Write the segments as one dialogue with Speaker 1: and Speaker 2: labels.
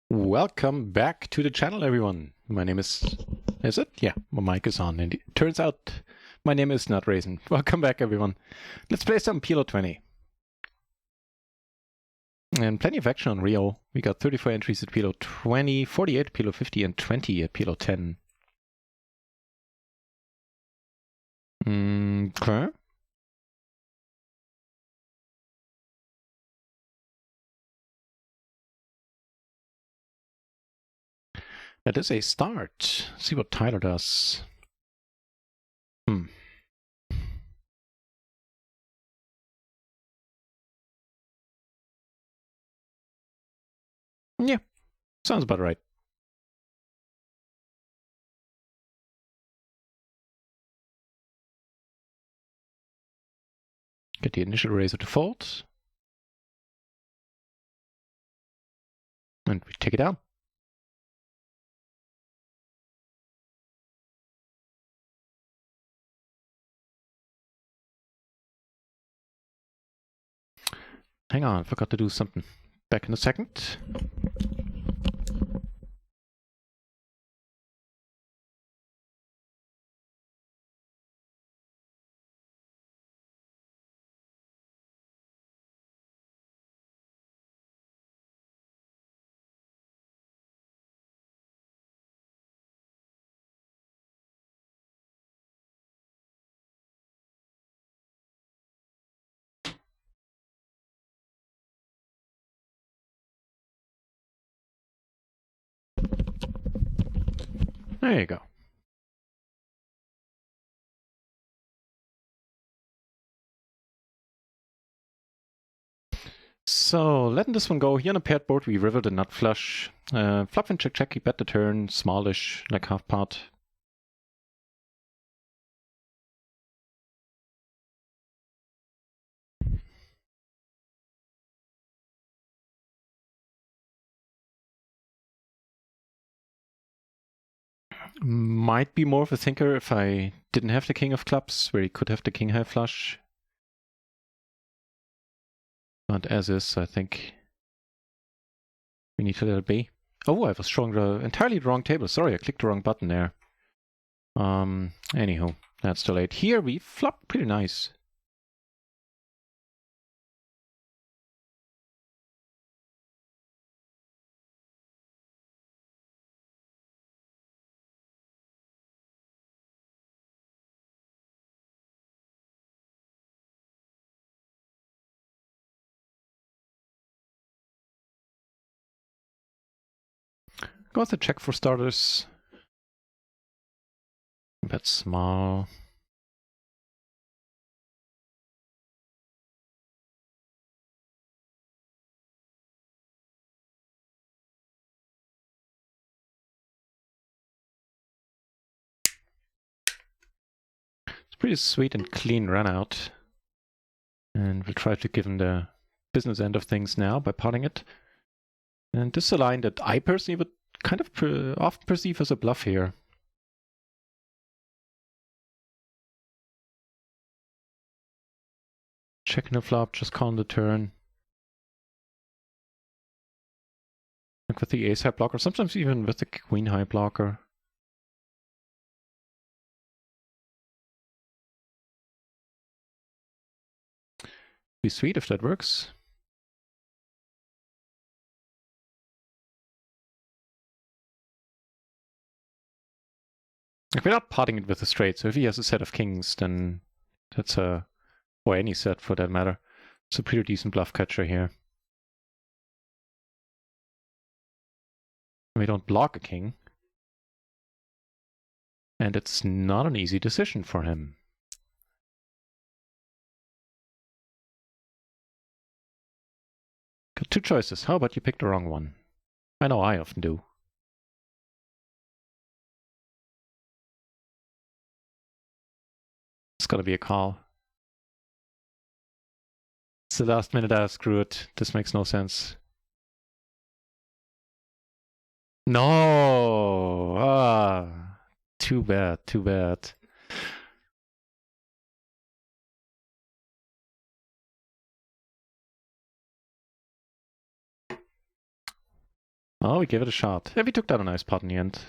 Speaker 1: Welcome back to the channel, everyone. My name is it? Yeah, my mic is on. And it turns out my name is NutRaisin. Welcome back, everyone. Let's play some PLO 20. And plenty of action on RIO. We got 34 entries at PLO 20, 48 at PLO 50, and 20 at PLO 10. Okay. That is a start. See what Tyler does. Yeah, sounds about right. Get the initial razor to fold. And we take it down. Hang on, forgot to do something. Back in a second. There you go. So, letting this one go. Here on a paired board, we river the nut flush. Flop and check, he bet the turn, smallish, like half pot. Might be more of a thinker if I didn't have the king of clubs, where he could have the king high flush. But as is, I think we need to let it be. Oh, I was showing the entirely wrong table. Sorry, I clicked the wrong button there. Anywho, that's too late. Here we flopped pretty nice. Go with the check for starters. Bet small. It's pretty sweet and clean run out. And we'll try to give him the business end of things now by potting it. And this is a line that I personally would kind of often perceive as a bluff here. Checking the flop, just calling the turn. Like with the ace high blocker, sometimes even with the queen high blocker. Be sweet if that works. Like we're not potting it with a straight, so if he has a set of kings, then that's a, or any set for that matter, it's a pretty decent bluff catcher here. We don't block a king. And it's not an easy decision for him. Got two choices. How about you pick the wrong one? I know I often do. It's gotta be a call. It's the last minute. Screw it. This makes no sense. No! Ah, too bad, too bad. Oh, we gave it a shot. Yeah, we took down a nice pot in the end.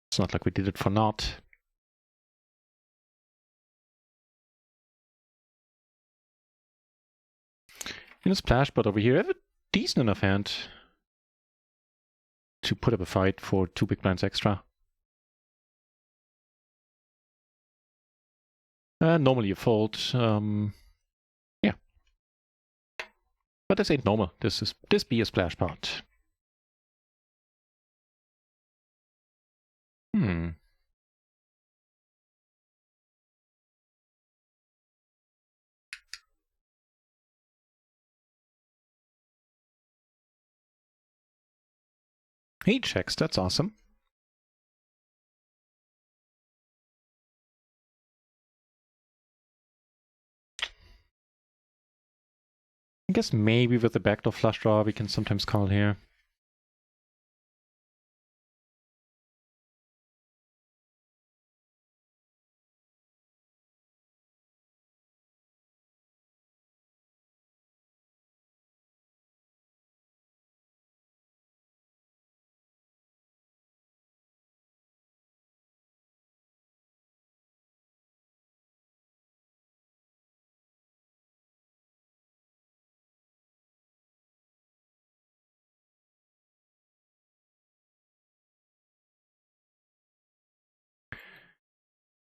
Speaker 1: It's not like we did it for naught. In a splash pot over here, I have a decent enough hand to put up a fight for 2 big blinds extra. Normally a fold. Yeah. But this ain't normal. This be a splash pot. He checks, that's awesome. I guess maybe with the backdoor flush draw we can sometimes call here.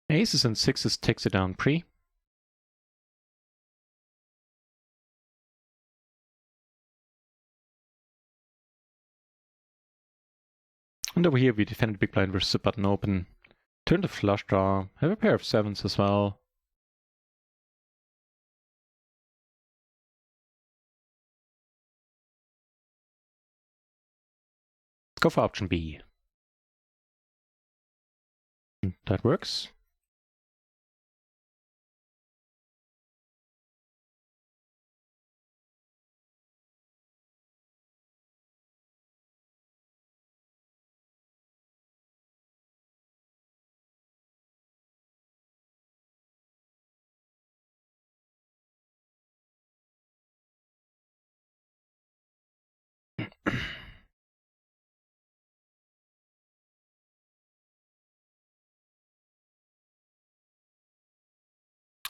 Speaker 1: Aces and sixes takes it down pre. And over here we defend the big blind versus the button open. Turn the flush draw. Have a pair of sevens as well. Let's go for option B. That works.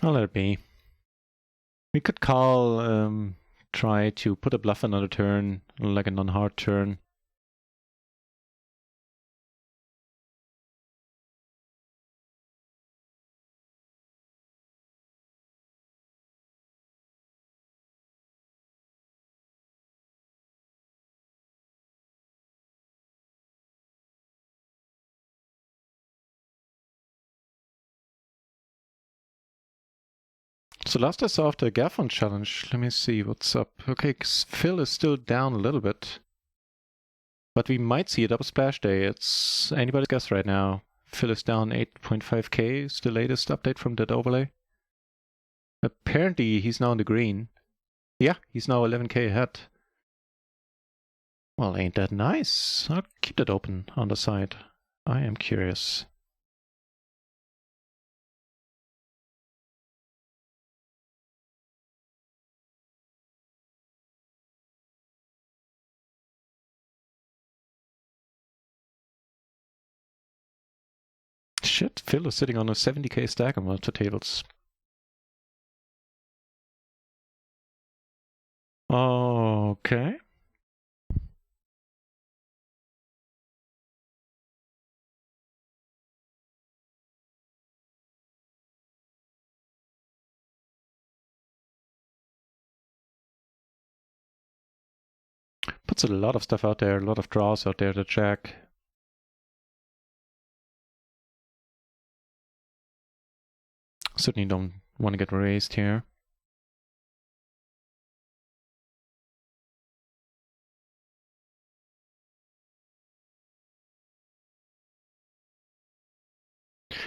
Speaker 1: I'll let it be. We could call, try to put a bluff another turn, like a non-hard turn. So last I saw after the Gaffon challenge, let me see what's up. Okay, Phil is still down a little bit. But we might see a double splash day. It's anybody's guess right now. Phil is down 8.5k is the latest update from that overlay. Apparently he's now in the green. Yeah, he's now 11k ahead. Well, ain't that nice? I'll keep that open on the side. I am curious. Shit, Phil is sitting on a 70k stack on one of the tables. Okay. Puts a lot of stuff out there, a lot of draws out there to check. Certainly don't want to get raised here.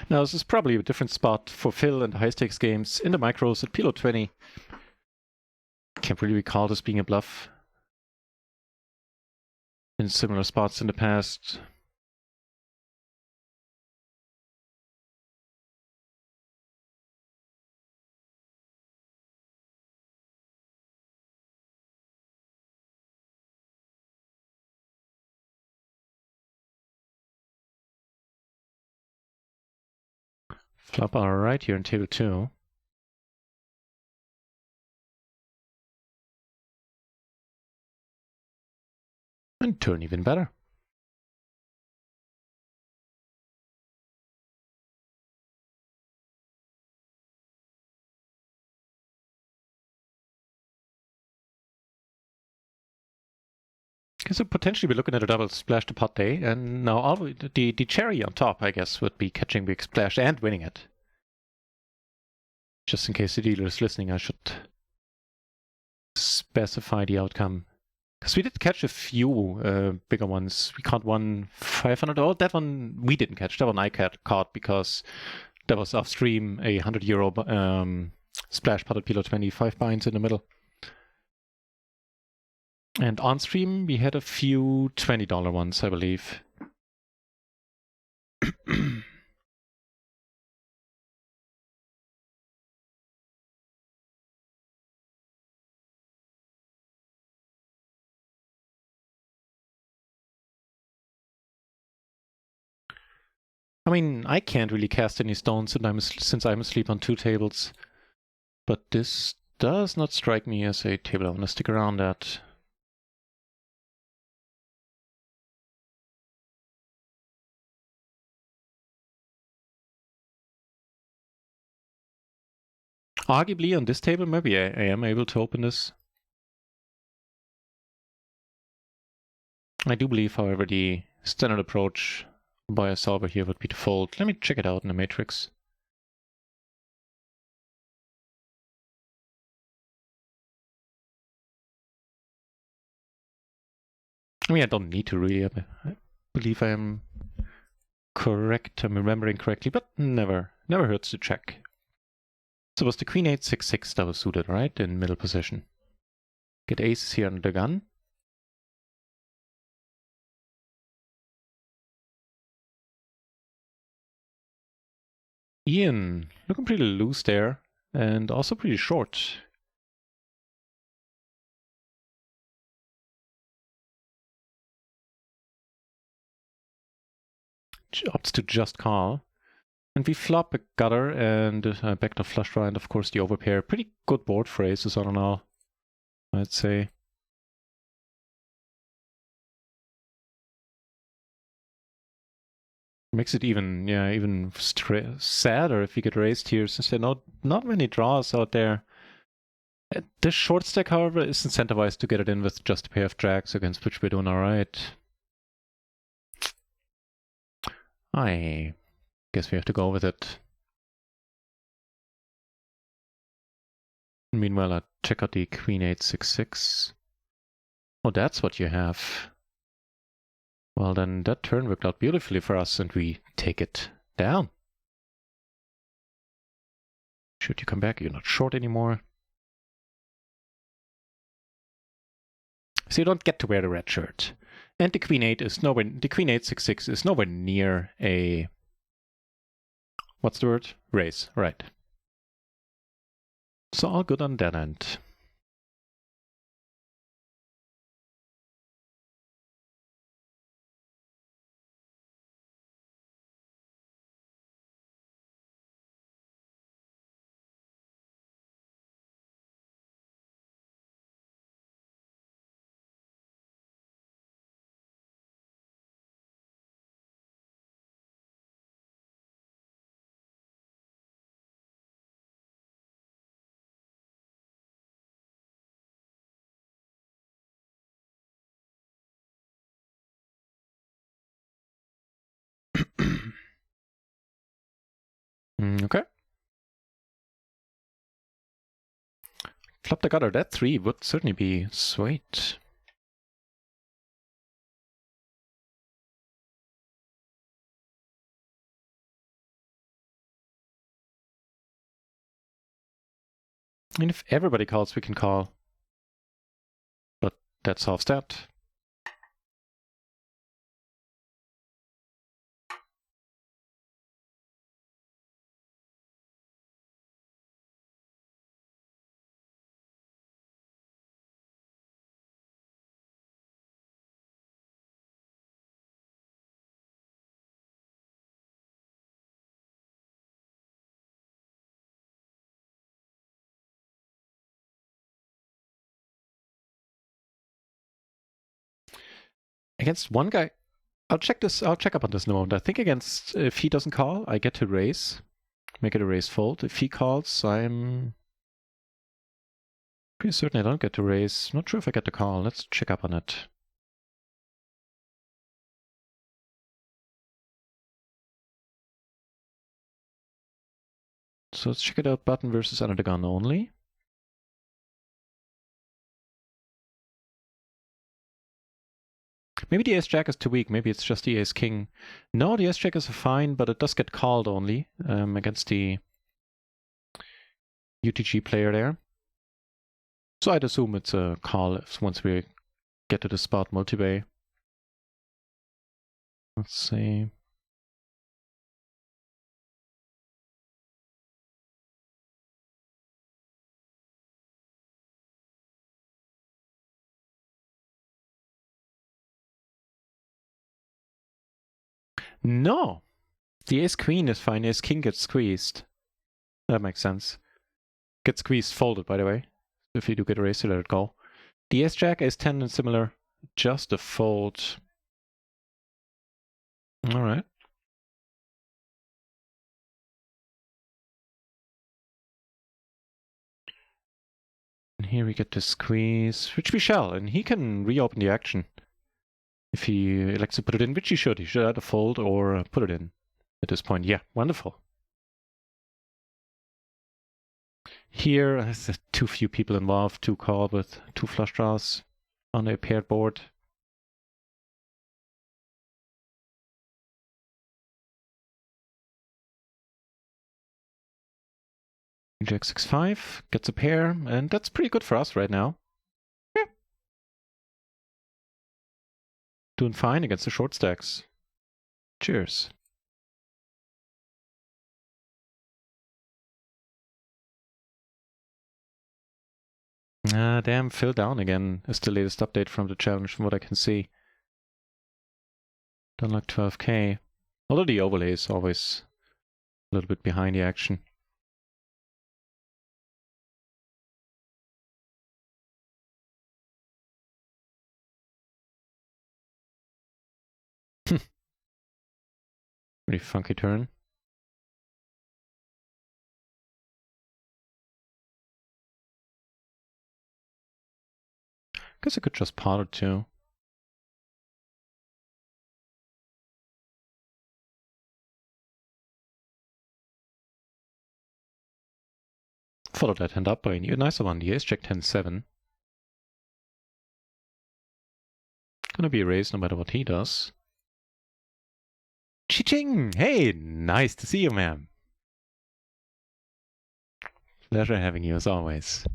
Speaker 1: Now, this is probably a different spot for Phil and high stakes games. In the micros at PLO 20, can't really recall this being a bluff in similar spots in the past. Flop our right here in table 2. And turn even better. Okay, so potentially we're looking at a double splash to pot day, and now all the cherry on top, I guess, would be catching big splash and winning it. Just in case the dealer is listening, I should specify the outcome. Because we did catch a few bigger ones. We caught one 500. Oh, that one we didn't catch. That one I caught because that was off stream a €100 splash potted PLO 25 binds in the middle. And on stream we had a few $20 ones, I believe. I mean, I can't really cast any stones since I'm asleep on 2 tables. But this does not strike me as a table I want to stick around at. Arguably on this table, maybe I am able to open this. I do believe, however, the standard approach by a solver here would be to fold. Let me check it out in the matrix. I mean, I don't need to really. I believe I am correct. I'm remembering correctly, but never hurts to check. So it was the Queen 8-6-6 that was suited, right? In middle position. Get aces here under the gun. Ian, looking pretty loose there, and also pretty short. Opts to just call. And we flop a gutter and a backdoor flush draw, and of course the overpair. Pretty good board for aces all in all, I'd say. Makes it even sadder if we get raised here, since there are not many draws out there. This short stack, however, is incentivized to get it in with just a pair of jacks, against which we're doing alright. I guess we have to go with it. Meanwhile, I check out the Queen 8-6-6. Oh, that's what you have. Well, then that turn worked out beautifully for us, and we take it down. Should you come back? You're not short anymore. So you don't get to wear the red shirt. And the Queen 8-6-6 is nowhere near a, what's the word? Raise, right. So all good on that end. Okay. Flop the gutter. That 3 would certainly be sweet. And if everybody calls, we can call. But that solves that. Against one guy, I'll check this. I'll check up on this in a moment. I think against if he doesn't call, I get to raise, make it a raise fold. If he calls, I'm pretty certain I don't get to raise. Not sure if I get to call. Let's check up on it. So let's check it out. Button versus under the gun only. Maybe the ace-jack is too weak. Maybe it's just the ace-king. No, the ace-jack is fine, but it does get called only against the UTG player there. So I'd assume it's a call once we get to the spot multi-way. Let's see. No! The ace-queen is fine. Ace-king gets squeezed. That makes sense. Gets squeezed, folded, by the way. If you do get a raise, you let it go. The ace-jack, ace-10 and similar. Just a fold. Alright. And here we get to squeeze, which we shall, and he can reopen the action. If he elects to put it in, which he should. He should either fold or put it in at this point. Yeah, wonderful. Here, there's too few people involved to call with 2 flush draws on a paired board. Jack 6-5 gets a pair, and that's pretty good for us right now. Yeah. Doing fine against the short stacks. Cheers. Ah, damn, Phil down again is the latest update from the challenge from what I can see. Done like 12k. Although the overlay is always a little bit behind the action. Pretty funky turn. Guess I could just pot it too. Follow that hand up by a nicer one, the ace-jack 10-7. Gonna be a raise no matter what he does. Chi-ching! Hey, nice to see you, ma'am. Pleasure having you as always.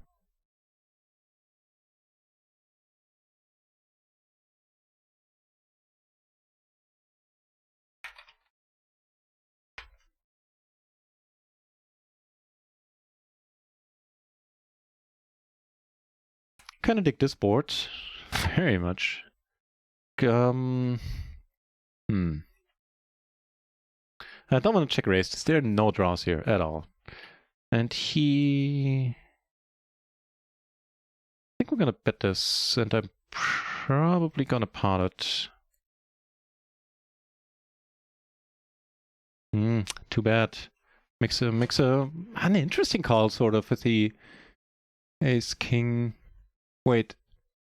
Speaker 1: Kinda dig this board. Very much. I don't want to check raise. There are no draws here at all. And I think we're gonna bet this, and I'm probably gonna pot it. Too bad. Makes an interesting call, sort of, with the ace king. Wait,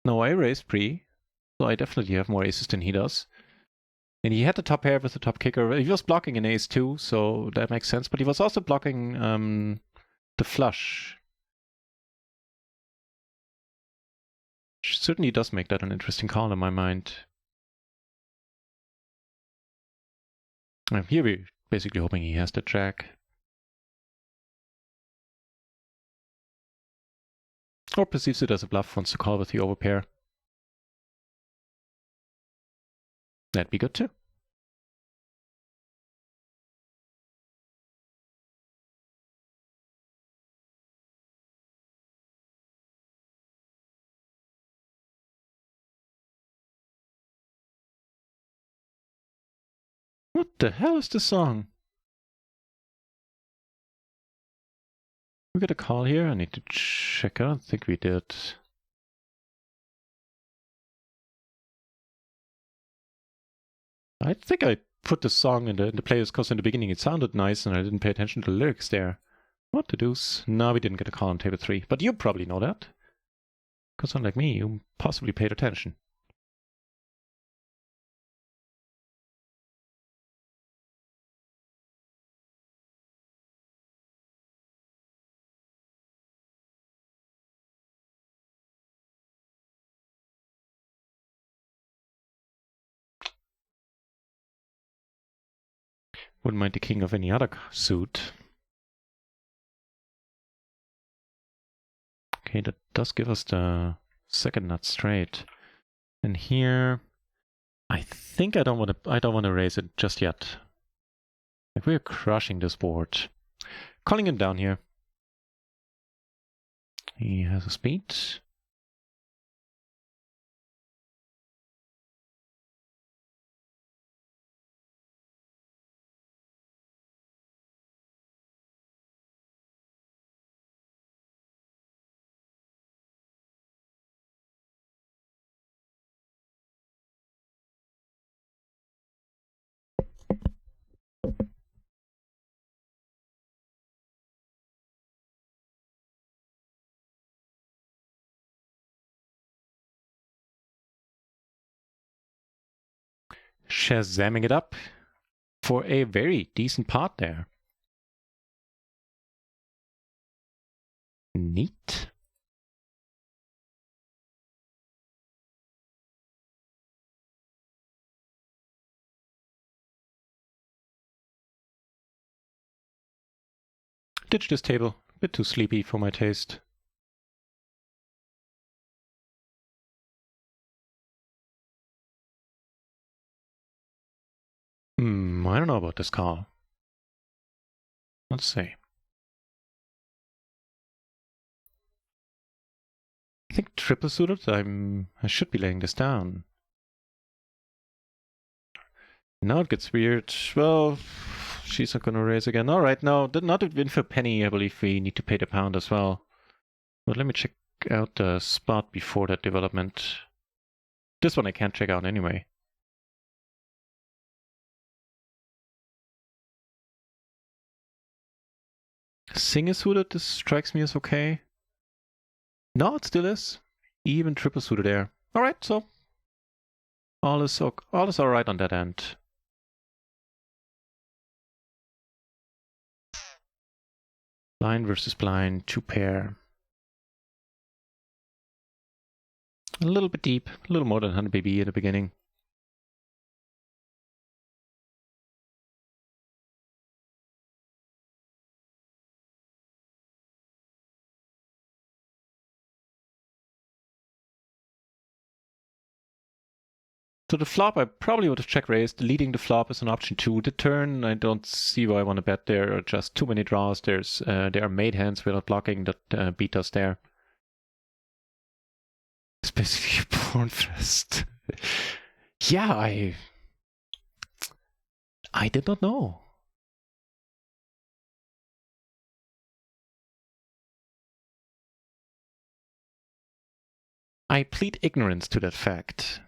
Speaker 1: no, I raised pre, so I definitely have more aces than he does. And he had the top pair with the top kicker. He was blocking an ace too, so that makes sense. But he was also blocking the flush. Which certainly does make that an interesting call in my mind. Here we're basically hoping he has the jack. Or perceives it as a bluff, wants to call with the overpair. That'd be good too. What the hell is this song? We got a call here. I need to check. I don't think we did. I think I put the song in the playlist because in the beginning it sounded nice and I didn't pay attention to the lyrics there. What the deuce? No, we didn't get a call on table 3. But you probably know that. Because unlike me, you possibly paid attention. Wouldn't mind the king of any other suit. Okay, that does give us the second nut straight. And here, I think I don't want to raise it just yet. Like we're crushing this board. Calling him down here. He has a speed. Shazamming it up for a very decent pot there. Neat. Ditch this table. A bit too sleepy for my taste. I don't know about this call. Let's see. I think triple suited. I should be laying this down. Now it gets weird. Well, she's not gonna raise again. Alright, no, not a win for penny. I believe we need to pay the pound as well. But let me check out the spot before that development. This one I can't check out anyway. Sing is suited, this strikes me as okay. No, it still is. Even triple suited there. Alright, so all is alright on that end. Blind versus blind, 2 pair. A little bit deep, a little more than 100 BB at the beginning. So the flop, I probably would have check raised. Leading the flop is an option 2. The turn, I don't see why I want to bet. There are just too many draws. There are made hands without blocking that beat us there. It's basically a porn fest. Yeah, I did not know. I plead ignorance to that fact.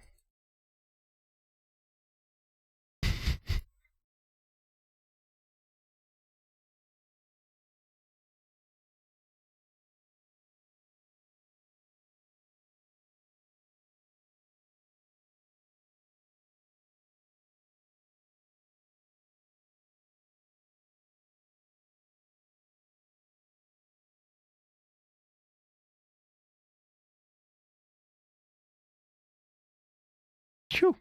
Speaker 1: Phew.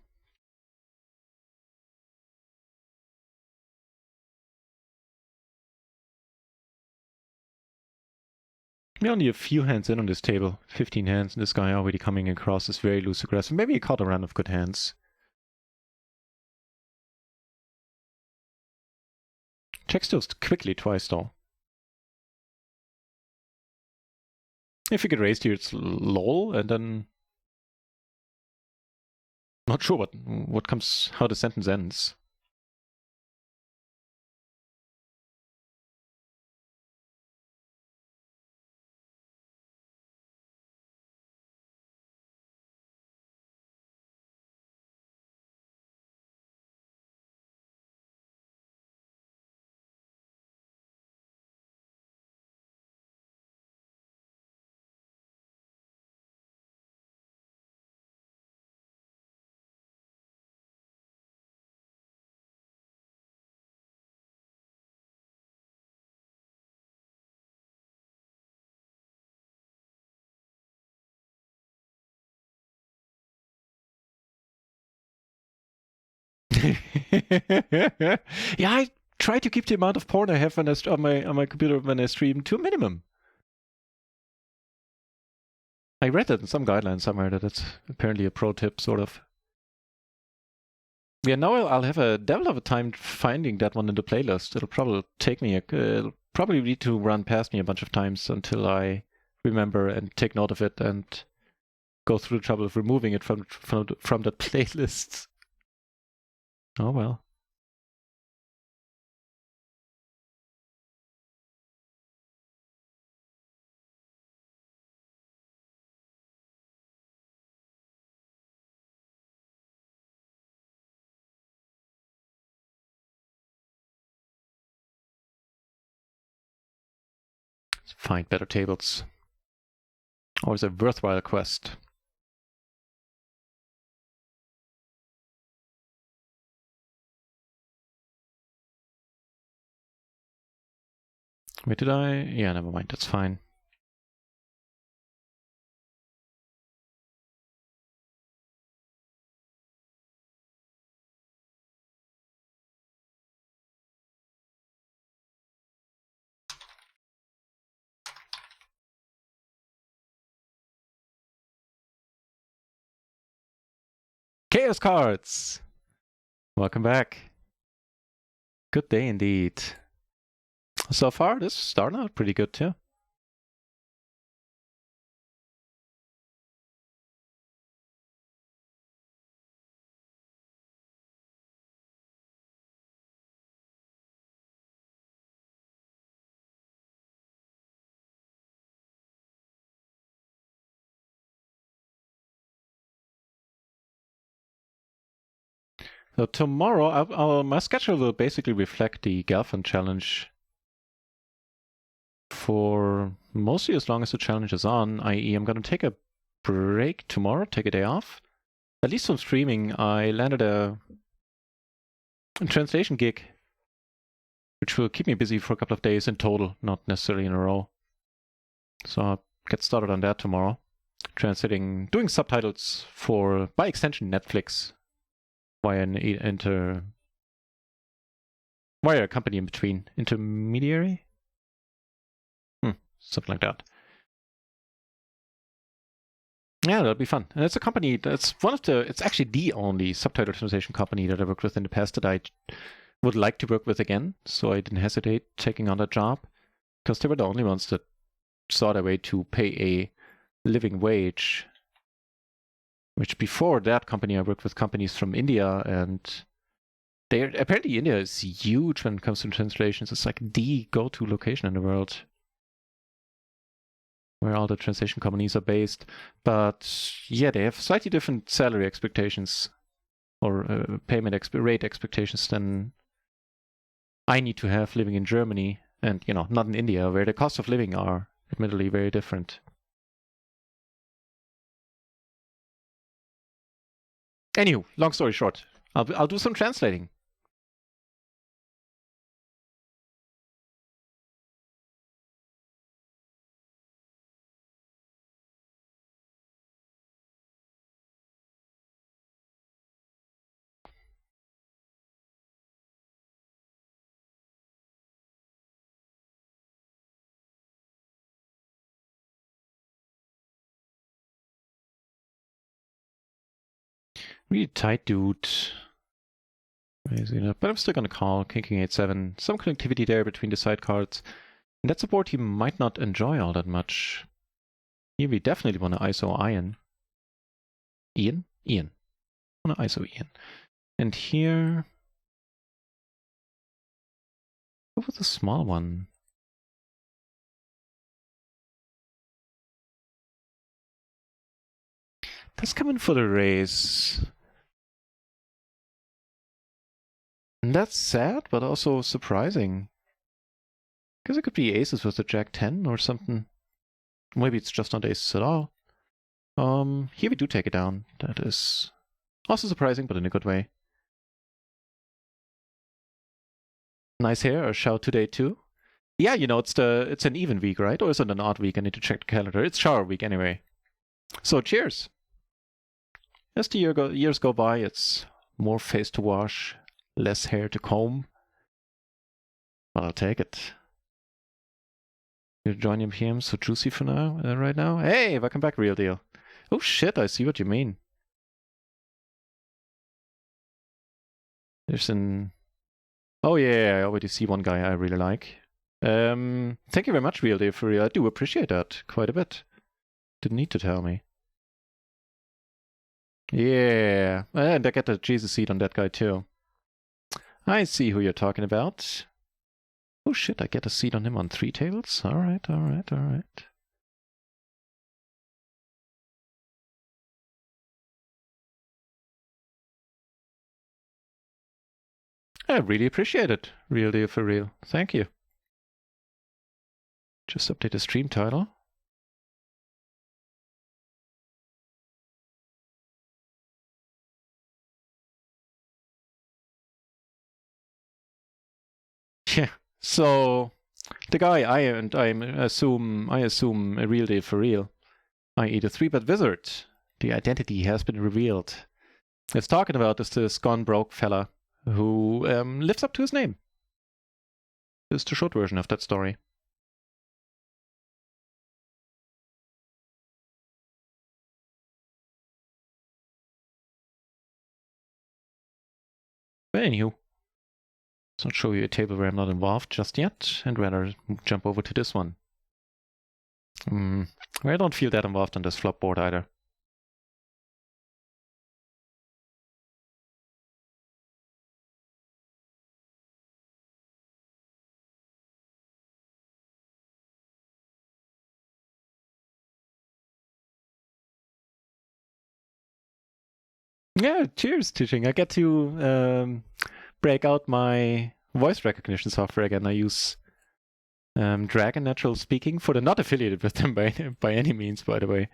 Speaker 1: We're only a few hands in on this table. 15 hands, and this guy already coming across is very loose aggressive. Maybe he caught a run of good hands. Checks those quickly twice though. If you get raised here, it's lol, and then not sure what comes, how the sentence ends. Yeah, I try to keep the amount of porn I have when on my computer when I stream to a minimum. I read that in some guidelines somewhere that it's apparently a pro tip, sort of. Yeah, now I'll have a devil of a time finding that one in the playlist. It'll probably take me it'll probably need to run past me a bunch of times until I remember and take note of it and go through the trouble of removing it from the playlist. Oh well. Find better tables. Always a worthwhile quest. Wait, did I? Yeah, never mind, that's fine. Chaos cards! Welcome back. Good day indeed. So far, this is starting out pretty good too. So tomorrow, my schedule will basically reflect the Galfand challenge for mostly as long as the challenge is on, i.e. I'm going to take a break tomorrow, take a day off. At least from streaming, I landed a translation gig, which will keep me busy for a couple of days in total, not necessarily in a row. So I'll get started on that tomorrow. Translating, doing subtitles for, by extension, Netflix via a company in between. Intermediary? Something like that. Yeah, that'll be fun. And it's a company that's it's actually the only subtitle translation company that I worked with in the past that I would like to work with again. So I didn't hesitate taking on that job because they were the only ones that saw their way to pay a living wage. Which before that company, I worked with companies from India, and apparently India is huge when it comes to translations. It's like the go-to location in the world where all the translation companies are based. But yeah, they have slightly different salary expectations or payment rate expectations than I need to have living in Germany and, not in India, where the cost of living are admittedly very different. Anywho, long story short, I'll do some translating. Really tight dude. But I'm still gonna call King 8-7. Some connectivity there between the side cards. And that's a board he might not enjoy all that much. Here we definitely want to ISO Ian. Ian? Ian. I want to ISO Ian. And here... What was the small one? That's coming for the raise. And that's sad, but also surprising. Because it could be aces with the Jack 10 or something. Maybe it's just not aces at all. Here we do take it down. That is also surprising, but in a good way. Nice hair, a shout today too. Yeah, it's an even week, right? Or is it an odd week? I need to check the calendar. It's shower week anyway. So cheers. As the years go by, it's More face to wash, less hair to comb. But I'll take it. Your joining PM so juicy for now, right now. Hey, welcome back, Real Deal. Oh shit, I see what you mean. There's an... Oh yeah, I already see one guy I really like. Thank you very much, Real Deal, for real. I do appreciate that quite a bit. Didn't need to tell me. Yeah, and I get a Jesus seed on that guy too. I see who you're talking about. Oh shit, I get a seed on him on 3 tables? Alright, alright, alright. I really appreciate it, Real Deal for real. Thank you. Just update the stream title. Yeah, so the guy I assume a Real Deal for real, i.e. the 3-bet wizard. The identity has been revealed. It's talking about this gone broke fella who lives up to his name. This is the short version of that story. But anywho, let's not show you a table where I'm not involved just yet, and rather jump over to this one. Where I don't feel that involved on this flop board either. Yeah, cheers, teaching. I get to break out my voice recognition software again. I use Dragon Natural Speaking for the not affiliated with them by any means, by the way.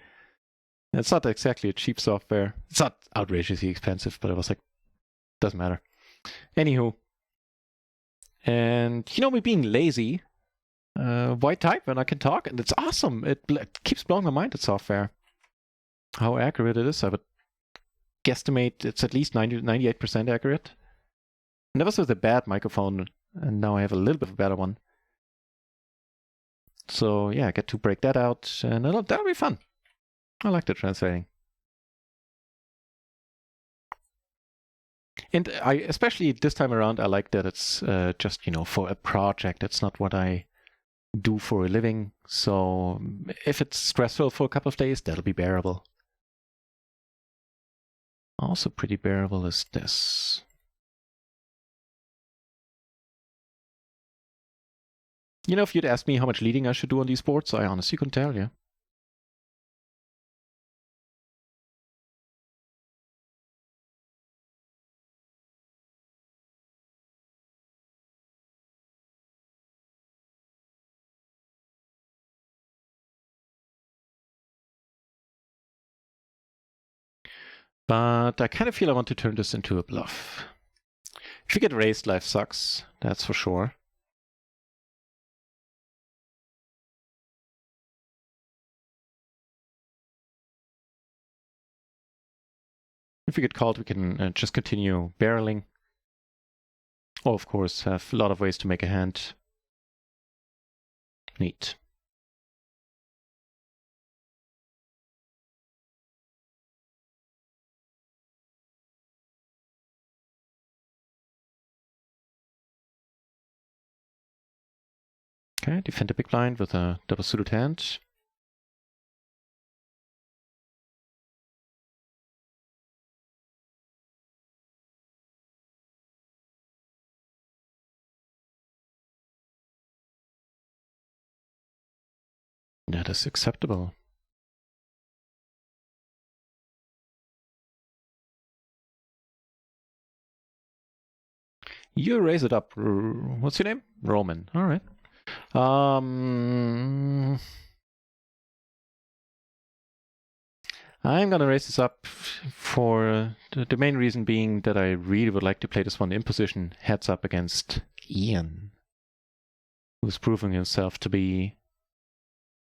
Speaker 1: It's not exactly a cheap software. It's not outrageously expensive, but I was like, doesn't matter. Anywho. And you know me being lazy, white type, and I can talk, and it's awesome. It keeps blowing my mind, that software. How accurate it is, I would guesstimate it's at least 98% accurate. And that was with a bad microphone, and now I have a little bit of a better one. So yeah, I get to break that out, and that'll be fun. I like the translating. And I, especially this time around, I like that it's just, for a project. It's not what I do for a living. So if it's stressful for a couple of days, that'll be bearable. Also pretty bearable is this. If you'd asked me how much leading I should do on these boards, I honestly couldn't tell you. But I kind of feel I want to turn this into a bluff. If you get raised, life sucks. That's for sure. If we get called, we can just continue barreling. Or, of course, have a lot of ways to make a hand. Neat. Okay, defend the big blind with a double suited hand. That is acceptable. You raise it up. What's your name? Roman. All right. I'm gonna raise this up for the main reason being that I really would like to play this one in position heads up against Ian, who's proving himself to be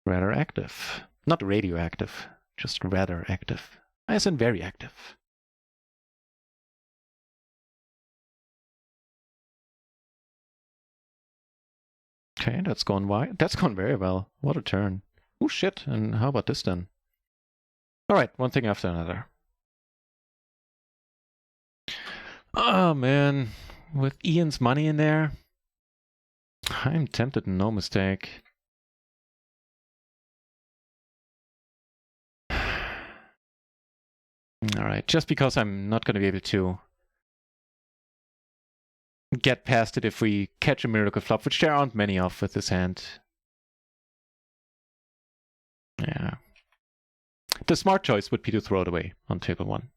Speaker 1: rather active. Not radioactive, just rather active. As in very active. Okay, that's gone wide. That's gone very well. What a turn. Oh shit, and how about this then? Alright, one thing after another. Oh man, with Ian's money in there, I'm tempted, no mistake. Alright, just because I'm not going to be able to get past it if we catch a miracle flop, which there aren't many of with this hand. Yeah. The smart choice would be to throw it away on table 1.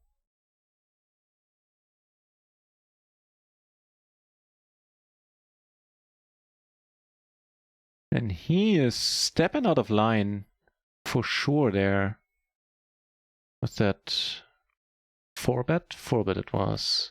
Speaker 1: And he is stepping out of line for sure there. What's that? 4-bet? 4-bet it was.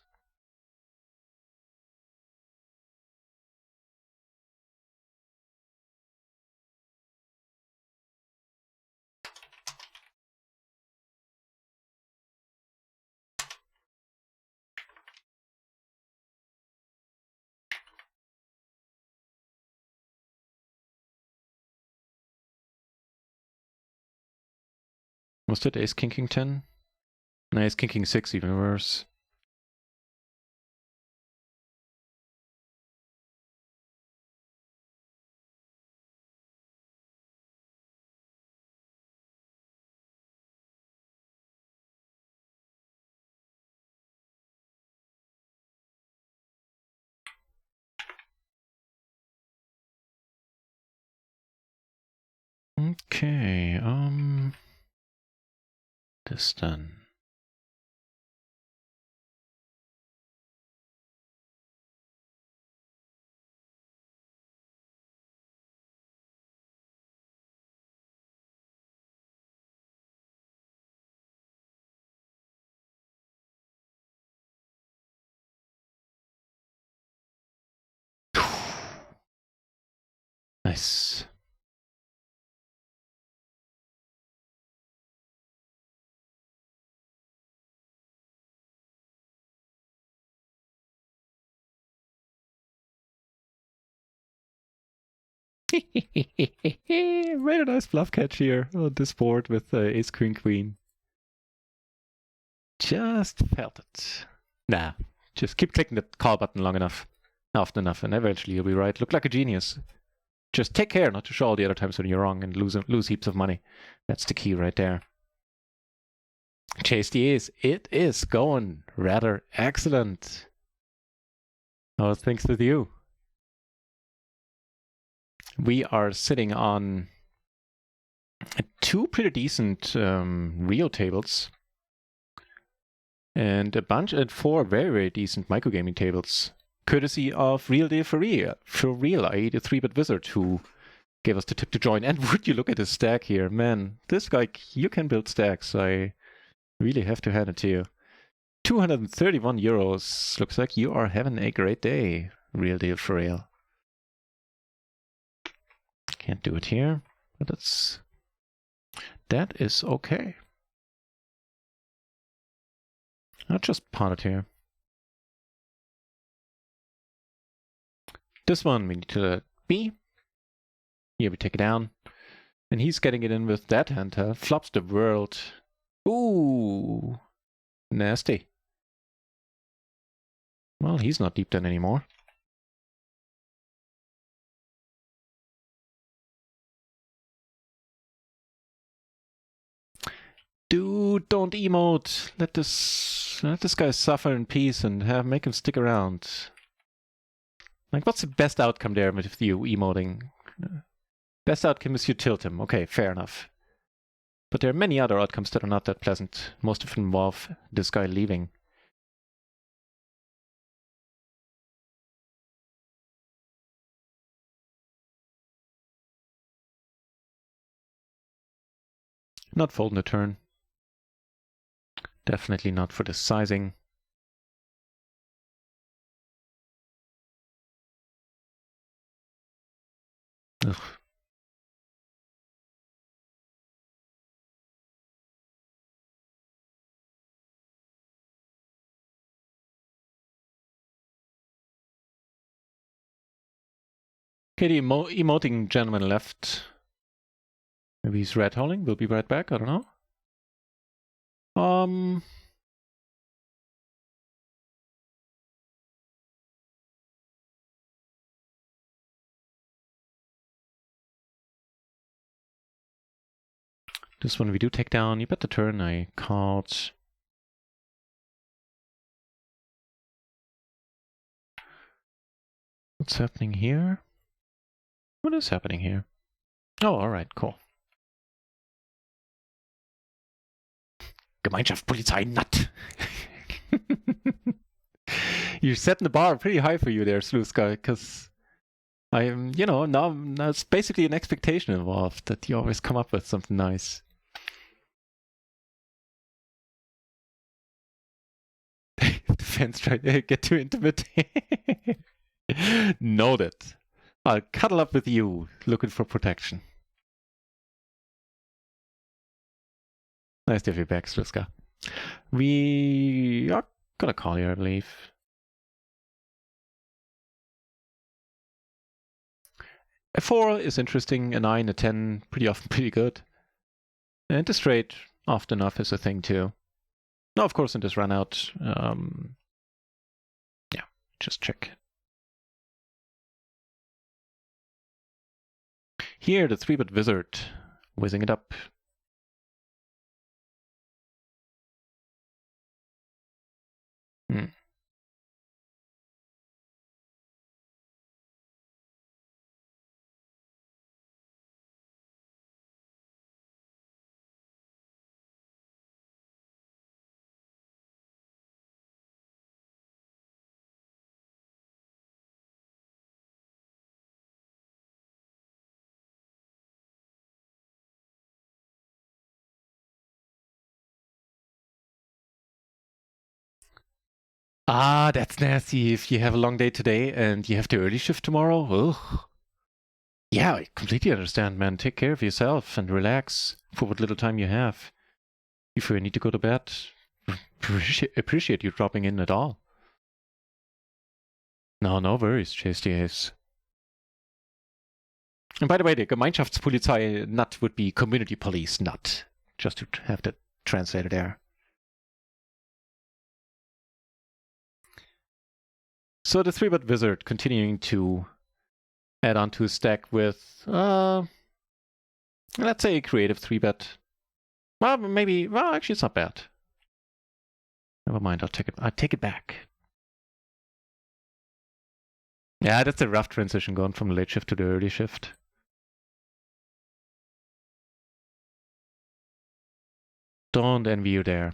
Speaker 1: Was that ace king king 10? No, ace king king 6 even worse. Okay, this then. Nice. Very nice bluff catch here on this board with ace queen queen. Just felt it. Nah, just keep clicking the call button long enough, often enough, and eventually you'll be right. Look like a genius. Just take care not to show all the other times when you're wrong and lose heaps of money. That's the key right there. Chase the ace. It is going rather excellent. How's things with you? We are sitting on 2 pretty decent RIO tables and a bunch and 4 very, very decent microgaming tables, courtesy of Real Deal for Real, i.e. the 3-bit wizard who gave us the tip to join. And would you look at his stack here, man, this guy, you can build stacks. I really have to hand it to you. 231 euros. Looks like you are having a great day, Real Deal for Real. Can't do it here, but that is okay. I'll just pawn it here. This one we need to let B. Here we take it down. And he's getting it in with that hand, huh? Flops the world. Ooh. Nasty. Well, he's not deep then anymore. Dude, don't emote. Let this guy suffer in peace and make him stick around. Like, what's the best outcome there with you emoting? Best outcome is you tilt him. Okay, fair enough. But there are many other outcomes that are not that pleasant. Most of them involve this guy leaving. Not folding the turn. Definitely not for the sizing. Ugh. Okay, the emoting gentleman left. Maybe he's red holding. We'll be right back. I don't know. This one we do take down. You bet the turn I called. What's happening here? What is happening here? Oh, alright, cool. Gemeinschaftspolizei, nut! You're setting the bar pretty high for you there, Sluska, because I'm, now it's basically an expectation involved that you always come up with something nice. The fans try to get too intimate. Noted. I'll cuddle up with you, looking for protection. Nice to have you back, Sluska. We are gonna call you, I believe. A 4 is interesting, a 9, a 10, pretty often pretty good. And a straight, often enough, is a thing too. Now, of course, in this run out, yeah, just check. Here, the 3-bit wizard, whizzing it up. Ah, that's nasty if you have a long day today and you have the early shift tomorrow. Ugh. Yeah, I completely understand, man. Take care of yourself and relax for what little time you have. Before you need to go to bed, appreciate you dropping in at all. No, no worries, JSDAs. And by the way, the Gemeinschaftspolizei nut would be community police nut. Just to have that translated there. So the 3-bit wizard continuing to add on to a stack with, let's say a creative 3-bit. Well, maybe, well, actually it's not bad. Never mind, I'll take it back. Yeah, that's a rough transition going from the late shift to the early shift. Don't envy you there.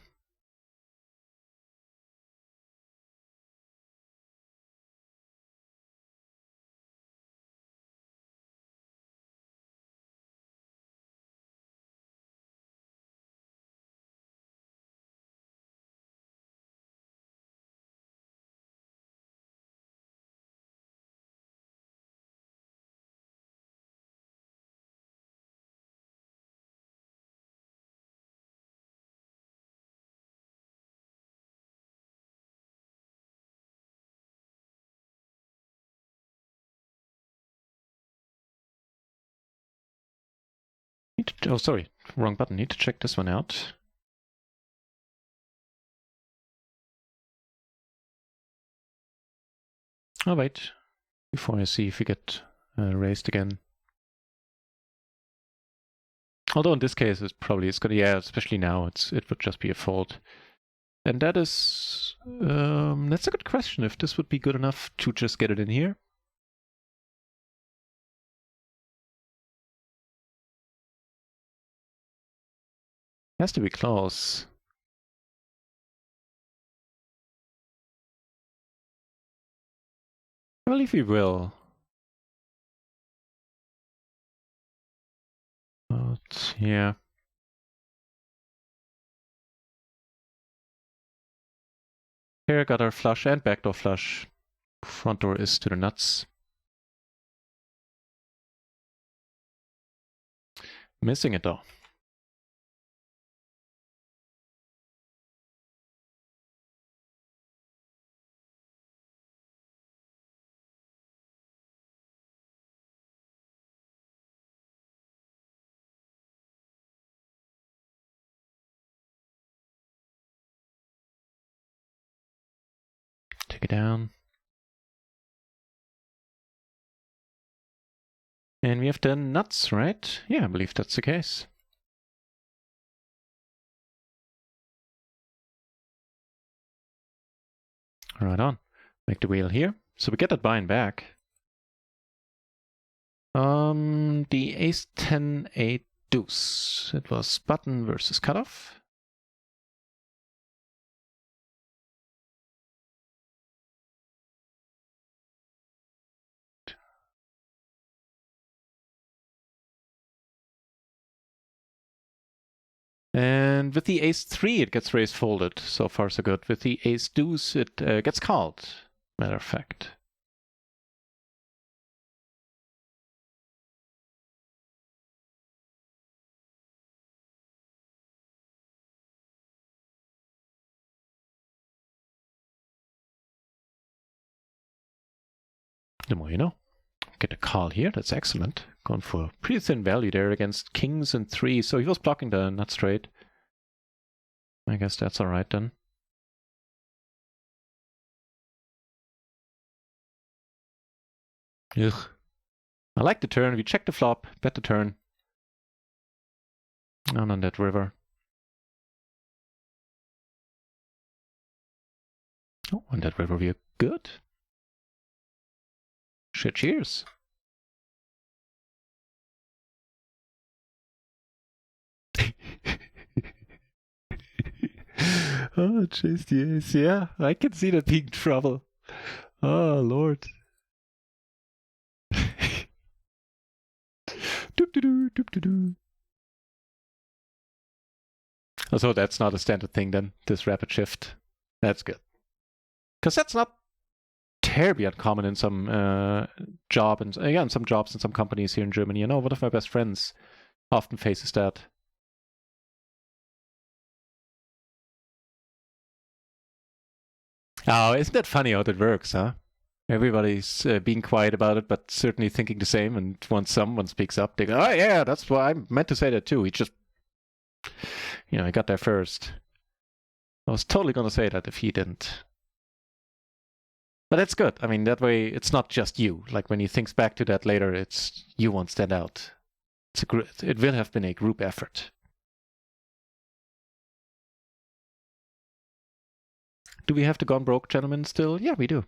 Speaker 1: Oh, sorry, wrong button. Need to check this one out. Oh, wait. Before I see if we get raised again. Although in this case, it's gonna, yeah, especially now, it would just be a fold. And that is, that's a good question, if this would be good enough to just get it in here. Has to be close. I believe we will. But, yeah. Here got our flush and backdoor flush. Front door is to the nuts. Missing it though. take it down. And we have the nuts, right? Yeah, I believe that's the case. Right on. Make the wheel here. So we get that buy-in back. The ace 10 8 deuce. It was button versus cutoff. And with the ace 3, it gets raised folded. So far, so good. With the ace deuce, it gets called. Matter of fact. The more you know. Get a call here. That's excellent. Going for pretty thin value there against kings and 3. So he was blocking the nut straight. I guess that's alright then. Ugh. I like the turn. We check the flop, bet the turn. And on that river. Oh, on that river we are good. Shit, cheers. Oh, chase the ace. Yeah, I can see that being trouble. Oh, Lord. Doop-de-doo, doop-de-doo. So that's not a standard thing then, this rapid shift. That's good. Because that's not terribly uncommon in some job and again, some jobs and some companies here in Germany. You know, one of my best friends often faces that. Oh, isn't that funny how that works, huh? Everybody's being quiet about it, but certainly thinking the same. And once someone speaks up, they go, "Oh yeah, that's why I meant to say that too." He just, he got there first. I was totally gonna say that if he didn't. But that's good. I mean, that way it's not just you. Like when he thinks back to that later, it's you won't stand out. It will have been a group effort. Do we have the Gone Broke gentleman still? Yeah, we do.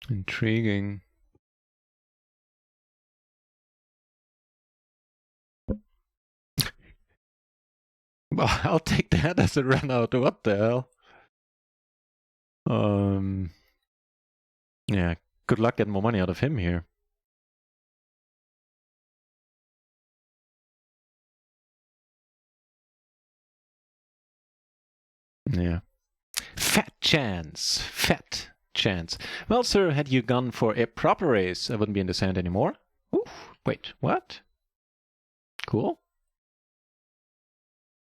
Speaker 1: Intriguing. Well, I'll take that as a run out. What the hell? Yeah, good luck getting more money out of him here. Yeah. Fat chance. Fat chance. Well, sir, had you gone for a proper race, I wouldn't be in this hand anymore. Oof, wait, what? Cool.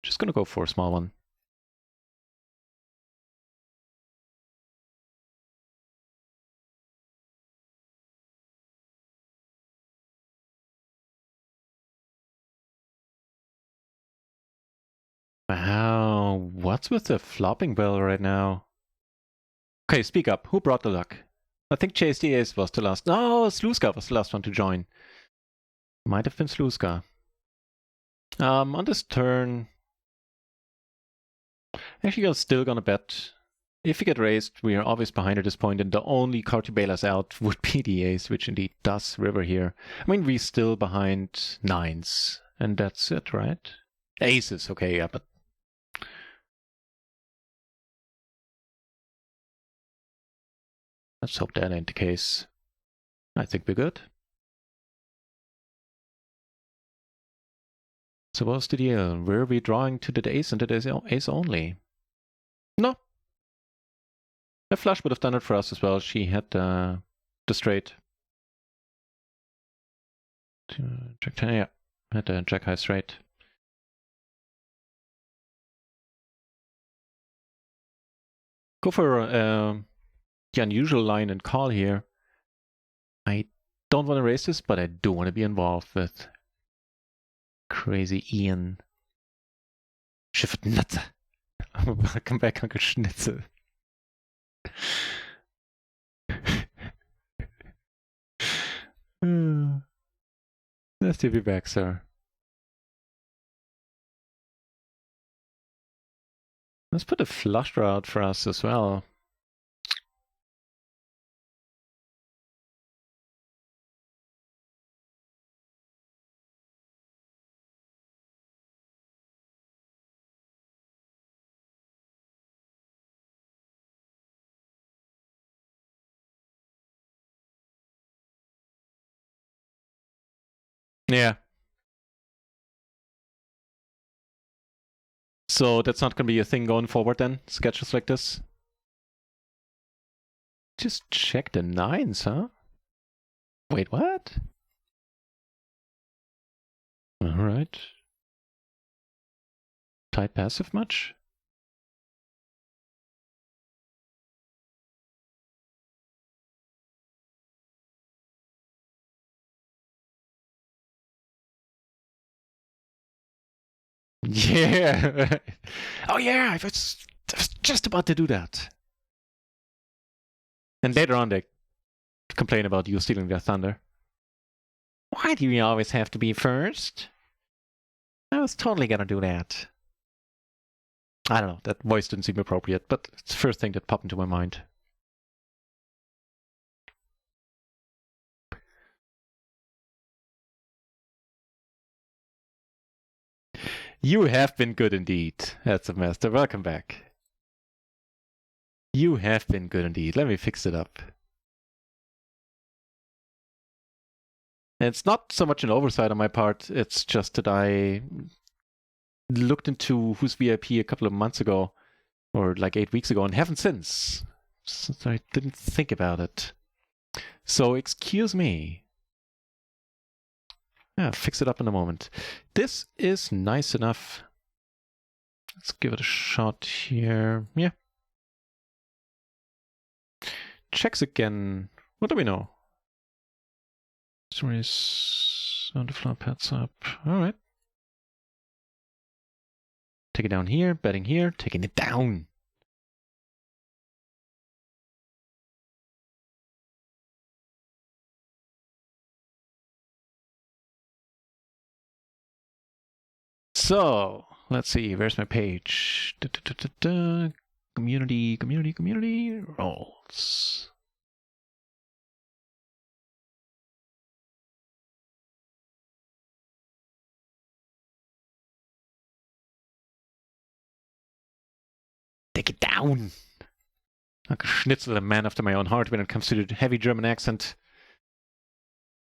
Speaker 1: Just gonna go for a small one. Wow, what's with the flopping bell right now? Okay, speak up. Who brought the luck? I think Chase the Ace was the last. No, Sluska was the last one to join. Might have been Sluska. On this turn, actually, I'm still gonna bet. If we get raised, we are always behind at this point, and the only card to bail us out would be the ace, which indeed does river here. I mean, we're still behind nines, and that's it, right? Aces, okay, yeah, but let's hope that ain't the case. I think we're good. So what's the deal? Were we drawing to the ace and the ace only? No. A flush would have done it for us as well. She had the straight. Jack 10, yeah. Had a jack high straight. Go for the unusual line and call here. I don't want to raise this, but I do want to be involved with crazy Ian. Schiffnetze. Welcome back, Uncle Schnitzel. Nice to be back, sir. Let's put a flush draw out for us as well. Yeah. So that's not going to be a thing going forward then? Sketches like this? Just check the nines, huh? Wait, what? Alright. Tight passive much? Yeah. Oh yeah, I was just about to do that. And later on they complain about you stealing their thunder. Why do you always have to be first? I was totally gonna do that. I don't know, that voice didn't seem appropriate, but it's the first thing that popped into my mind. You have been good indeed. That's a master. Welcome back. You have been good indeed. Let me fix it up. And it's not so much an oversight on my part. It's just that I looked into Who's VIP a couple of months ago, or like 8 weeks ago, and haven't since. So I didn't think about it. So excuse me. Yeah, fix it up in a moment. This is nice enough. Let's give it a shot here. Yeah. Checks again. What do we know? Raise on the flop, heads up. Alright. Take it down here, betting here, taking it down. So, let's see, where's my page? Community, rolls. Take it down. Like a Schnitzel, a man after my own heart when it comes to the heavy German accent.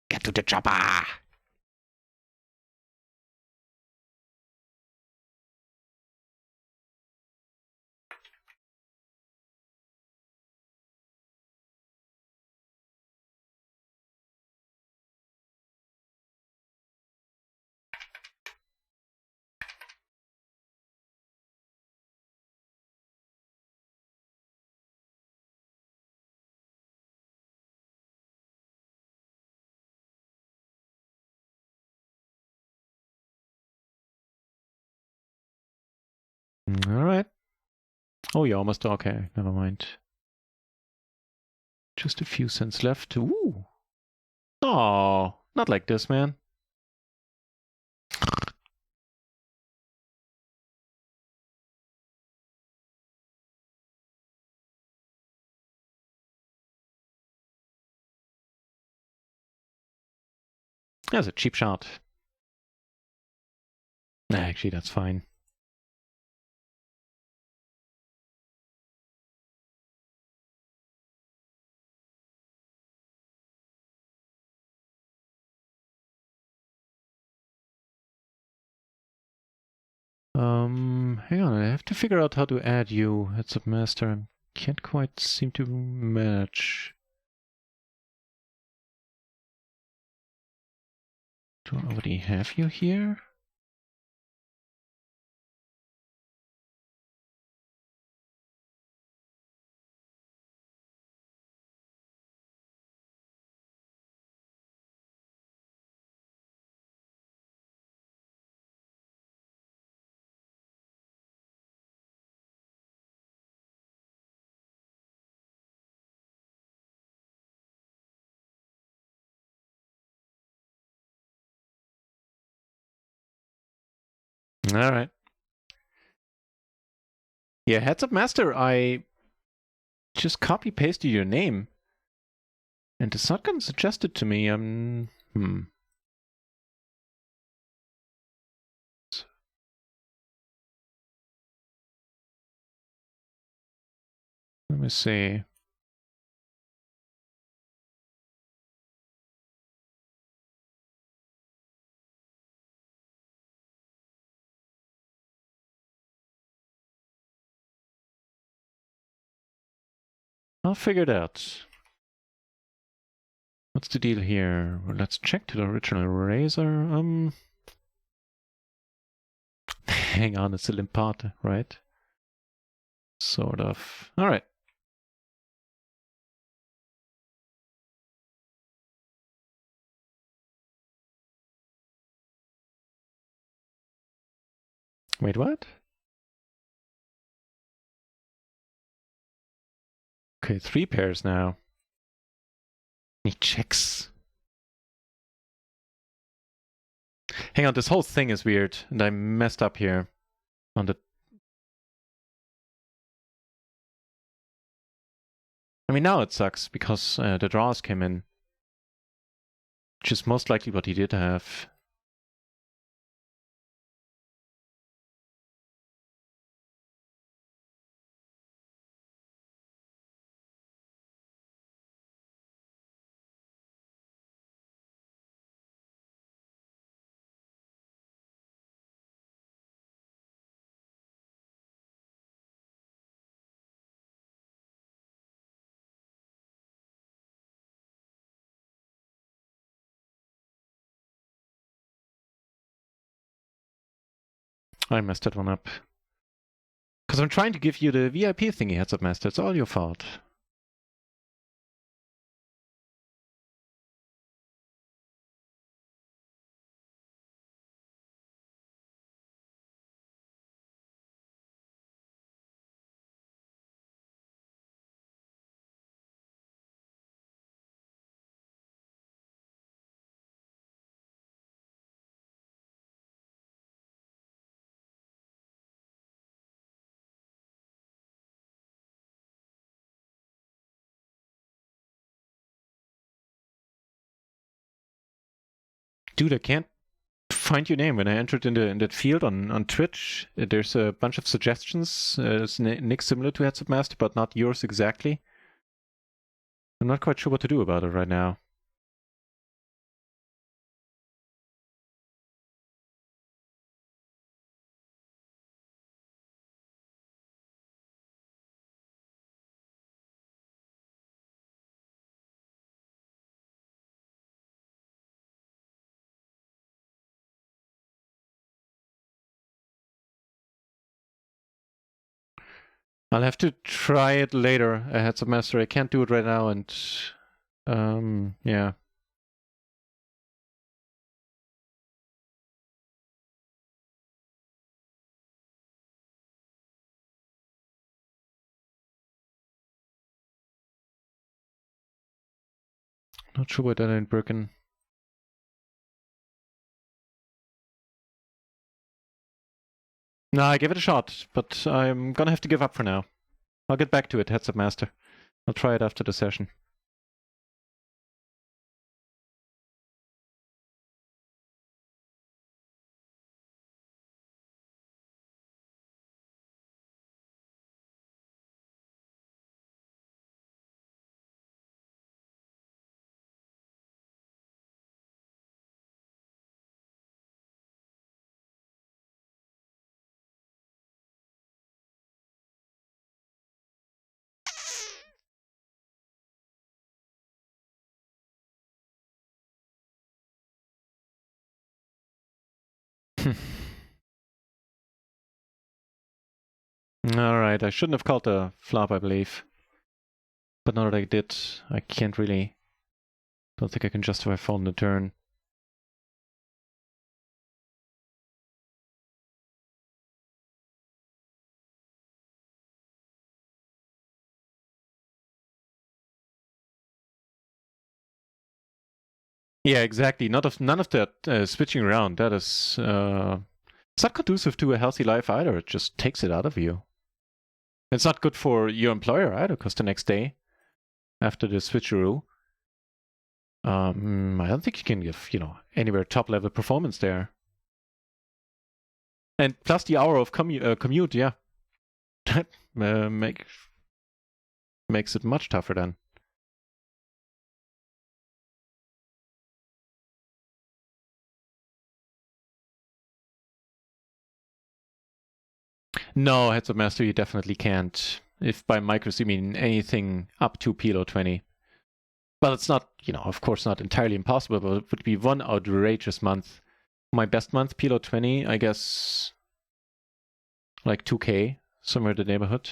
Speaker 1: Get to the chopper! Alright. Oh, you're almost okay. Never mind. Just a few cents left. Ooh. Oh, not like this, man. That's a cheap shot. Actually, that's fine. Hang on, I have to figure out how to add you at Submaster. I'm can't quite seem to manage. Do I already have you here? All right. Yeah, heads up master, I just copy pasted your name. And it's not gonna suggest it to me. Let me see. I'll figure it out. What's the deal here? Well, let's check to the original razor. Hang on, it's a limpata, right? Sort of. All right. Wait, what? Okay, 3 pairs now. He checks. Hang on, this whole thing is weird, and I messed up here on the... I mean, now it sucks, because the draws came in. Which is most likely what he did have. I messed that one up. Because I'm trying to give you the VIP thingy, heads up master. It's all your fault. Dude, I can't find your name. When I entered in that field on Twitch, there's a bunch of suggestions. It's nick similar to Heads Up Master, but not yours exactly. I'm not quite sure what to do about it right now. I'll have to try it later, Heads Up Master. I can't do it right now, and yeah. Not sure why that ain't broken. No, I gave it a shot, but I'm gonna have to give up for now. I'll get back to it, Heads Up Master. I'll try it after the session. Alright, I shouldn't have called the flop, I believe. But now that I did, I can't really... Don't think I can justify folding the turn. Yeah, exactly. None of that switching around. That is it's not conducive to a healthy life either. It just takes it out of you. It's not good for your employer either, because the next day, after the switcheroo, I don't think you can give anywhere top level performance there. And plus the hour of commute, yeah, that makes it much tougher then. No, heads up master, you definitely can't. If by micros you mean anything up to PLO 20. Well, it's not, of course, not entirely impossible, but it would be one outrageous month. My best month, PLO 20, I guess, like 2K, somewhere in the neighborhood.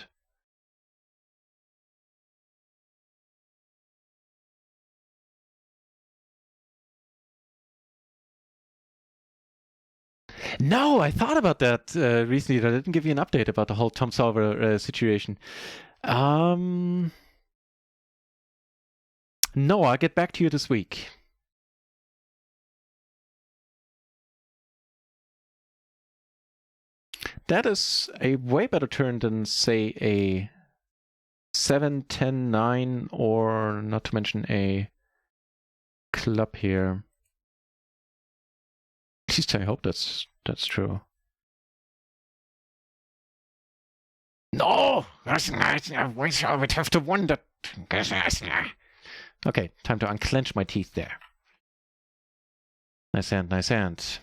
Speaker 1: No, I thought about that recently. That I didn't give you an update about the whole Tom Solver situation. No, I'll get back to you this week. That is a way better turn than, say, a 7, 10, 9, or not to mention a club here. At least I hope that's true. No! I would have to wonder. Okay, time to unclench my teeth there. Nice hand, nice hand.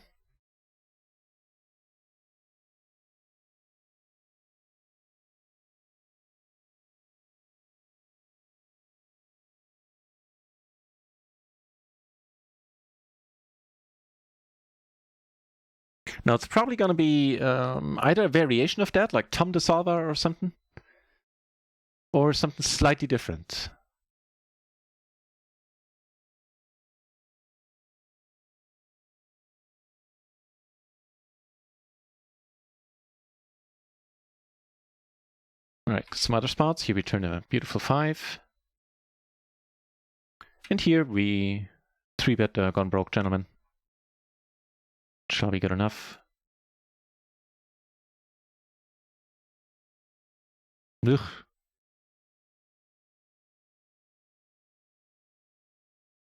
Speaker 1: Now it's probably going to be either a variation of that, like Tom the Solver or something, or something slightly different. All right, some other spots. Here we turn a beautiful 5. And here we 3-bet Gone Broke Gentleman. Shall be good enough. Ugh.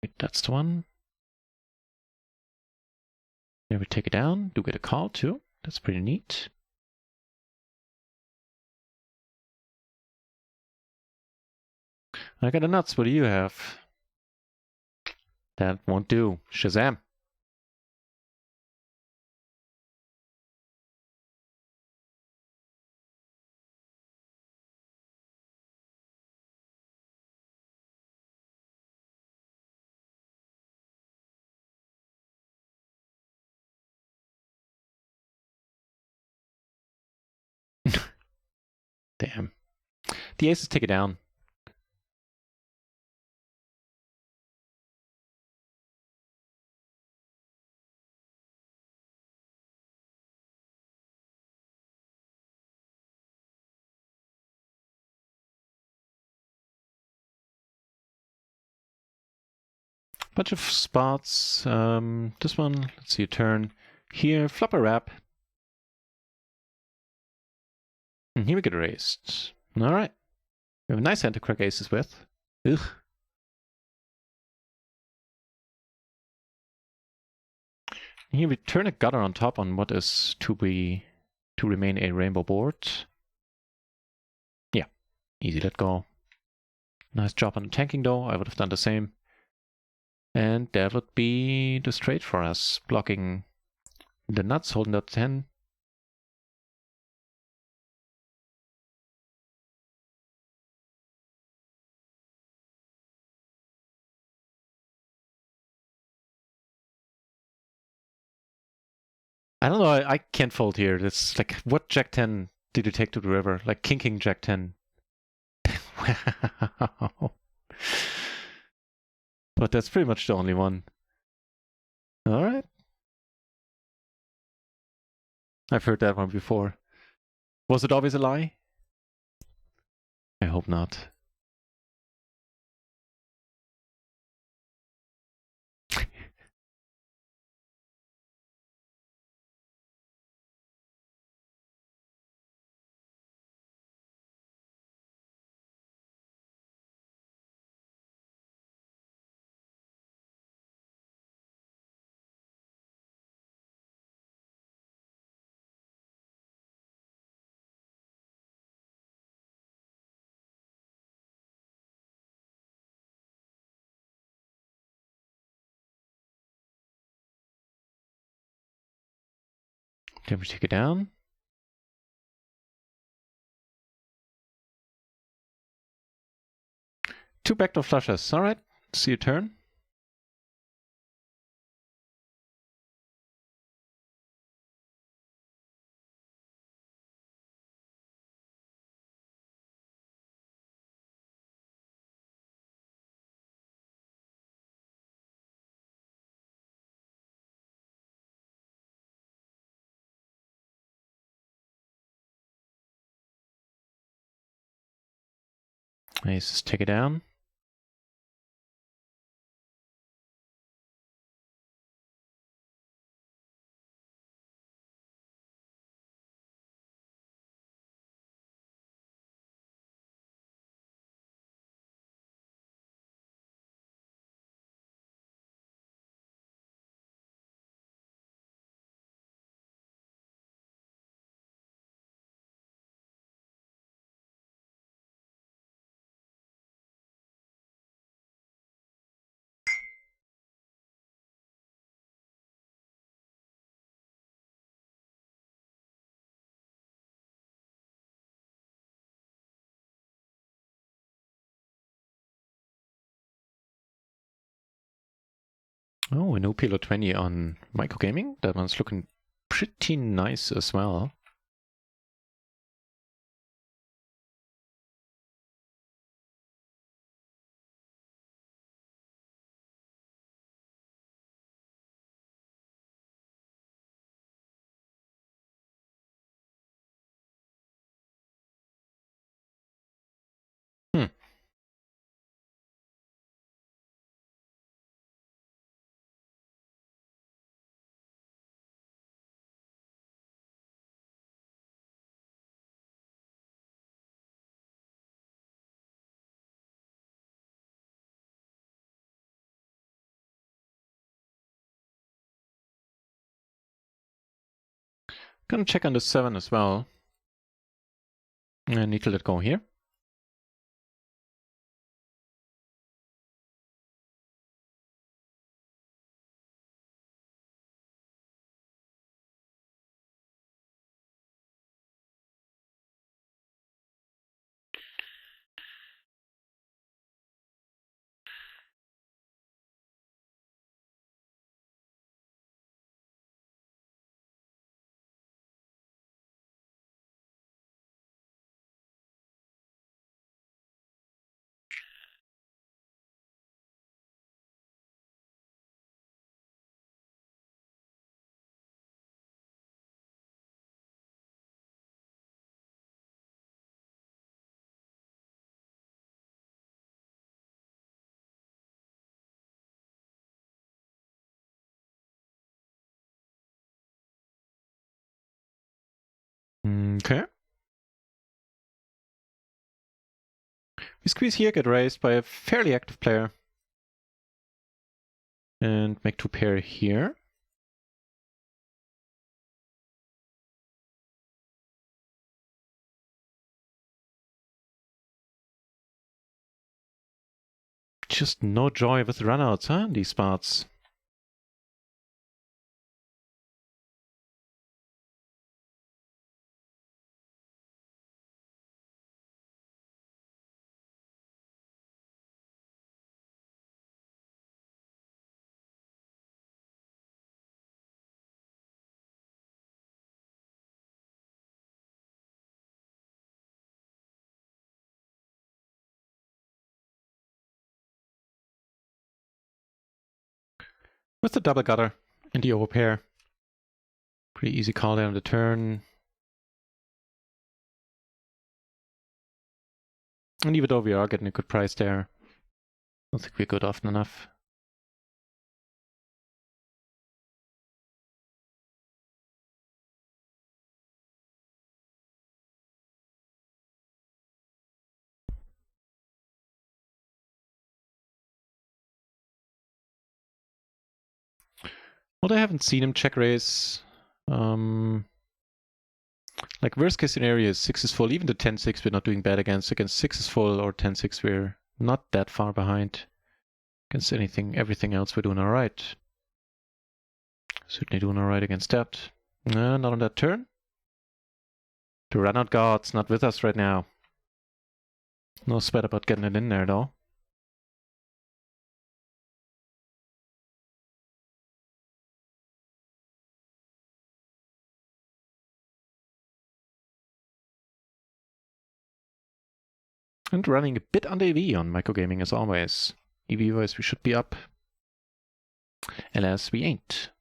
Speaker 1: Wait, that's the one. There we take it down. Do get a call too. That's pretty neat. I got a nuts. What do you have? That won't do. Shazam. Damn. The aces take it down. Bunch of spots. This one, let's see a turn. Here, flop a wrap. And here we get erased. Alright. We have a nice hand to crack aces with. Ugh. Here we turn a gutter on top on what is to remain a rainbow board. Yeah, easy let go. Nice job on the tanking though. I would have done the same. And that would be the straight for us, blocking the nuts, holding that 10. I don't know. I can't fold here. It's like, what Jack 10 did you take to the river? Like King Jack 10. Wow. But that's pretty much the only one. All right. I've heard that one before. Was it always a lie? I hope not. Then we take it down. Two backdoor flushes. All right. See your turn. Aces take it down. Oh, a no PLO 20 on micro gaming. That one's looking pretty nice as well. Hmm. Gonna check on the 7 as well. I need to let go here. Okay. We squeeze here, get raised by a fairly active player. And make two pair here. Just no joy with runouts, huh? These spots. with the double gutter and the overpair. Pretty easy call there on the turn. And even though we are getting a good price there, I don't think we're good often enough. Well, I haven't seen him check raise. Like worst case scenario is 6 is full. Even the 10-6 we're not doing bad against. Against 6 is full or 10-6 we're not that far behind. Against everything else we're doing alright. Certainly doing alright against that. Not on that turn. The runout god's not with us right now. No sweat about getting it in there though. And running a bit under EV on microgaming as always. EV-wise we should be up. Alas, we ain't.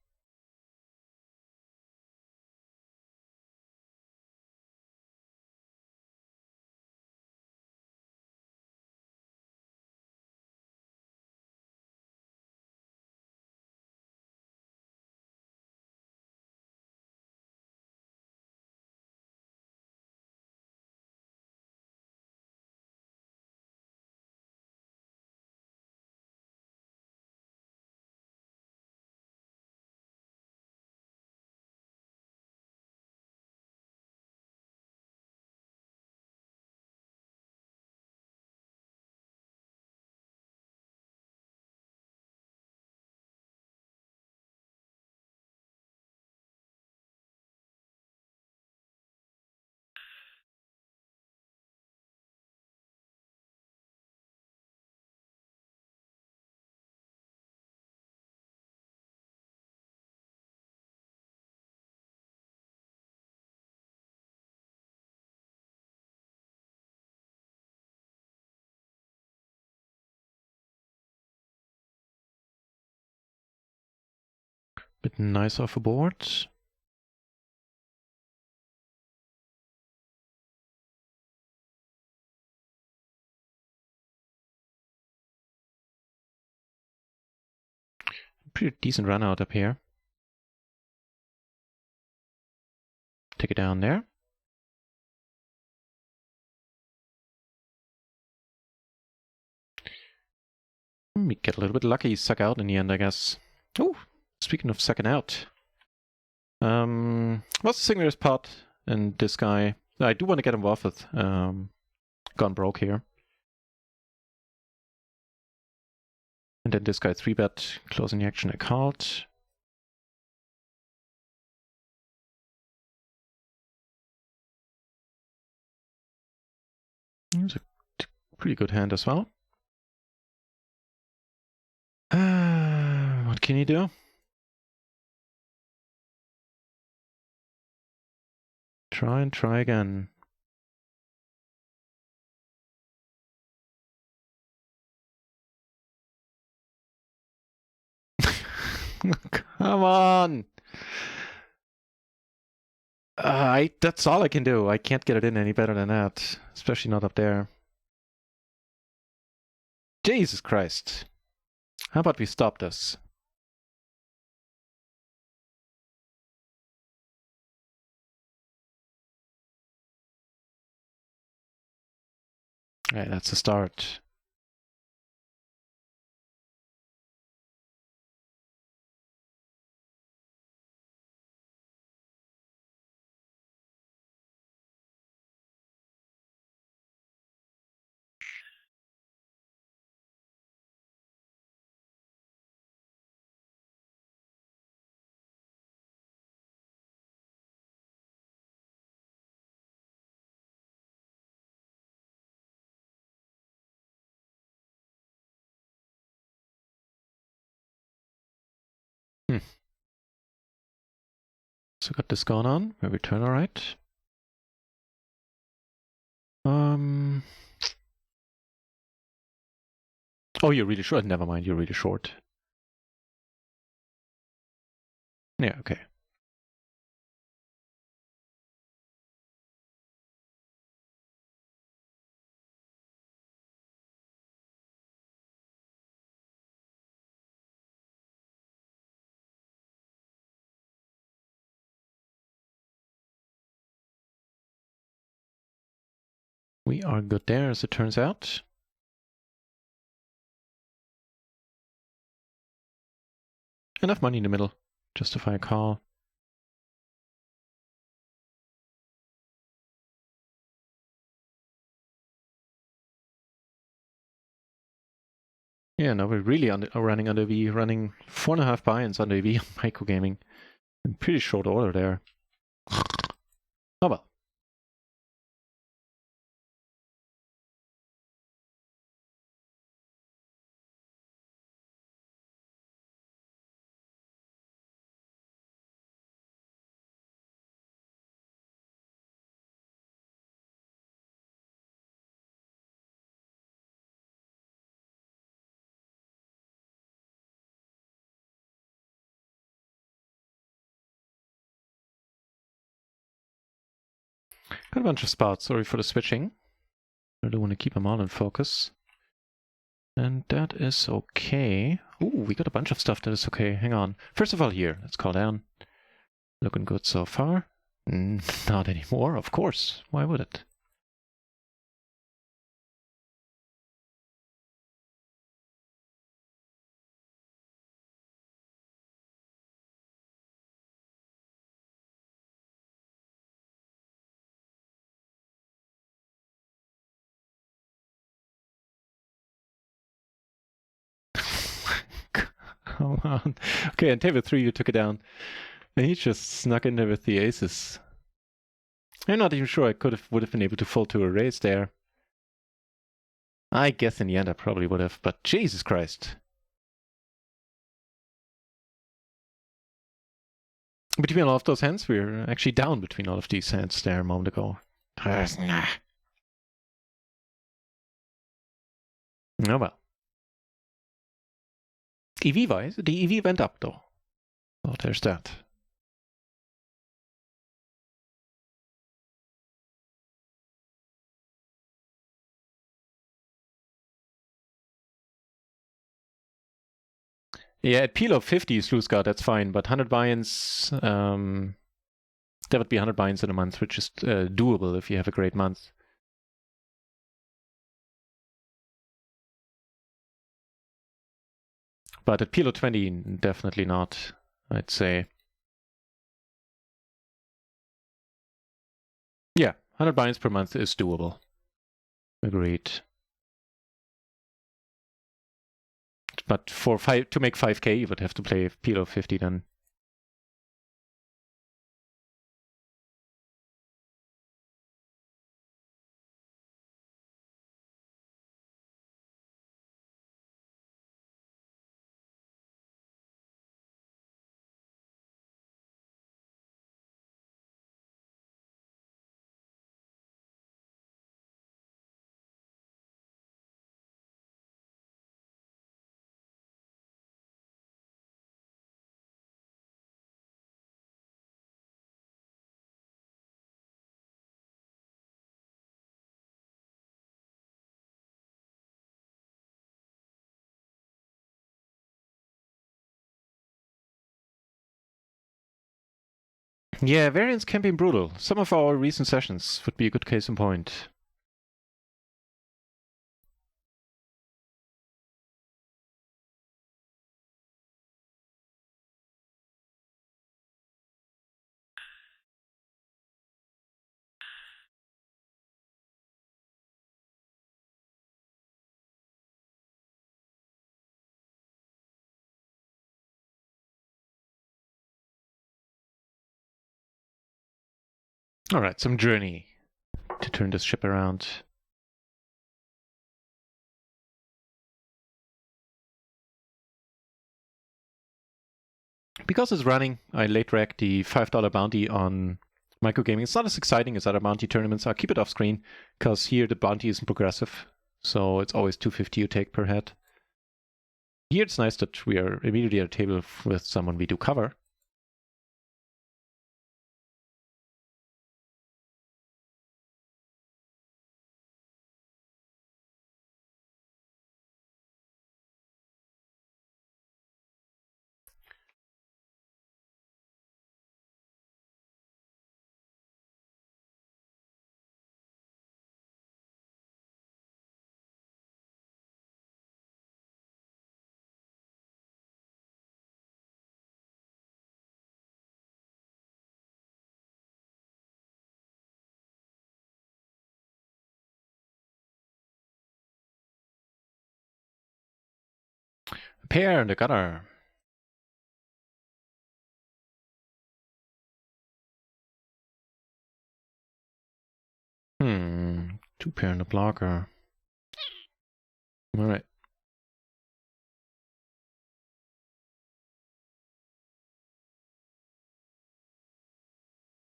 Speaker 1: Bit nice off a board. Pretty decent run out up here. Take it down there. We get a little bit lucky, suck out in the end, I guess. Oh, speaking of sucking out. What's the singular's pot and this guy? I do want to get involved with gone broke here. And then this guy 3-bet, closing the action I called. It's a pretty good hand as well. What can you do? Try and try again. Come on! That's all I can do. I can't get it in any better than that. Especially not up there. Jesus Christ. How about we stop this? Alright, that's a start. So got this going on. Maybe turn alright. Oh, you're really short. Never mind, you're really short. Yeah, okay. We are good there, as it turns out. Enough money in the middle. Justify a call. Yeah, now we're really running under V, running 4.5 buy-ins under V on micro gaming. In pretty short order there. Oh well. Got a bunch of spots. Sorry for the switching. I don't want to keep them all in focus. And that is okay. Ooh, we got a bunch of stuff that is okay. Hang on. First of all, here, let's call down. Looking good so far. Not anymore, of course. Why would it? Come on. Okay, on table 3 you took it down. And he just snuck in there with the aces. I'm not even sure I would have been able to fold to a raise there. I guess in the end I probably would have, but Jesus Christ. Between all of those hands, we're actually down between all of these hands there a moment ago. Oh well. EV-wise, the EV went up though. Oh, there's that. Yeah, at PLO 50 Sluice God, that's fine, but 100 buy-ins, there would be 100 buy-ins in a month, which is doable if you have a great month. But at PLO 20, definitely not, I'd say. Yeah, 100 buy-ins per month is doable. Agreed. But to make 5k, you would have to play PLO 50 then. Yeah, variance can be brutal. Some of our recent sessions would be a good case in point. Alright, some journey to turn this ship around. Because it's running, I late racked the $5 bounty on microgaming. It's not as exciting as other bounty tournaments. I'll keep it off screen, because here the bounty isn't progressive. So it's always $250 you take per head. Here it's nice that we are immediately at a table with someone we do cover. A pair in the gutter. Two pair in the blocker. Alright.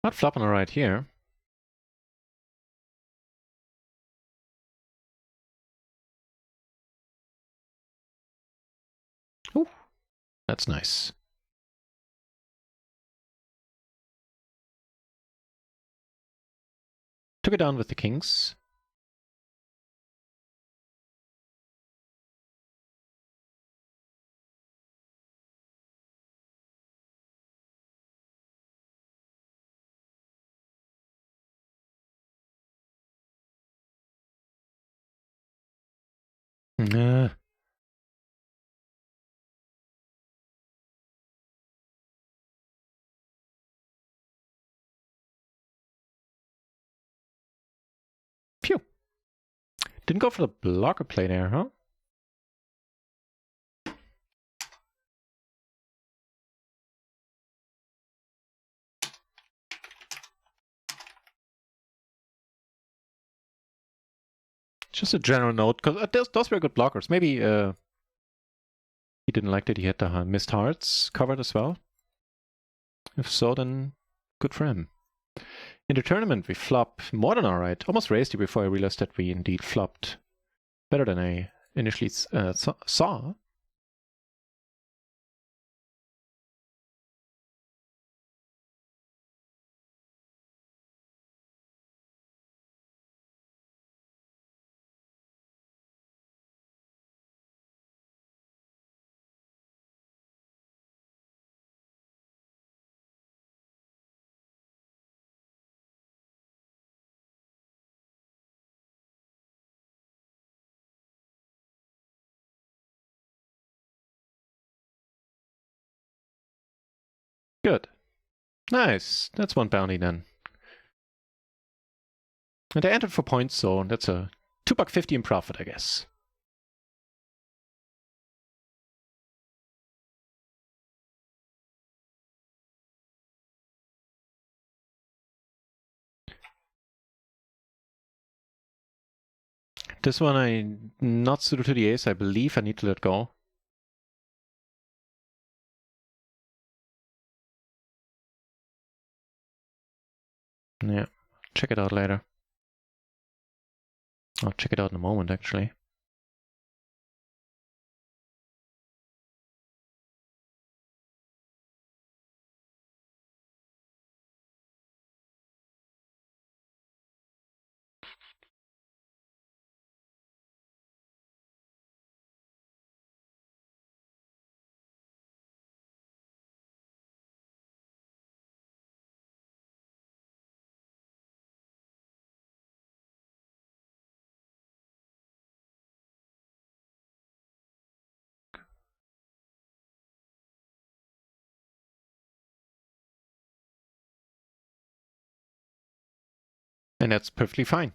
Speaker 1: Not flopping right here. Ooh, that's nice. Took it down with the kings. Phew. Didn't go for the blocker play there, huh? Just a general note, because those were good blockers. Maybe he didn't like that he had the missed hearts covered as well. If so, then good for him. In the tournament, we flop more than alright. Almost raised it before I realized that we indeed flopped better than I initially saw. Good. Nice. That's one bounty then. And I entered for points, so that's a $2.50 in profit, I guess. This one I not suited to the ace. I believe I need to let go. Yeah, check it out later. I'll check it out in a moment, actually. And that's perfectly fine.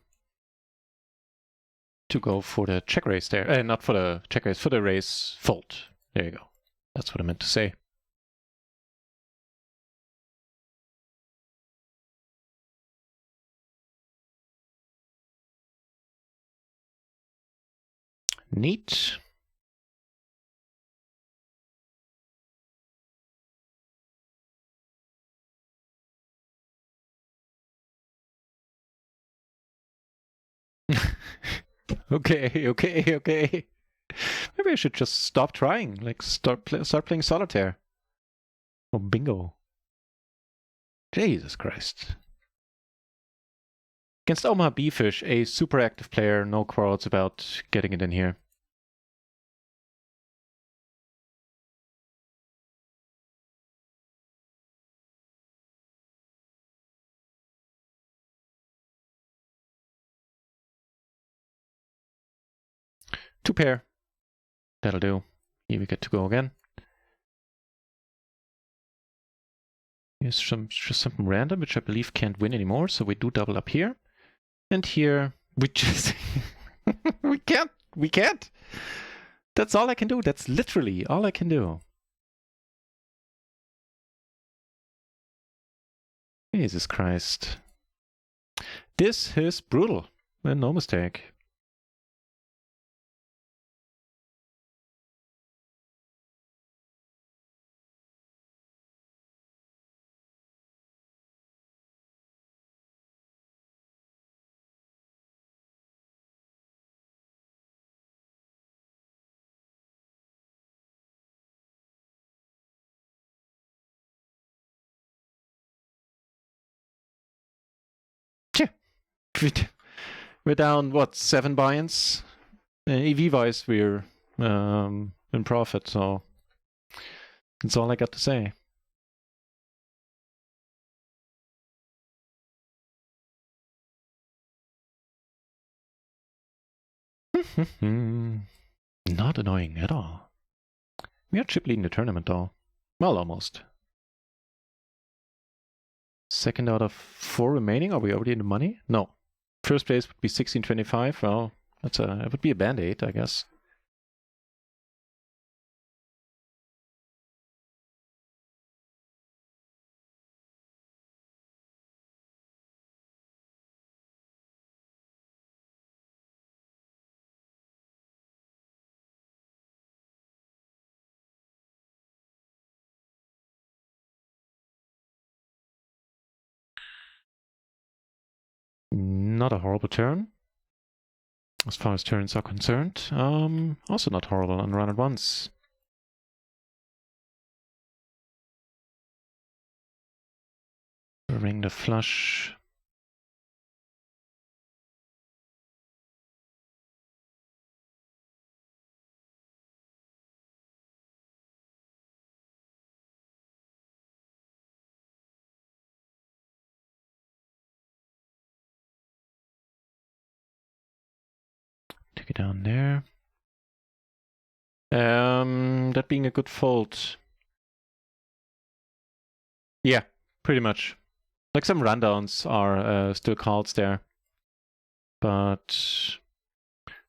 Speaker 1: To go for the check raise there. Not for the check raise, for the raise fold. There you go. That's what I meant to say. Neat. Okay. Maybe I should just stop trying. Like, start playing solitaire. Or bingo. Jesus Christ. Against Omaha Beefish, a super active player, no quarrels about getting it in here. Two pair. That'll do. Here we get to go again. Here's just something random, which I believe can't win anymore, so we do double up here. And here, we just... we can't! That's all I can do. That's literally all I can do. Jesus Christ. This is brutal. And no mistake. We're down, what, 7 buy-ins? EV-wise, we're in profit, so that's all I got to say. Not annoying at all. We are chip leading the tournament, though. Well, almost. Second out of 4 remaining. Are we already in the money? No. First place would be 1625. Well, it would be a band-aid, I guess. Not a horrible turn. As far as turns are concerned. Also not horrible on run at once. Ring the flush. Take it down there. That being a good fold. Yeah, pretty much. Like some rundowns are still calls there. But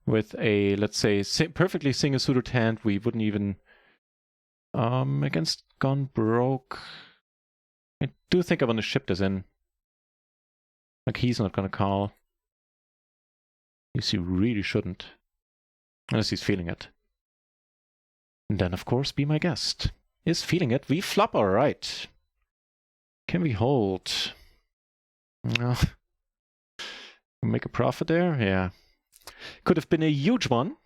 Speaker 1: with a, let's say, perfectly single-suited hand, we wouldn't even... against Gone Broke... I do think I want to ship this in. Like, he's not gonna call. At least he really shouldn't. Unless he's feeling it. And then, of course, be my guest. Is feeling it. We flop, alright. Can we hold? No. Make a profit there? Yeah. Could have been a huge one.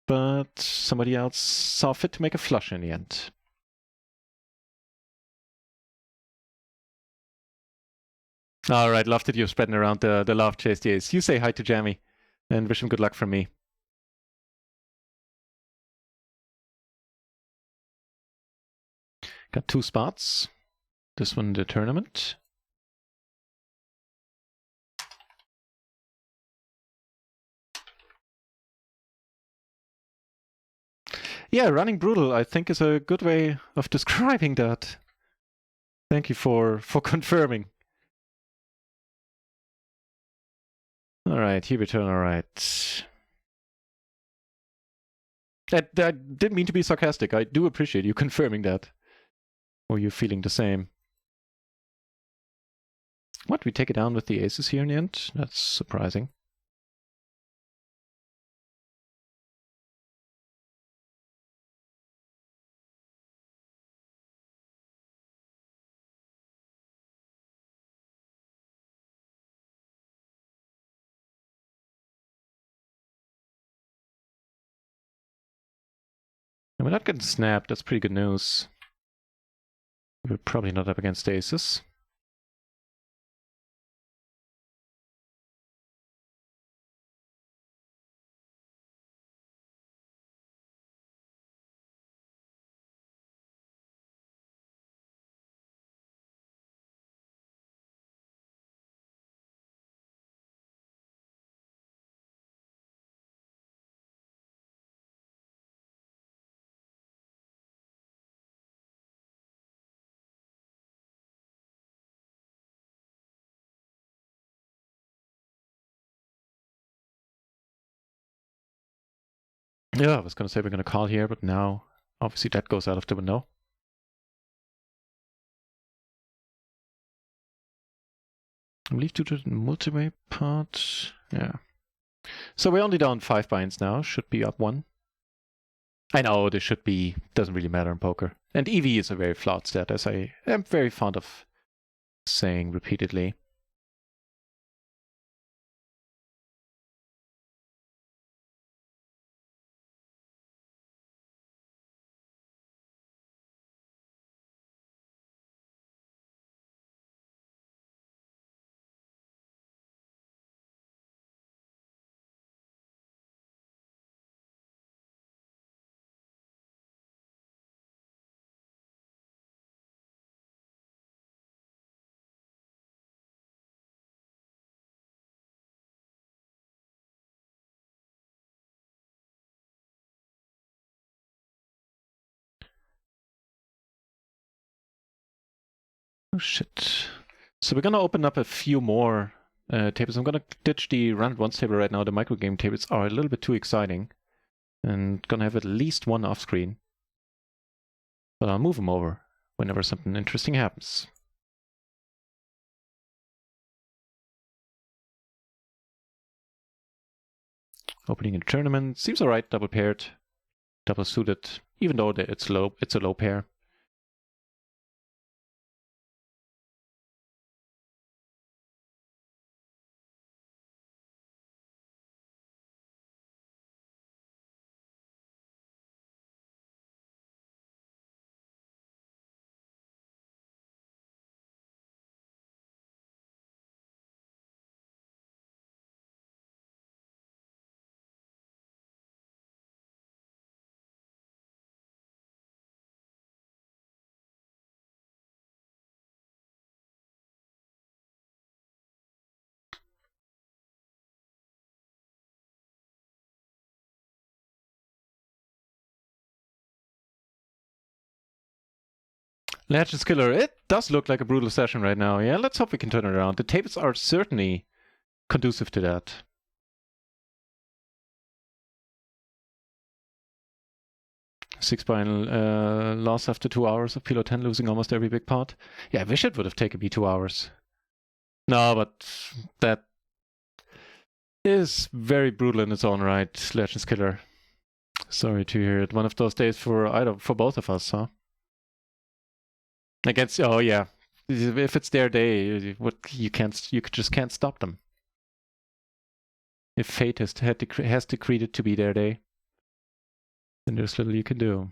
Speaker 1: But somebody else saw fit to make a flush in the end. Alright, love that you're spreading around the love, Chase the Ace. You say hi to Jamie. And wish him good luck from me. Got 2 spots. This one in the tournament. Yeah, running brutal, I think, is a good way of describing that. Thank you for confirming. Alright, here we turn, alright. That didn't mean to be sarcastic. I do appreciate you confirming that. Or you feeling the same. What, we take it down with the aces here in the end? That's surprising. And we're not getting snapped, that's pretty good news. We're probably not up against aces. Yeah, I was gonna say we're gonna call here, but now obviously that goes out of the window. I believe due to the multi-way part. Yeah. So we're only down 5 binds now. Should be up 1. I know this should be, doesn't really matter in poker. And EV is a very flawed stat, as I am very fond of saying repeatedly. Oh shit. So we're gonna open up a few more tables. I'm gonna ditch the round ones table right now. The micro game tables are a little bit too exciting. And gonna have at least one off screen. But I'll move them over whenever something interesting happens. Opening a tournament seems alright, double paired, double suited, even though it's a low pair. Legends Killer, it does look like a brutal session right now. Yeah, let's hope we can turn it around. The tables are certainly conducive to that. Six bind loss after 2 hours of PLO 10, losing almost every big pot. Yeah, I wish it would have taken me 2 hours. No, but that is very brutal in its own right, Legends Killer. Sorry to hear it. One of those days for both of us, huh? Against, oh yeah, if it's their day, what you just can't stop them. If fate has decreed it to be their day, then there's little you can do.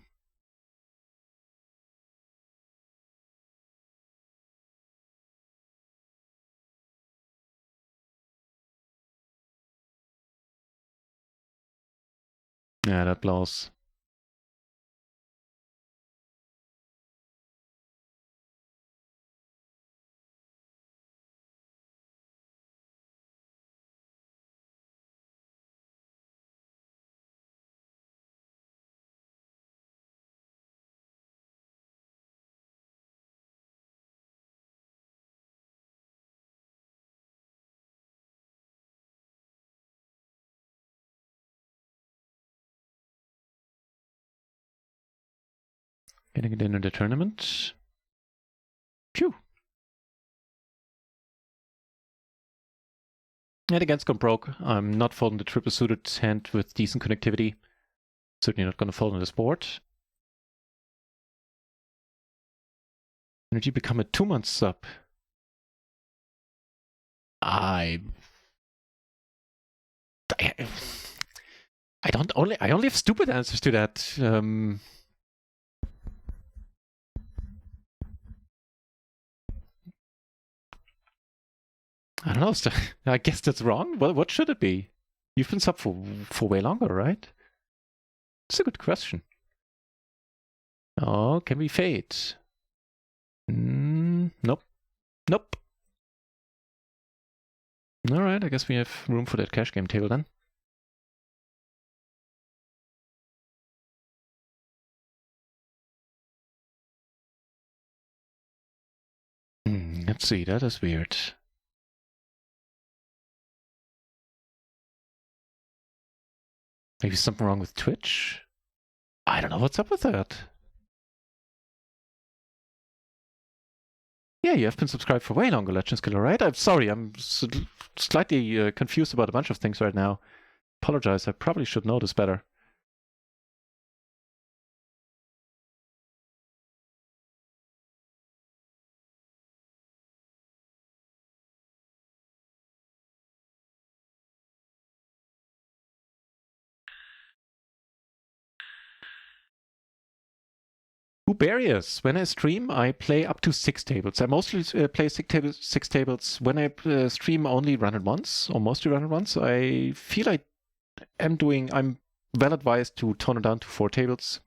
Speaker 1: Yeah, that blows. Getting it into the tournament. Phew. And against gone broke. I'm not folding the triple suited hand with decent connectivity. Certainly not going to fold on this board. Energy become a 2-month sub. I only have stupid answers to that. I don't know. I guess that's wrong. Well, what should it be? You've been sub for way longer, right? It's a good question. Oh, can we fade? Nope. Nope. Alright, I guess we have room for that cash game table then. Let's see, that is weird. Maybe something wrong with Twitch? I don't know what's up with that. Yeah, you have been subscribed for way longer, Legends Killer, right? I'm sorry, I'm slightly confused about a bunch of things right now. Apologize, I probably should know this better. Uberius. When I stream, I play up to 6 tables. I mostly play 6 tables. When I stream, only run it once, or mostly run it once. I feel I'm well advised to tone it down to 4 tables.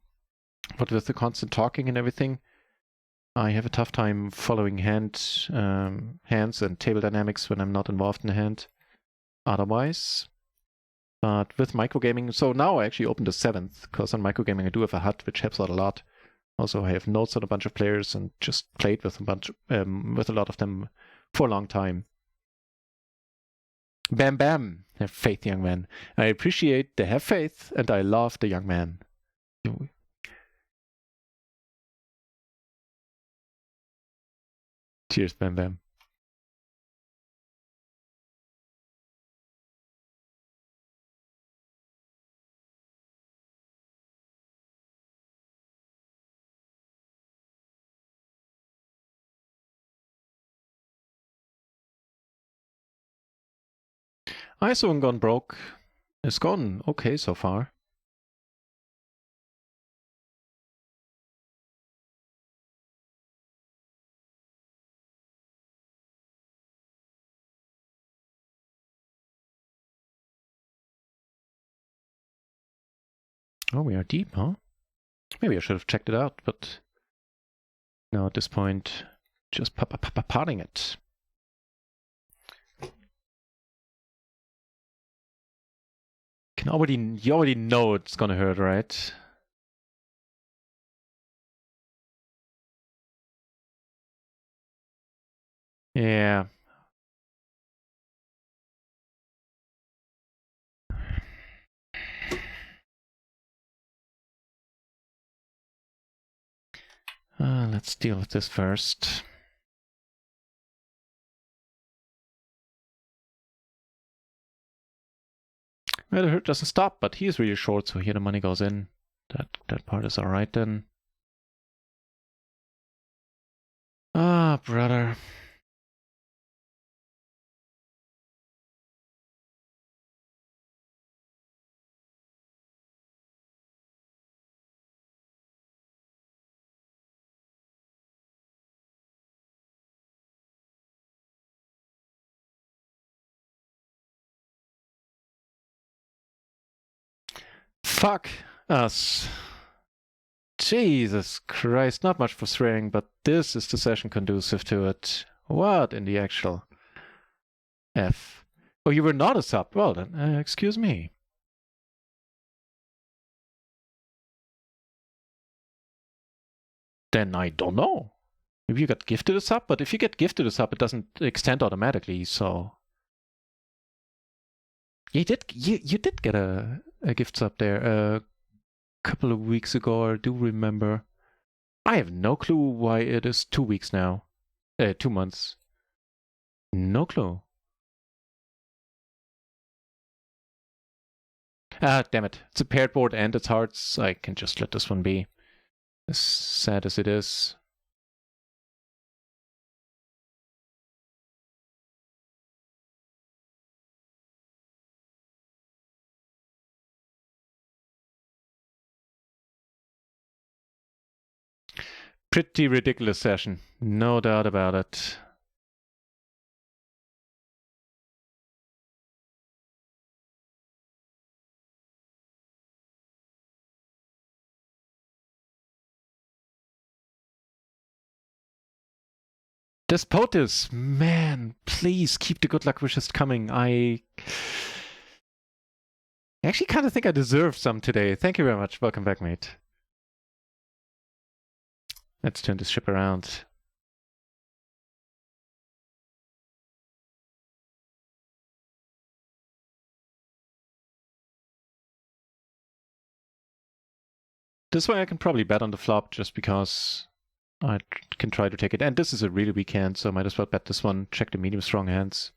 Speaker 1: But with the constant talking and everything, I have a tough time following hands and table dynamics when I'm not involved in the hand. Otherwise, but with microgaming, so now I actually opened the 7th, because on microgaming I do have a HUD, which helps out a lot. Also, I have notes on a bunch of players and just played with with a lot of them for a long time. Bam bam! Have faith, young man. I appreciate the have faith, and I love the young man. Cheers, bam bam. ISO gone broke. It's gone okay so far. Oh, we are deep, huh? Maybe I should have checked it out, but no, at this point, just potting it. You already know it's gonna hurt, right? Yeah. Let's deal with this first. Well, the hurt doesn't stop, but he is really short, so here the money goes in. That part is alright then. Ah, brother. Fuck us. Jesus Christ, not much for swearing, but this is the session conducive to it. What in the actual F? Oh, you were not a sub. Well then, excuse me. Then I don't know. Maybe you got gifted a sub, but if you get gifted a sub, it doesn't extend automatically, so... You did get a gift sub there a couple of weeks ago, I do remember. I have no clue why it is 2 weeks now. 2 months. No clue. Ah, damn it. It's a paired board and it's hearts. I can just let this one be. As sad as it is. Pretty ridiculous session. No doubt about it. Despotus, man, please keep the good luck wishes coming. I actually kind of think I deserve some today. Thank you very much. Welcome back, mate. Let's turn this ship around. This way I can probably bet on the flop just because I can try to take it. And this is a really weak hand, so I might as well bet this one, check the medium strong hands.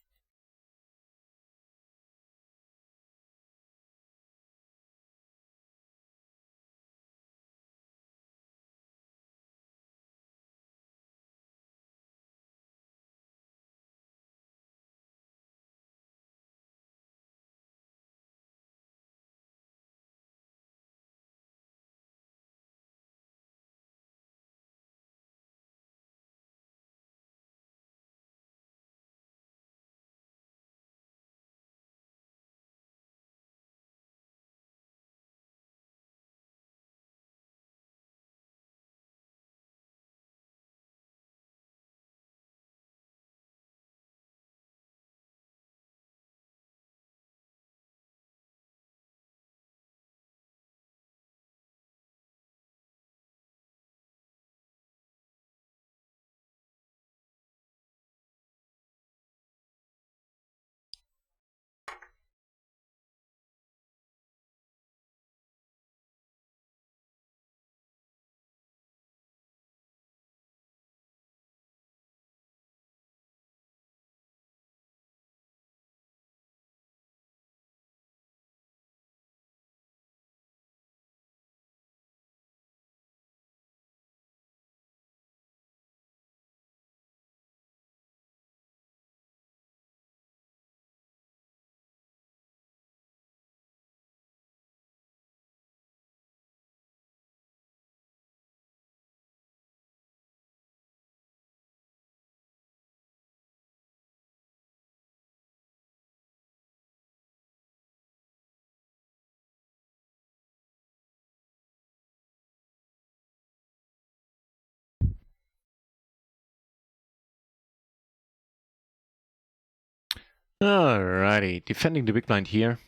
Speaker 1: Alrighty, defending the big blind here.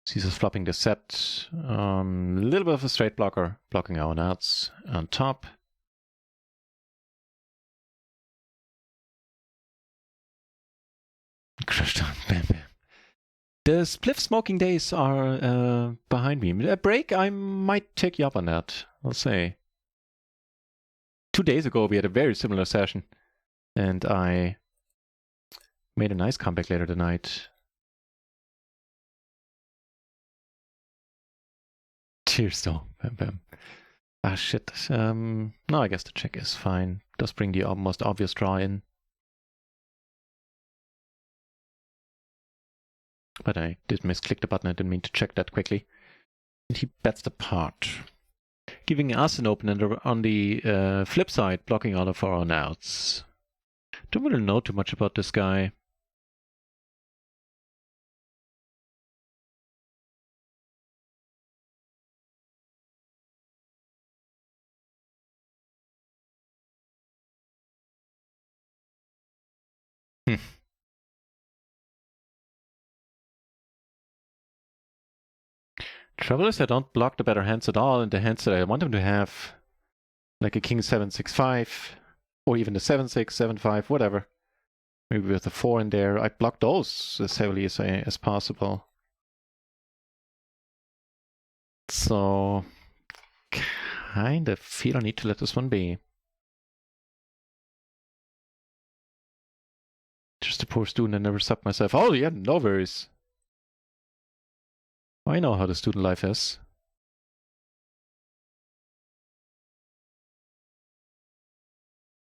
Speaker 1: Sees us flopping the set. A little bit of a straight blocker, blocking our nuts on top. Crushed on, bam, bam. The spliff smoking days are behind me. A break, I might take you up on that. I'll say. 2 days ago, we had a very similar session, and I made a nice comeback later tonight. Cheers, though. Bam, bam. Ah, shit. No, I guess the check is fine. Does bring the most obvious draw in. But I did misclick the button. I didn't mean to check that quickly. And he bets the pot, giving us an open and on the flip side, blocking all of our own outs. Don't really know too much about this guy. Trouble is I don't block the better hands at all, and the hands that I want him to have, like a king 7-6-5, or even the 7-6, 7-5, whatever. Maybe with a 4 in there. I block those as heavily as possible. So, kind of feel I need to let this one be. Just a poor student, I never sucked myself. Oh yeah, no worries. I know how the student life is.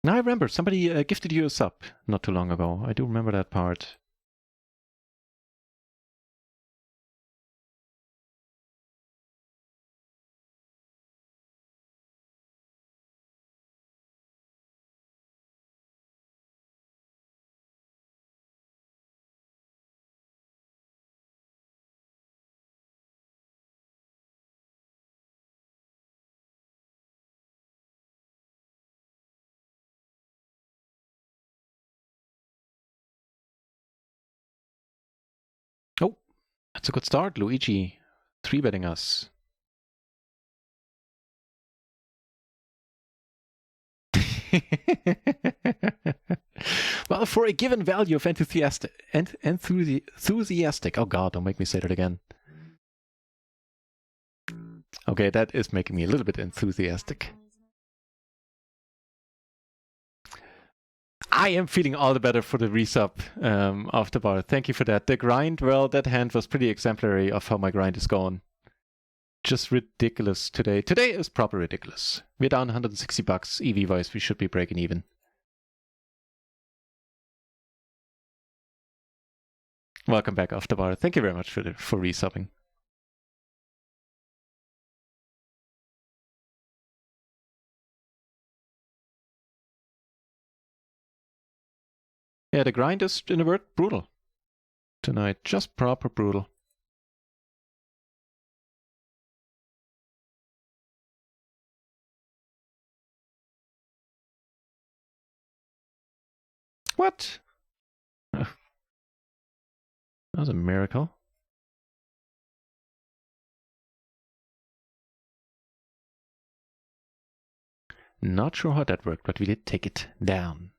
Speaker 1: Now I remember, somebody gifted you a sub not too long ago. I do remember that part. Oh, that's a good start, Luigi. 3-betting us. Well, for a given value of enthusiastic, oh god, don't make me say that again. Okay, that is making me a little bit enthusiastic. I am feeling all the better for the resub of the bar. Thank you for that. The grind, well, that hand was pretty exemplary of how my grind is going. Just ridiculous today. Today is proper ridiculous. We're down $160 EV-wise. We should be breaking even. Welcome back, Off the Bar. Thank you very much for resubbing. Yeah, the grind is, in a word, brutal tonight. Just proper brutal. What? That was a miracle. Not sure how that worked, but we did take it down.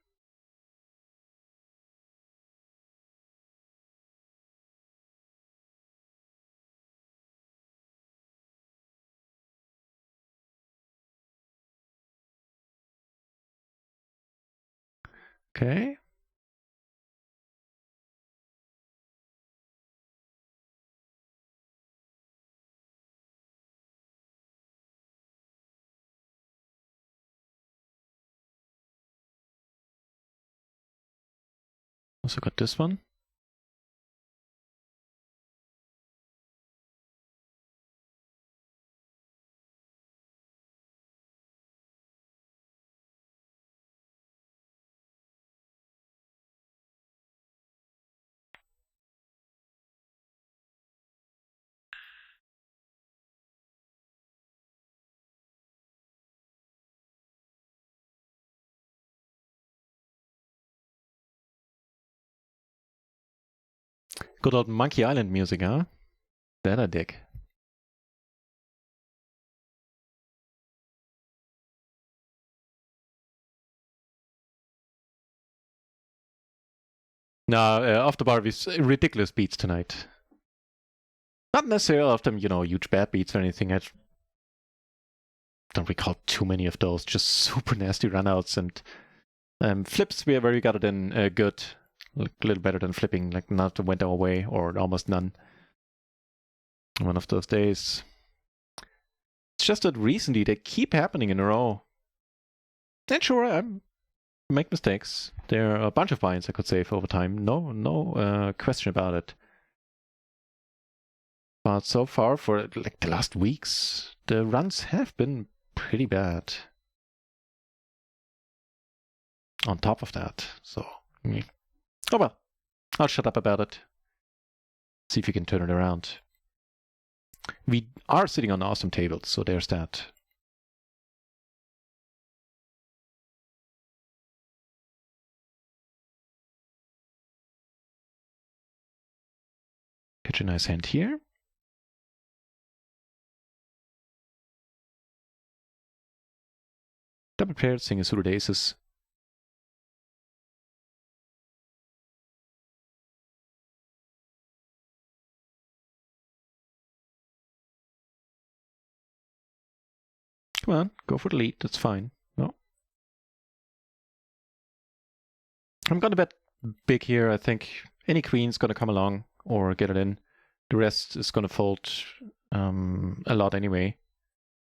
Speaker 1: Okay. Also got this one. Good old Monkey Island music, huh? That I dig. No, Off the Bar with ridiculous beats tonight. Not necessarily of them, huge bad beats or anything. I don't recall too many of those. Just super nasty runouts and flips where we got it in good. A little better than flipping, like not went our way or almost none. One of those days. It's just that recently they keep happening in a row. And sure, I make mistakes. There are a bunch of buy-ins I could save over time. No question about it. But so far, for like the last weeks, the runs have been pretty bad. On top of that, so oh well, I'll shut up about it. See if we can turn it around. We are sitting on awesome tables, so there's that. Catch a nice hand here. Double paired, single suited aces. Come on, go for the lead, that's fine. No. I'm gonna bet big here. I think any queen's gonna come along or get it in. The rest is gonna fold a lot anyway.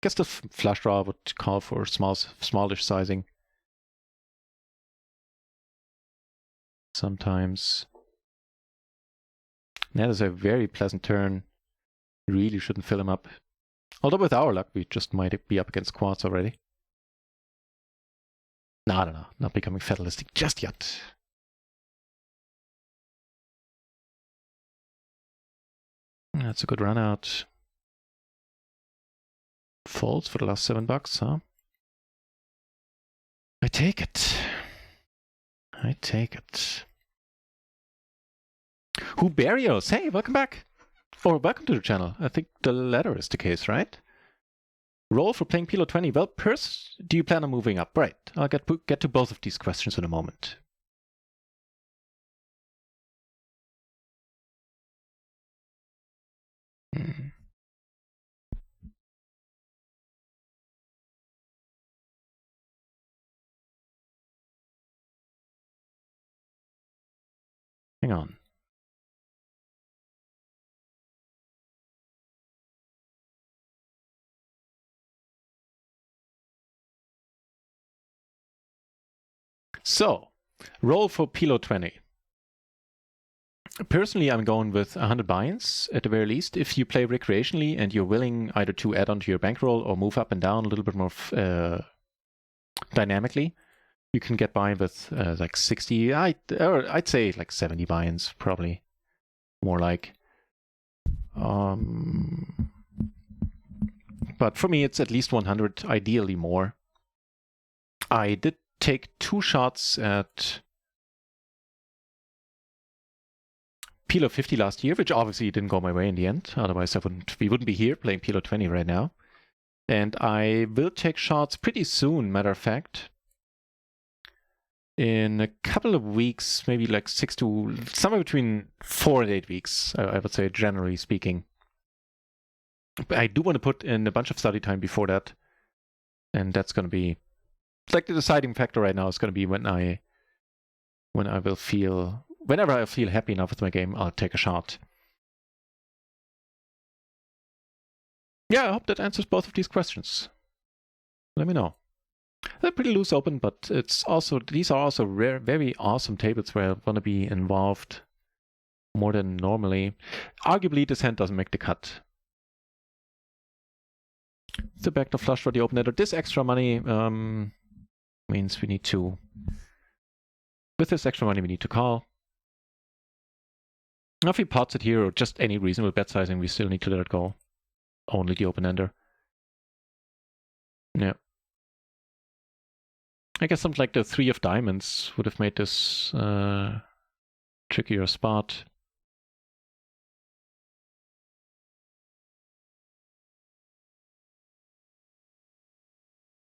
Speaker 1: Guess the flush draw would call for smallish sizing. Sometimes. That is a very pleasant turn. Really shouldn't fill him up. Although with our luck, we just might be up against quads already. No. Not becoming fatalistic just yet. That's a good run out. Folds for the last $7, huh? I take it. Huberios, hey, welcome back. Or welcome to the channel. I think the latter is the case, right? Roll for playing PLO 20. Well, Purse, do you plan on moving up? Right. I'll get to both of these questions in a moment. going on. So, roll for PLO 20. Personally, I'm going with 100 buy-ins at the very least. If you play recreationally and you're willing either to add onto your bankroll or move up and down a little bit more dynamically, you can get by with like 60, I'd say like 70 buy-ins, probably. More like. But for me, it's at least 100, ideally more. I did take 2 shots at PLO 50 last year, which obviously didn't go my way in the end. Otherwise, we wouldn't be here playing PLO 20 right now. And I will take shots pretty soon, matter of fact. In a couple of weeks, maybe like somewhere between 4 and 8 weeks, I would say, generally speaking. But I do want to put in a bunch of study time before that. And that's going to be, like, the deciding factor right now is going to be whenever I feel happy enough with my game, I'll take a shot. Yeah, I hope that answers both of these questions. Let me know. They're pretty loose open, but these are also rare, very awesome tables where I want to be involved more than normally. Arguably, this hand doesn't make the cut. The backdoor flush for the open ender. This extra money means we need to. With this extra money, we need to call. Now, if he pots it here or just any reasonable bet sizing, we still need to let it go. Only the open ender. Yeah. I guess something like the 3 of diamonds would have made this trickier spot.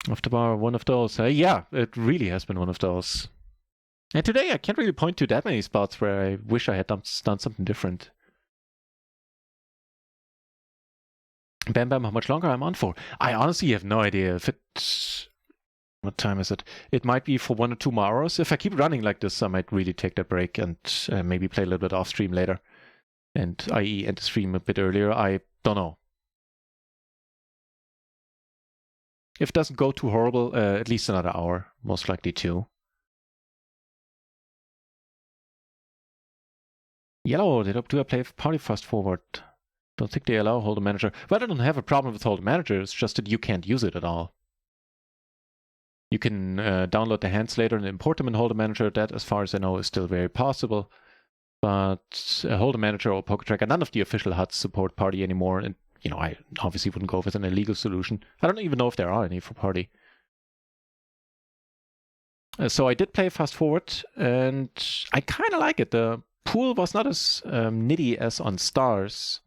Speaker 1: Off the bar, one of those. Yeah, it really has been one of those. And today I can't really point to that many spots where I wish I had done something different. Bam Bam, how much longer I'm on for? I honestly have no idea if it's... What time is it? It might be for 1 or 2 more hours. If I keep running like this, I might really take that break and maybe play a little bit off stream later. And i.e. end the stream a bit earlier. I don't know. If it doesn't go too horrible, at least another hour. Most likely 2. Yellow, do I play party fast forward? Don't think they allow hold a manager. Well, I don't have a problem with hold a manager. It's just that you can't use it at all. You can download the hands later and import them in hold a manager. That, as far as I know, is still very possible. But hold a manager or poker tracker, none of the official HUDs support party anymore. And I obviously wouldn't go with an illegal solution. I don't even know if there are any for party. So I did play fast forward, and I kind of like it. The pool was not as nitty as on stars.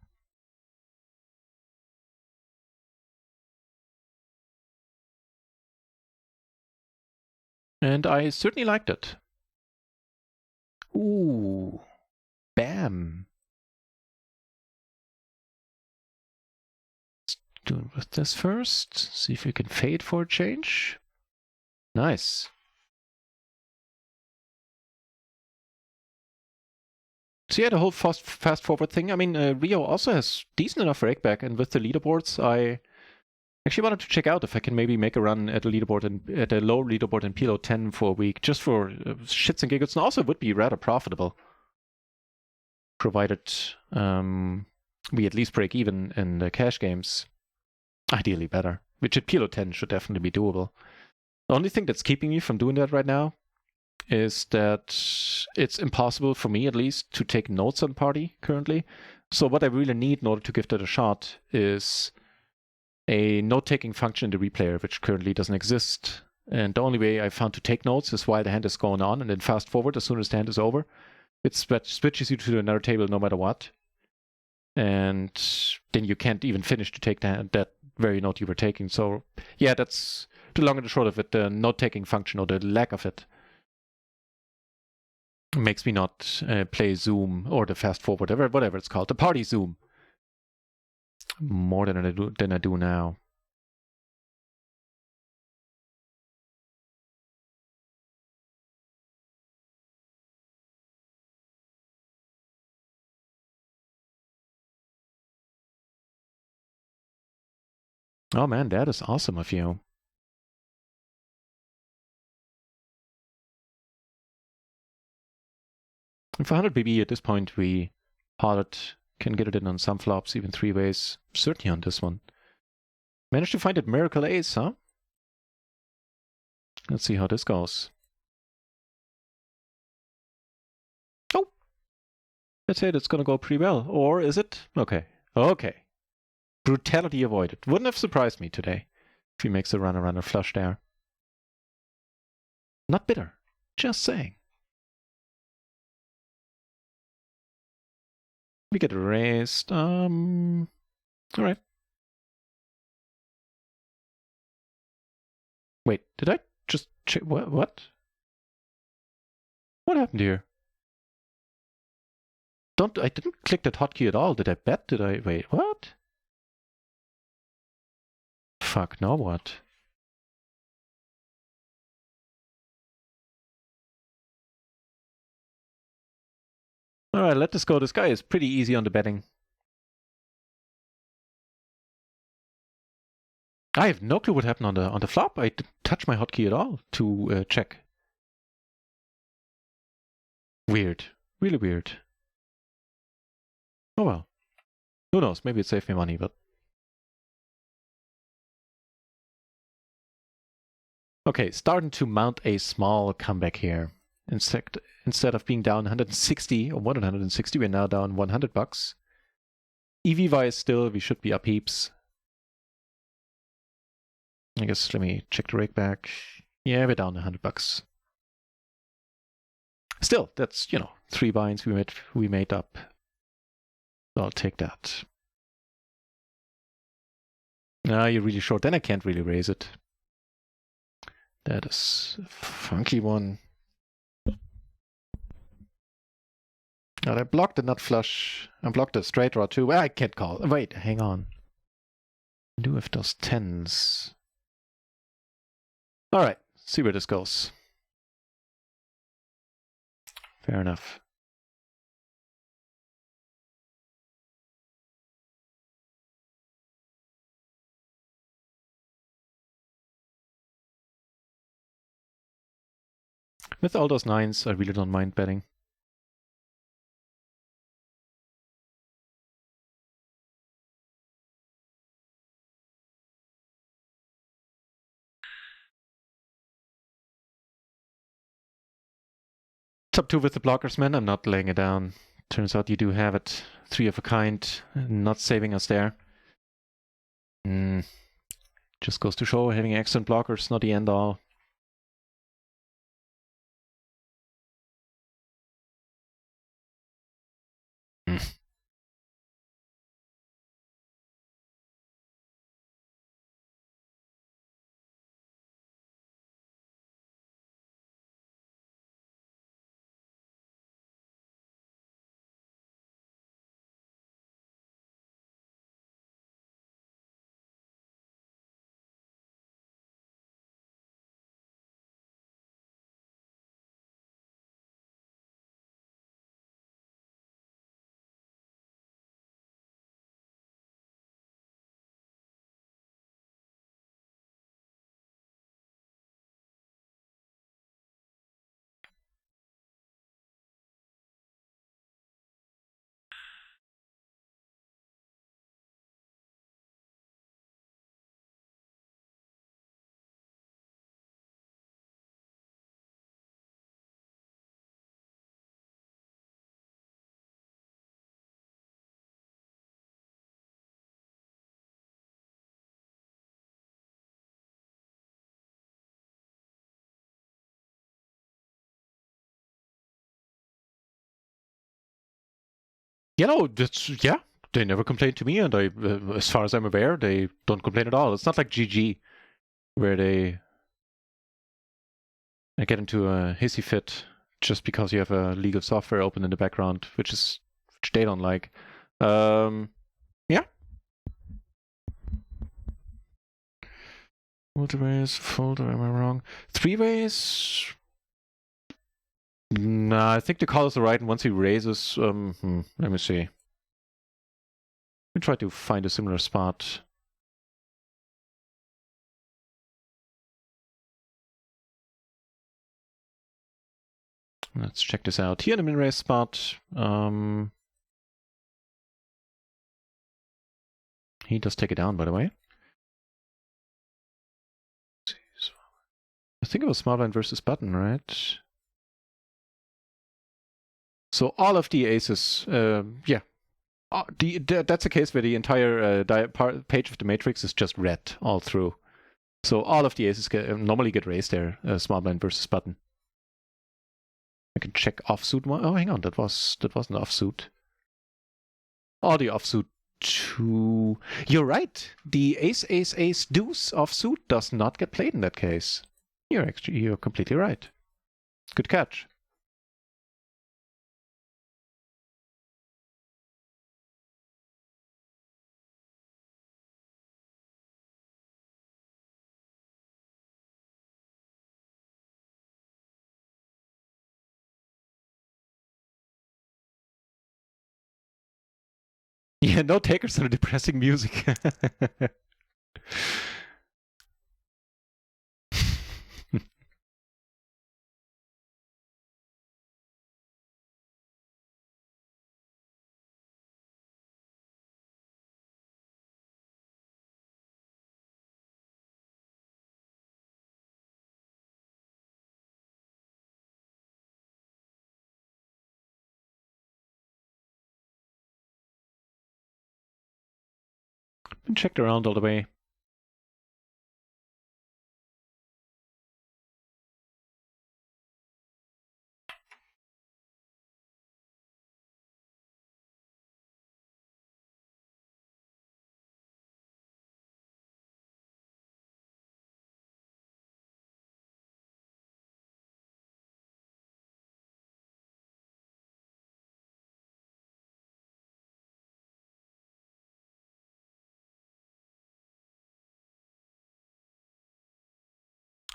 Speaker 1: And I certainly liked it. Ooh. Bam. Let's do it with this first. See if we can fade for a change. Nice. So yeah, the whole fast forward thing. I mean, RIO also has decent enough rake back, and with the leaderboards, I actually wanted to check out if I can maybe make a run at a leaderboard and at a low leaderboard in PLO 10 for a week, just for shits and giggles, and also would be rather profitable, provided we at least break even in the cash games. Ideally better, which at PLO 10 should definitely be doable. The only thing that's keeping me from doing that right now is that it's impossible for me, at least, to take notes on party currently. So what I really need in order to give that a shot is a note-taking function in the replayer, which currently doesn't exist. And the only way I found to take notes is while the hand is going on, and then fast forward as soon as the hand is over. It switches you to another table no matter what. And then you can't even finish to take that very note you were taking. So yeah, that's the long and the short of it. The note-taking function, or the lack of it, makes me not play Zoom or the fast forward, whatever it's called, the party Zoom, more than I do now. Oh man, that is awesome of you. And for 100 BB at this point, we can get it in on some flops, even 3 ways. Certainly on this one. Managed to find it Miracle Ace, huh? Let's see how this goes. Oh! Let's say it's gonna go pretty well. Or is it? Okay. Okay. Brutality avoided. Wouldn't have surprised me today if he makes a runner flush there. Not bitter. Just saying. We get raised. Alright. Wait, did I just check? What? What happened here? I didn't click that hotkey at all. Did I bet? Did I? Wait, what? Fuck, now what? Alright, let this go. This guy is pretty easy on the betting. I have no clue what happened on the flop. I didn't touch my hotkey at all to check. Weird. Really weird. Oh well. Who knows? Maybe it saved me money, but... Okay, starting to mount a small comeback here. Instead of being down 160 or 160, we're now down $100. EV-wise still, we should be up heaps. I guess let me check the rake back. Yeah, we're down $100. Still, that's, 3 binds we made up. I'll take that. Now you're really short, then I can't really raise it. That is a funky one. Now I blocked the nut flush. I blocked the straight draw too. Well, I can't call. Wait, hang on. I do have those 10s. Alright, see where this goes. Fair enough. With all those 9s, I really don't mind betting. Top 2 with the blockers, man. I'm not laying it down. Turns out you do have it. 3 of a kind. Not saving us there. Just goes to show having excellent blockers, not the end all. Yeah, they never complained to me, and as far as I'm aware, they don't complain at all. It's not like GG, where they get into a hissy fit just because you have a legal software open in the background, which they don't like. Yeah. Multi-ways, folder, am I wrong? 3 ways? Nah, I think the call is the right, and once he raises, let me see. Let me try to find a similar spot. Let's check this out. Here in the min-raise spot, he does take it down, by the way. I think it was small blind versus button, right? So all of the aces, yeah. That's a case where the entire page of the matrix is just red all through. So all of the aces normally get raised there, small blind versus button. I can check offsuit one. Oh, hang on, that wasn't offsuit. Oh, the offsuit 2. You're right. The ace, ace, ace, deuce offsuit does not get played in that case. You're completely right. Good catch. Yeah, no takers on depressing music. Been checked around all the way.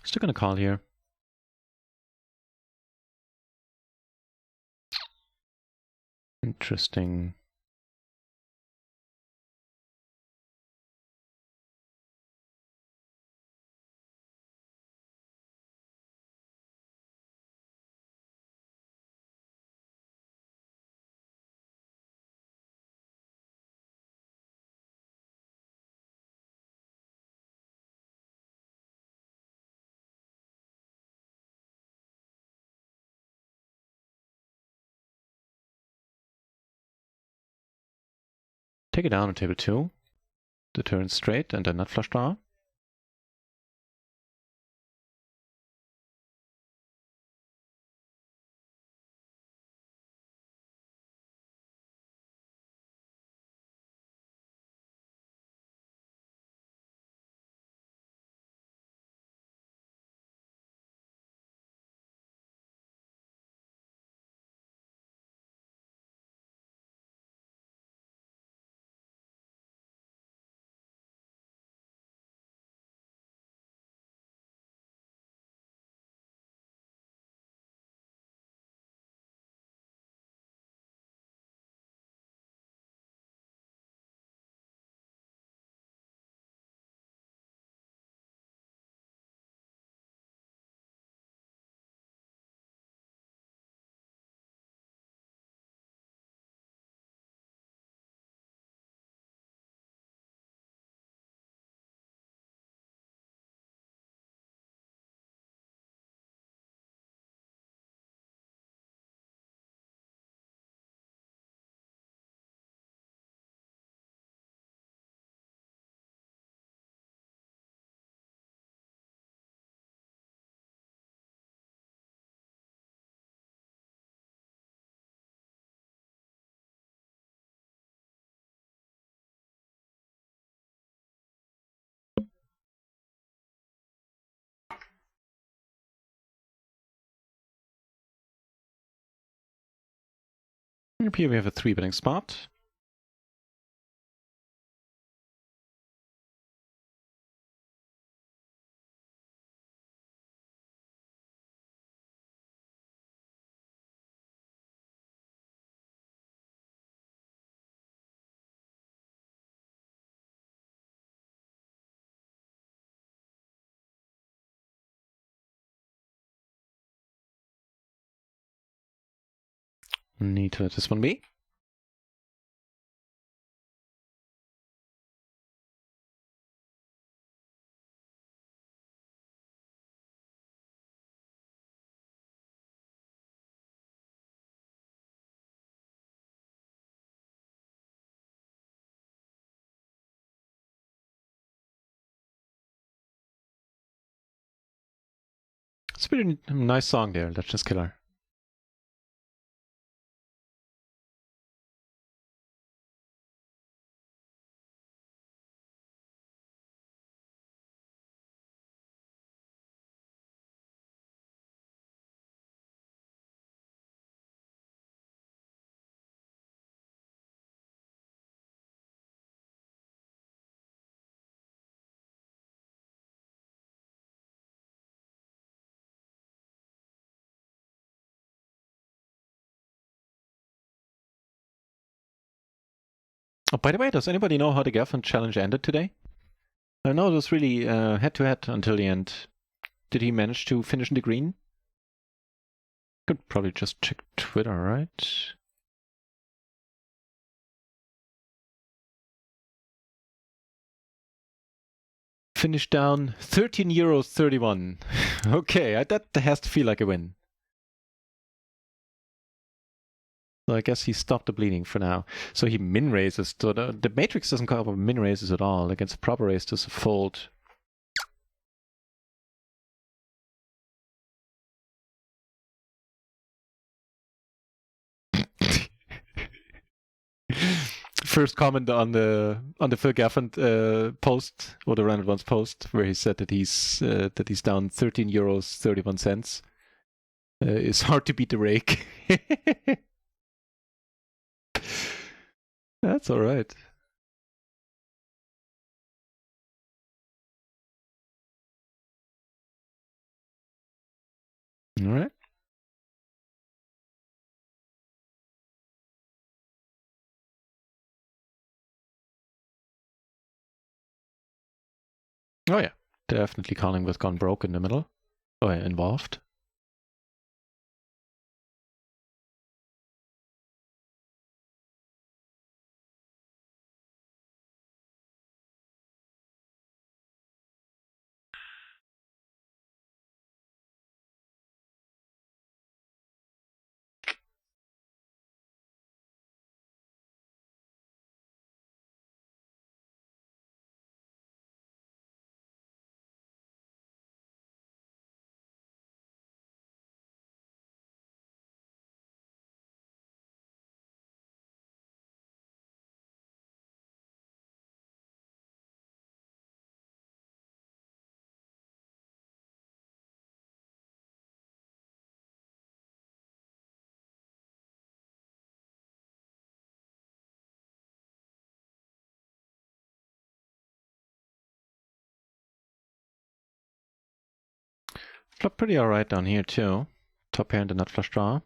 Speaker 1: Still gonna call here. Interesting. Take it down on table 2. The turn straight and then nut flush draw. Up here we have a 3-betting spot. Need to let this one be. It's a pretty nice song there, Legends Killer. Oh, by the way, does anybody know how the Gaffin challenge ended today? I know it was really head-to-head until the end. Did he manage to finish in the green? Could probably just check Twitter, right? Finished down 13 €31. Okay, that has to feel like a win. So I guess he stopped the bleeding for now. So he min raises. So the matrix doesn't cover min raises at all. Against proper raise, does a fold. First comment on the Phil Gaffin post, or the Rounded Ones post, where he said that he's down €13.31. It's hard to beat the rake. That's all right. All right. Oh yeah, definitely calling with gone broke in the middle. Oh yeah, involved. Flop pretty alright down here too. Top pair and the nut flush draw.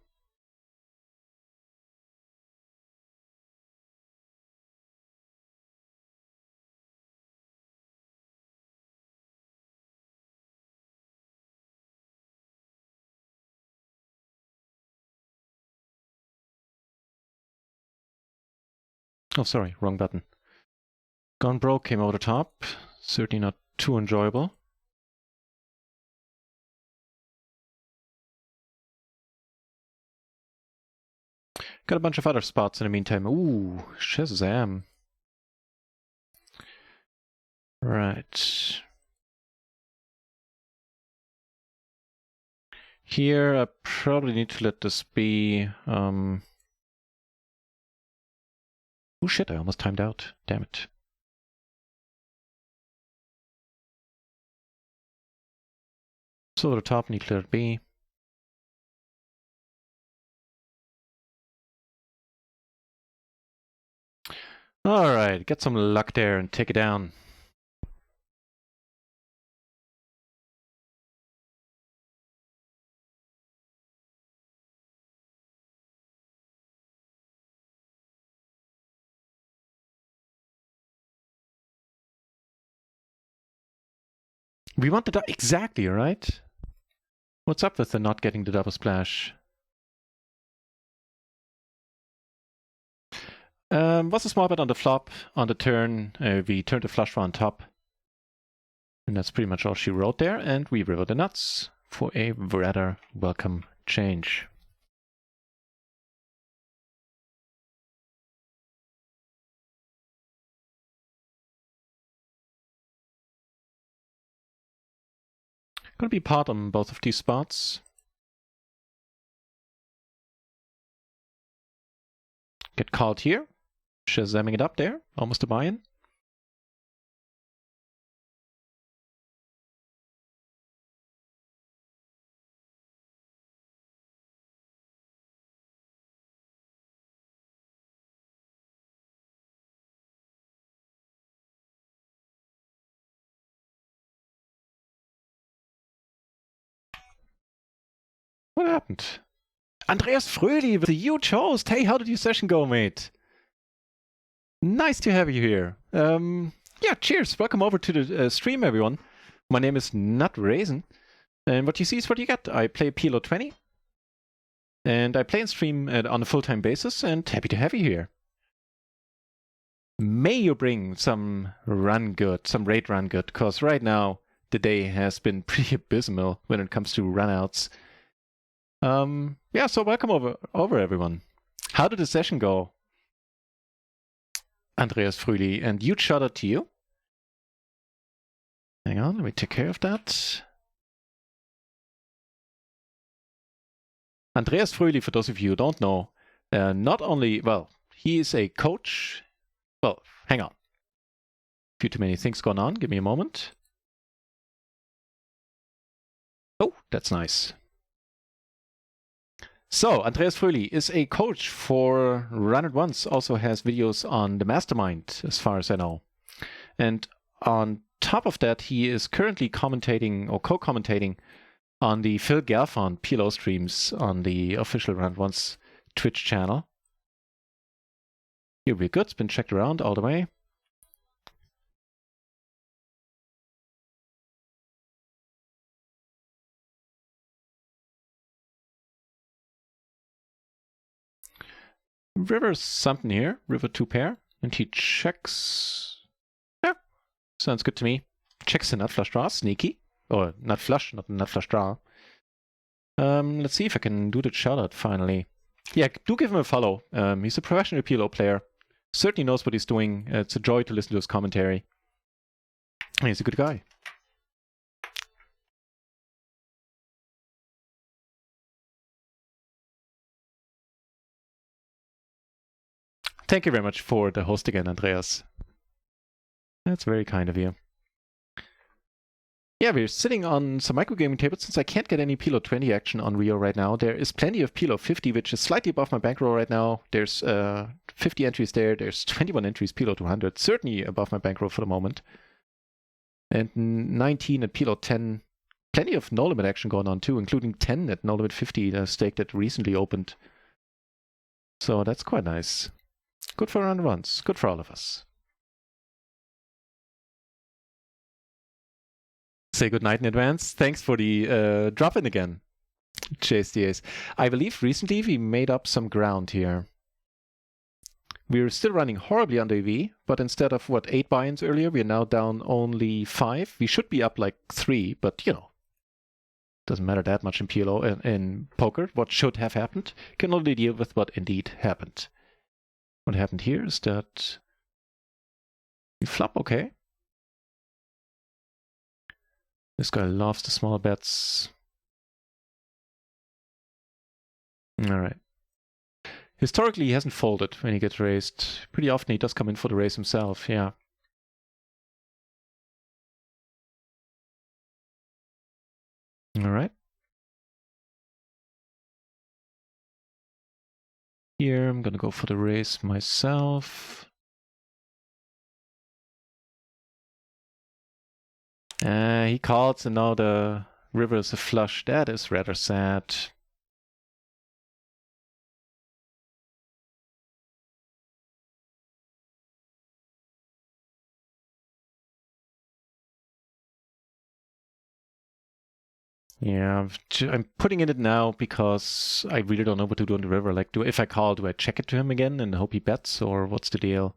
Speaker 1: Oh, sorry, wrong button. Gone broke came over the top. Certainly not too enjoyable. Got a bunch of other spots in the meantime. Ooh, Shazam. Right. Here, I probably need to let this be. Oh shit, I almost timed out. Damn it. So the top, need to let it be. Alright, get some luck there and take it down. We want the exactly, right? What's up with the not getting the double splash? Was a small bet on the flop. On the turn, we turned the flush draw on top. And that's pretty much all she wrote there. And we river the nuts for a rather welcome change. Gonna be part on both of these spots. Get called here. Shazamming it up there. Almost a buy-in. What happened? Andreas Fröhli with a huge host. Hey, how did your session go, mate? Nice to have you here. Yeah, cheers. Welcome over to the stream, everyone. My name is NutRaisin. And what you see is what you get. I play PLO 20. And I play and stream on a full-time basis, and happy to have you here. May you bring some run good, some raid run good, because right now the day has been pretty abysmal when it comes to runouts. Yeah, so welcome over everyone. How did the session go? Andreas Fröhli, and huge shout out to you. Hang on, let me take care of that. Andreas Fröhli, for those of you who don't know, not only, well, he is a coach. Well, hang on. A few too many things going on. Give me a moment. Oh, that's nice. So, Andreas Fröhli is a coach for Run It Once, also has videos on the Mastermind, as far as I know. And on top of that, he is currently commentating or co-commentating on the Phil Gelfond PLO streams on the official Run It Once Twitch channel. Here we're good, it's been checked around all the way. River's something here, river 2 pair, and he checks. Yeah, sounds good to me. Checks the nut flush draw, sneaky. Or nut flush, not nut flush draw. Let's see if I can do the shout out finally. Yeah, do give him a follow. He's a professional PLO player. Certainly knows what he's doing. It's a joy to listen to his commentary. He's a good guy. Thank you very much for the host again, Andreas. That's very kind of you. Yeah, we're sitting on some microgaming tables. Since I can't get any PLO 20 action on RIO right now, there is plenty of PLO 50, which is slightly above my bankroll right now. There's 50 entries there. There's 21 entries PLO 200, certainly above my bankroll for the moment. And 19 at PLO 10. Plenty of no limit action going on too, including 10 at no limit 50, a stake that recently opened. So that's quite nice. Good for run runs. Good for all of us. Say good night in advance. Thanks for the drop in again, Chase DAs. I believe recently we made up some ground here. We're still running horribly under EV, but instead of, 8 buy-ins earlier, we're now down only 5. We should be up like 3, but, doesn't matter that much in PLO and in poker. What should have happened can only deal with what indeed happened. What happened here is that we flop okay. This guy loves the small bets. All right. Historically, he hasn't folded when he gets raised. Pretty often he does come in for the raise himself, yeah. All right. Here, I'm gonna go for the raise myself. He calls, and now the river is a flush. That is rather sad. Yeah, I'm putting in it now because I really don't know what to do on the river. Like, if I call, do I check it to him again and hope he bets, or what's the deal?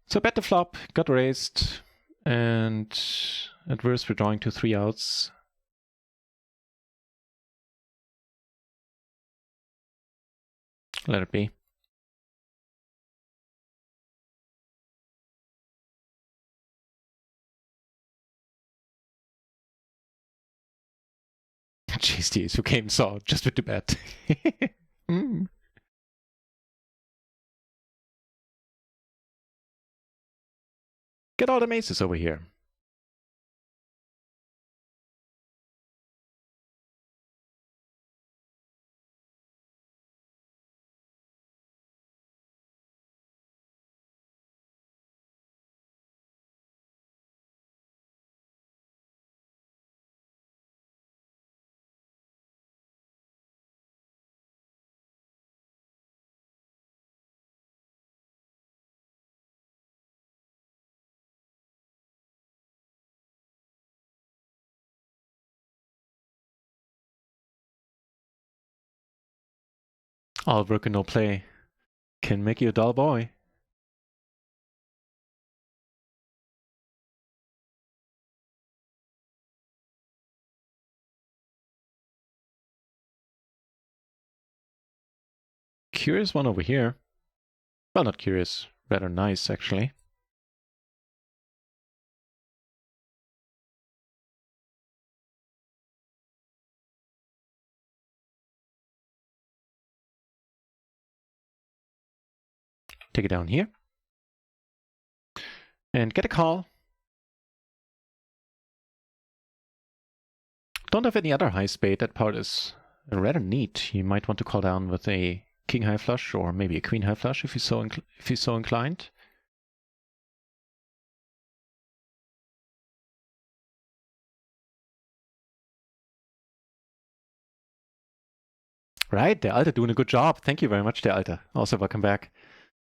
Speaker 1: So bet the flop, got raised, and adverse we're drawing to 3 outs. Let it be. Jeez, the ace who came saw just with the bet. Mm. Get all the aces over here. All work and no play can make you a dull boy. Curious one over here. Well, not curious, rather nice actually. Take it down here. And get a call. Don't have any other high spade. That part is rather neat. You might want to call down with a king high flush or maybe a queen high flush if he's so inclined. Right, der Alte doing a good job. Thank you very much, der Alte. Also, welcome back.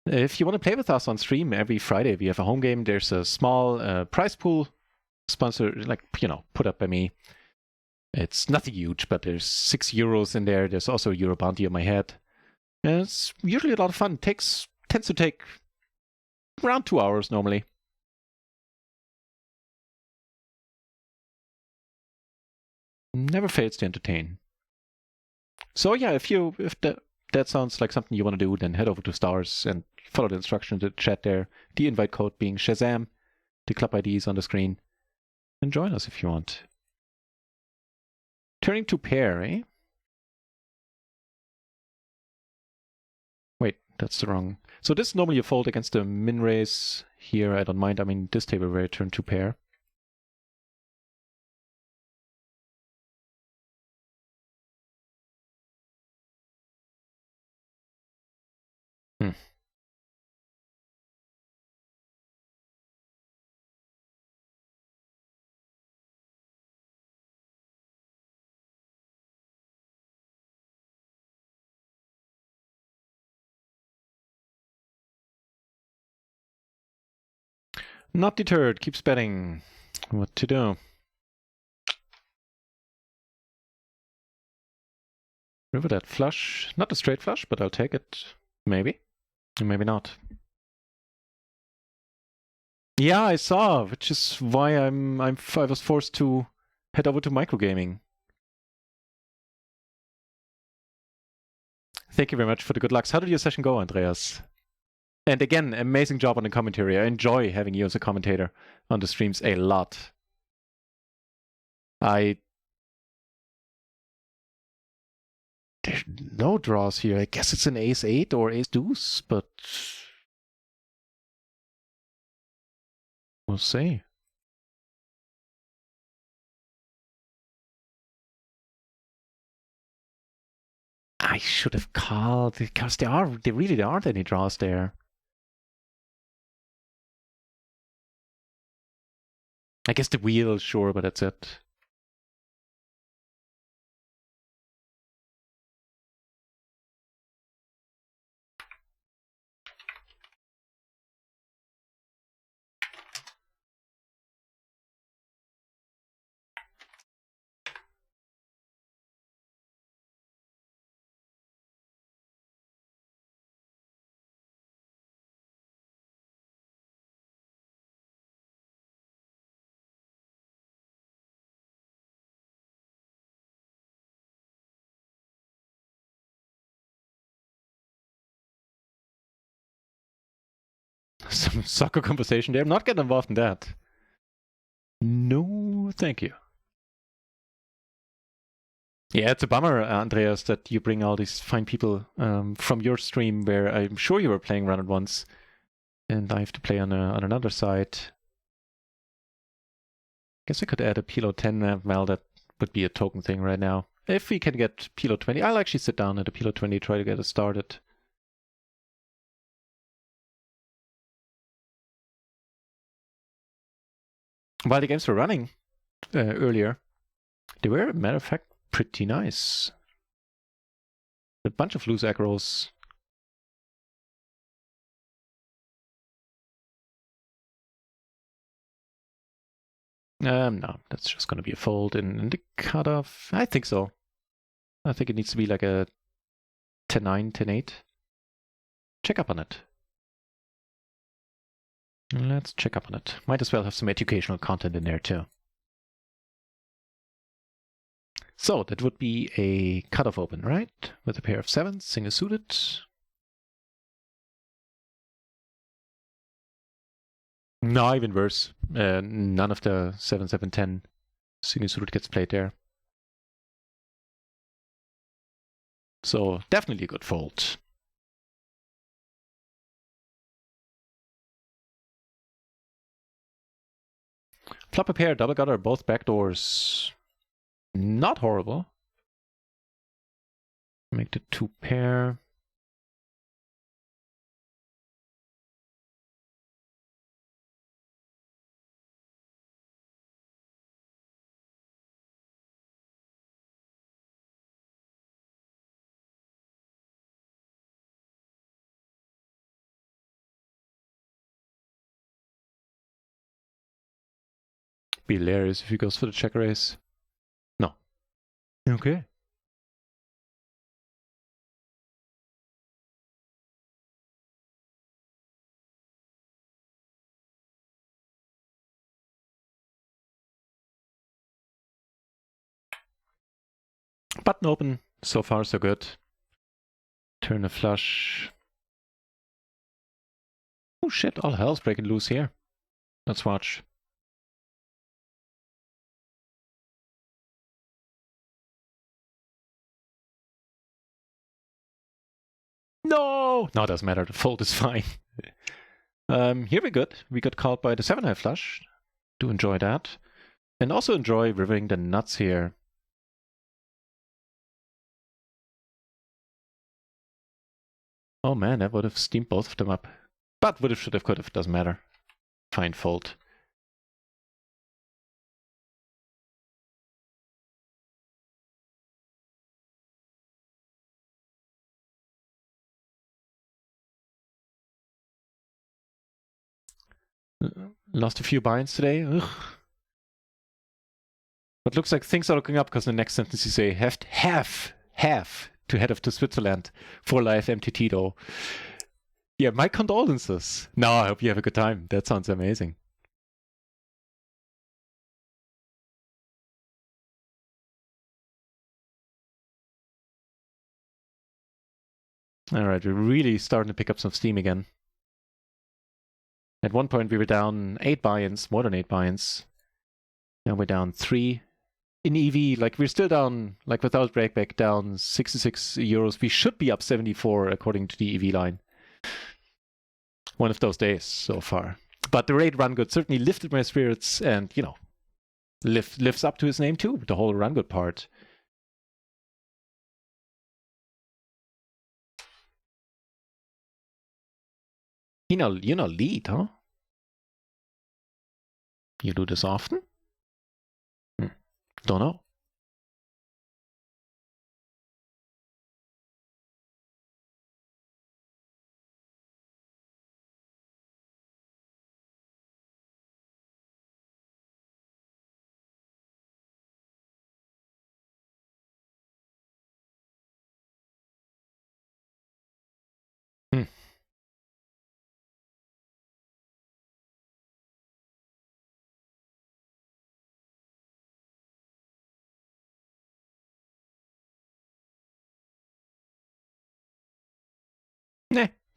Speaker 1: If you want to play with us on stream every Friday, we have a home game. There's a small prize pool sponsor, like, put up by me. It's nothing huge, but there's €6 in there. There's also a Euro bounty on my head. And it's usually a lot of fun. Tends to take around 2 hours normally. Never fails to entertain. So yeah, if that sounds like something you want to do, then head over to Stars and follow the instructions in the chat there. The invite code being Shazam. The club ID is on the screen. And join us if you want. Turning to pair, eh? Wait, that's the wrong. So this is normally a fold against the min raise. Here, I don't mind. I mean, this table where I turn to pair. Not deterred, keeps betting. What to do? River that flush. Not a straight flush, but I'll take it. Maybe. Maybe not. Yeah, I saw, which is why I was forced to head over to microgaming. Thank you very much for the good lucks. How did your session go, Andreas? And again, amazing job on the commentary. I enjoy having you as a commentator on the streams a lot. There's no draws here. I guess it's an ace-8 or ace-deuce, but we'll see. I should have called because there really aren't any draws there. I guess the wheel, sure, but that's it. some soccer conversation there. I'm not getting involved in that. No, thank you. Yeah, it's a bummer, Andreas, that you bring all these fine people from your stream where I'm sure you were playing Run It once, and I have to play on another side. Guess I could add a PLO 10. Well, that would be a token thing right now. If we can get PLO 20, I'll actually sit down at a PLO 20, try to get it started. While the games were running earlier, they were, matter of fact, pretty nice. A bunch of loose aggros. No, that's just going to be a fold in the cutoff. I think so. I think it needs to be like a 10-9, 10-8. Check up on it. Let's check up on it. Might as well have some educational content in there too. So that would be a cutoff open, right? With a pair of sevens, single suited. No, even worse. None of the 7, 7, 10 single suited gets played there. So definitely a good fold. Flop a pair, double gutter, both backdoors. Not horrible. Make the 2 pair. Be hilarious if he goes for the check raise. No. Okay. Button open. So far, so good. Turn a flush. Oh shit, all hell's breaking loose here. Let's watch. No! No, it doesn't matter. The fold is fine. Here we're good. We got called by the 7-high flush. Do enjoy that. And also enjoy rivering the nuts here. Oh man, that would have steamed both of them up. But would have, should have, could have, doesn't matter. Fine fold. Lost a few binds today. Ugh. But looks like things are looking up because in the next sentence you say have to head off to Switzerland for live MTT though. Yeah, my condolences. No, I hope you have a good time. That sounds amazing. All right, we're really starting to pick up some steam again. At one point we were down 8 buy-ins, more than 8 buy-ins. Now we're down 3. In EV, like we're still down, like without breakback, down 66 euros. We should be up 74 according to the EV line. One of those days so far. But the raid run good certainly lifted my spirits and, you know, lives up to his name too, the whole run good part. You know, lead, huh? You do this often? Don't know.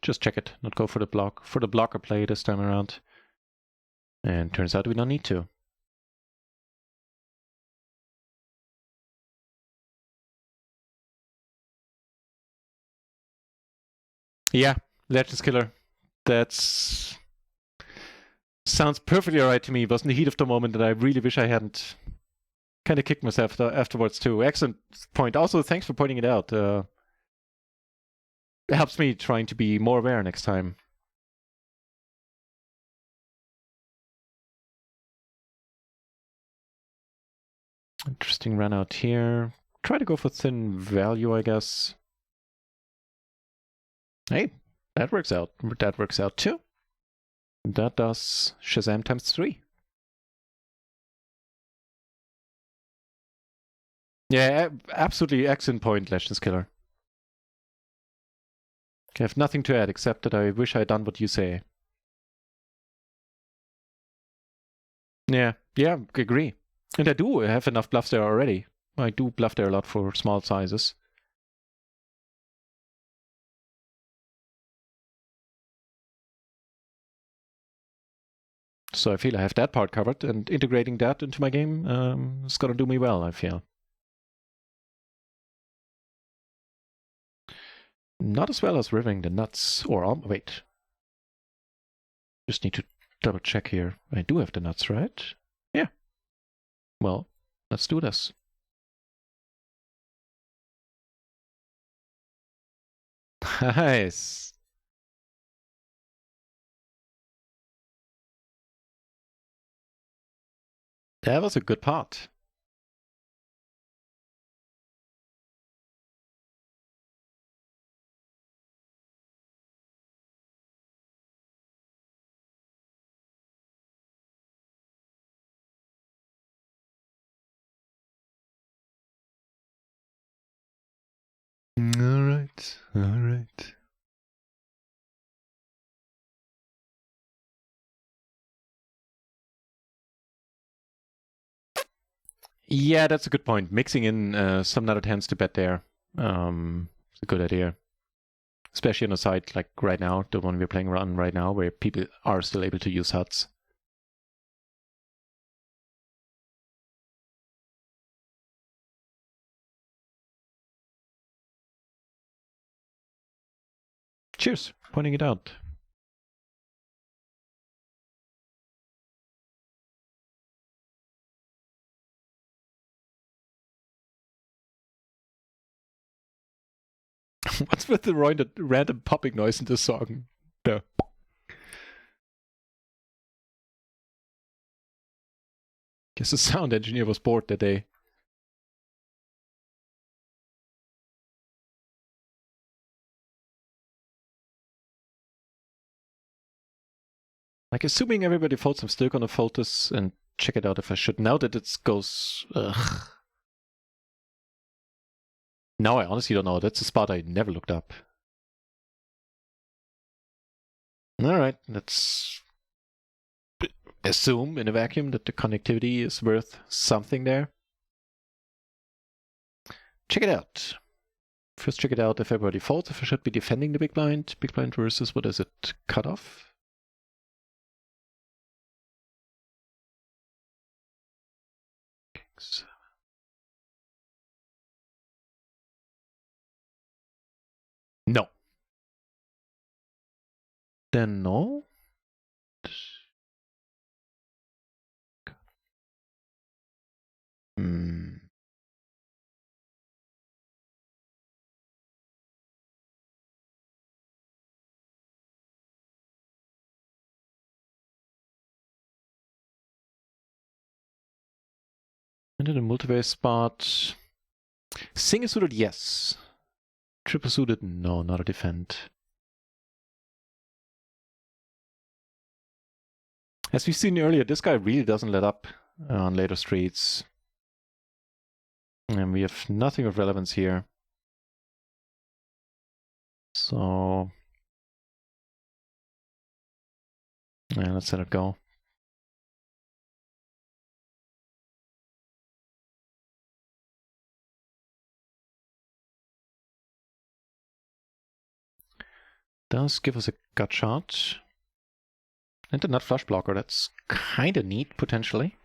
Speaker 1: just check it, not go for the blocker play this time around. And turns out we don't need to. Yeah, Legends Killer. That's sounds perfectly alright to me. It was in the heat of the moment that I really wish I hadn't kind of kicked myself afterwards too. Excellent point. Also, thanks for pointing it out. It helps me trying to be more aware next time. Interesting run out here. Try to go for thin value, I guess. Hey, that works out. That works out too. That does Shazam times 3. Yeah, absolutely excellent point, Legends Killer. I have nothing to add except that I wish I had done what you say. Yeah, agree. And I do have enough bluffs there already. I do bluff there a lot for small sizes. So I feel I have that part covered, and integrating that into my game is gonna do me well, I feel. Not as well as rivering the nuts, or wait. Just need to double check here. I do have the nuts, right? Yeah. Well, let's do this. Nice. That was a good part. All right. Yeah, that's a good point. Mixing in some nutted hands to bet there is a good idea. Especially on a site like right now, the one we're playing around right now, where people are still able to use huts. Cheers, pointing it out. What's with the random popping noise in this song? No. Guess the sound engineer was bored that day. Like, assuming everybody folds, I'm still gonna fold this and check it out if I should. Now that it goes... Ugh. Now I honestly don't know. That's a spot I never looked up. Alright, let's assume in a vacuum that the connectivity is worth something there. Check it out. First check it out if everybody folds, if I should be defending the big blind. Big blind versus, what is it, cutoff? Kings. No. Then no. Hmm. Into the multiplayer spot. Single suited, yes. Triple suited, no, not a defend. As we've seen earlier, this guy really doesn't let up on later streets. And we have nothing of relevance here. So... yeah, let's let it go. Does give us a gut shot. And a nut flush blocker, that's kinda neat, potentially.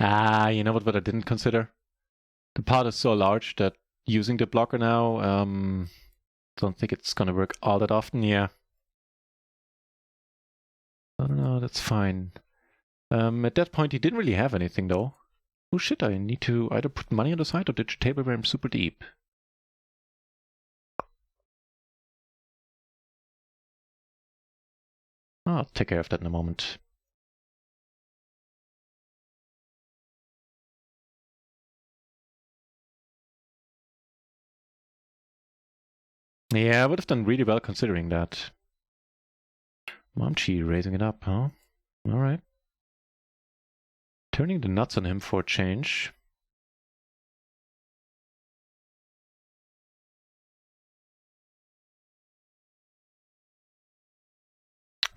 Speaker 1: Ah, you know what I didn't consider? The pot is so large that using the blocker now, don't think it's gonna work all that often, yeah. I don't know, that's fine. At that point he didn't really have anything though. Oh shit, I need to either put money on the side or ditch a table where I'm super deep. I'll take care of that in a moment. Yeah, I would have done really well considering that. Momchi raising it up, huh? Alright. Turning the nuts on him for a change.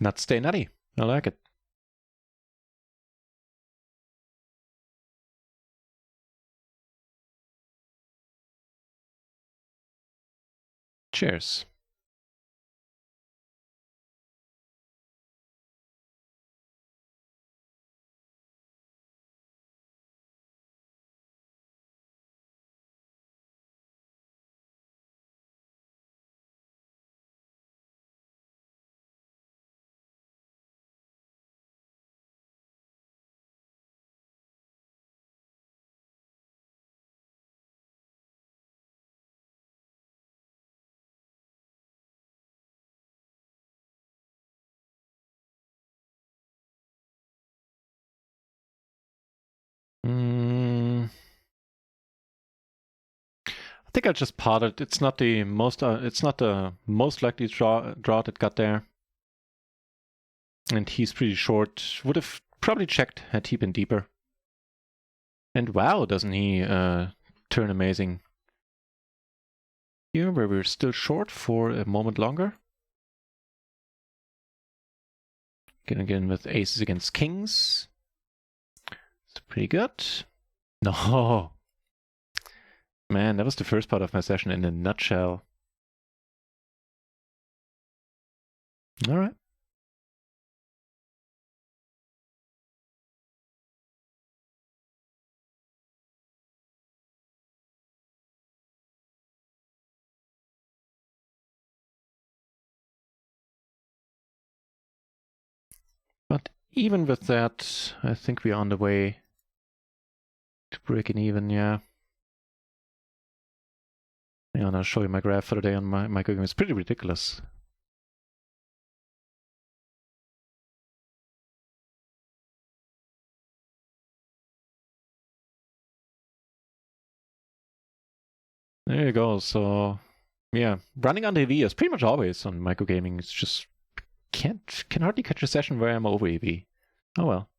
Speaker 1: Nuts stay nutty. I like it. Cheers. I think I just potted. It's not the most. It's not the most likely draw that got there, and he's pretty short. Would have probably checked had he been deeper. And wow, doesn't he turn amazing? Here, where we're still short for a moment longer. Again with aces against kings. It's pretty good. No. Man, that was the first part of my session in a nutshell. Alright. But even with that, I think we're on the way to breaking even, yeah. Yeah, and I'll show you my graph for the day on my cooking. It's pretty ridiculous. There you go. So, yeah, running on the EV is pretty much always on micro gaming. It's just can hardly catch a session where I'm over EV. Oh well.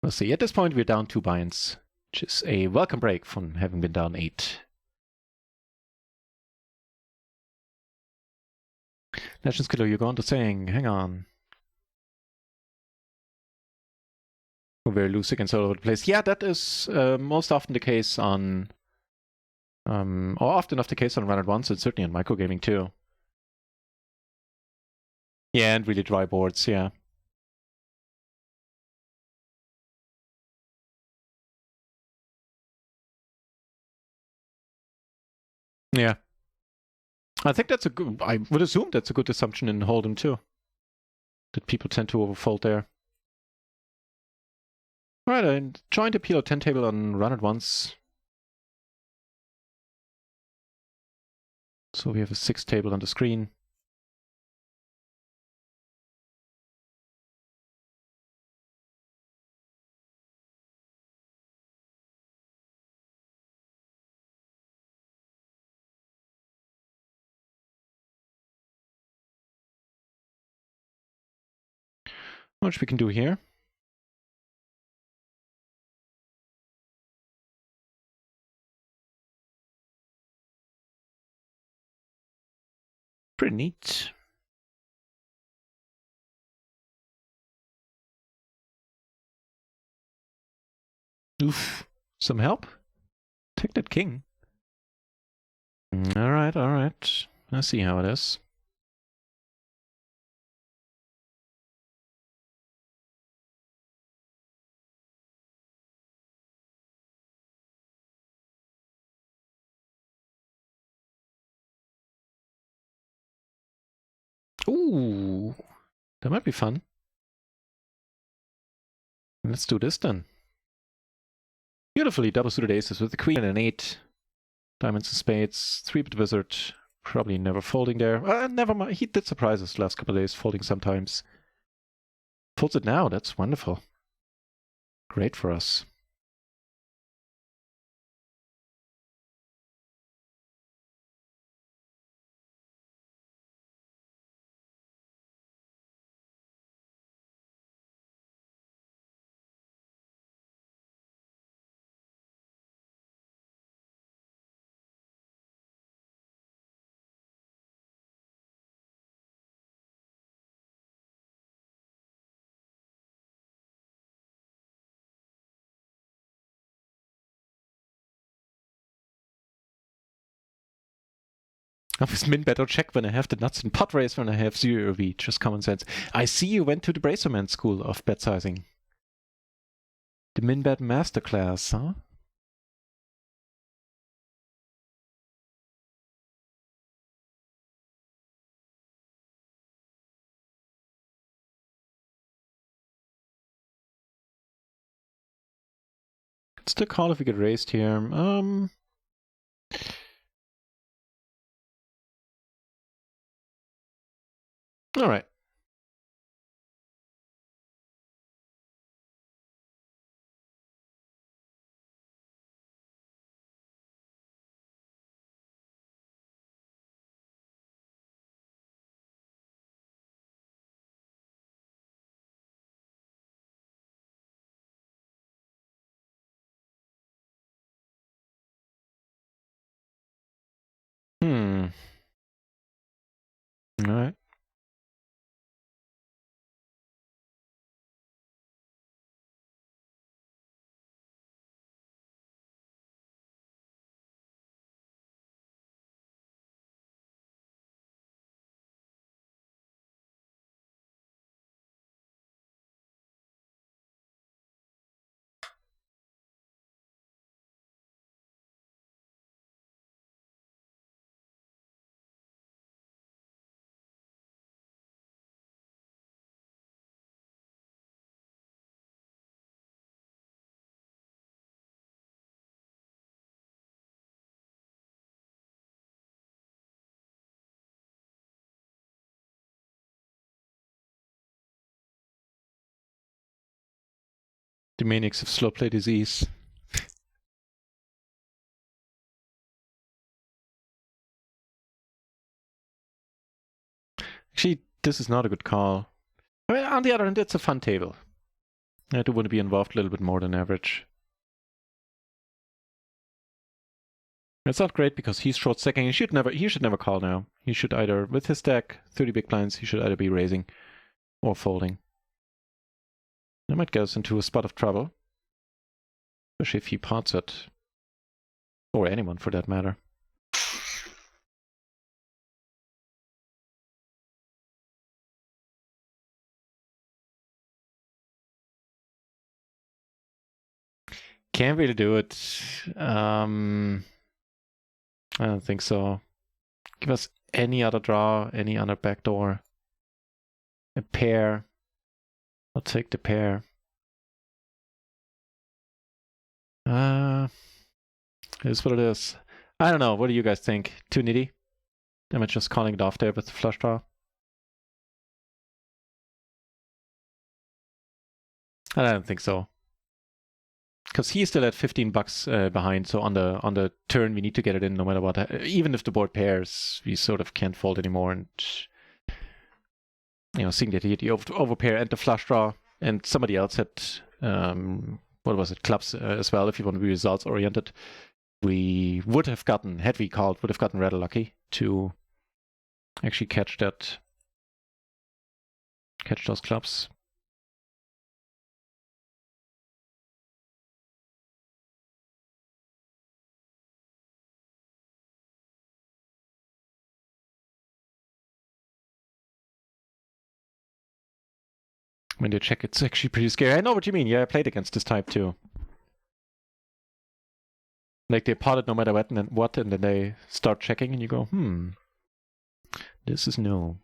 Speaker 1: We'll see. At this point, we're down 2 binds, which is a welcome break from having been down 8. Legends Killer, you're going to saying, hang on. We're very loose against all over the place. Yeah, that is most often the case on, or often enough the case on Run It Once, and certainly on micro gaming too. Yeah, and really dry boards, yeah. Yeah. I think that's a good, I would assume that's a good assumption in Hold'em too. That people tend to overfold there. Alright, I joined the PLO 10 table on Run It Once. So we have a 6 table on the screen. How much we can do here? Pretty neat. Oof. Some help? Take that king. Alright, alright. I see how it is. Ooh, that might be fun. Let's do this then. Beautifully double suited aces with the queen and an 8. Diamonds and spades. 3-bit wizard. Probably never folding there. Never mind. He did surprise us the last couple of days, folding sometimes. Folds it now. That's wonderful. Great for us. I always min bet or check when I have the nuts and pot raise when I have 0 EV. Just common sense. I see you went to the Bracerman school of bet sizing. The min bet masterclass, huh? Could still call if we get raised here. Alright. Alright. The maniacs of slow play disease. Actually, this is not a good call. I mean, on the other hand, it's a fun table. I do want to be involved a little bit more than average. It's not great because he's short stacking. He should never call now. He should either, with his stack, 30 big blinds, he should either be raising or folding. That might get us into a spot of trouble. Especially if he pots it. Or anyone for that matter. Can't really do it. I don't think so. Give us any other draw, any other backdoor. A pair. I'll take the pair. It is what it is. I don't know. What do you guys think? Too nitty? Am I just calling it off there with the flush draw? I don't think so. Because he's still at 15 bucks behind, so on the turn we need to get it in no matter what. Even if the board pairs, we sort of can't fold anymore. And seeing that he had the overpair and the flush draw, and somebody else had what was it, clubs as well. If you want to be results oriented, we would have gotten, had we called, would have gotten rather lucky to actually catch those clubs. When they check, it's actually pretty scary. I know what you mean. Yeah, I played against this type too. Like they pot it no matter what, and then they start checking, and you go, this is new.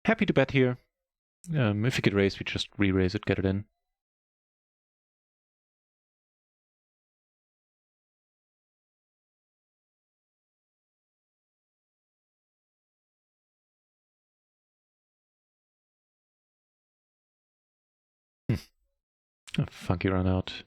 Speaker 1: Happy to bet here. If you could raise, we just re-raise it, get it in. A funky run out.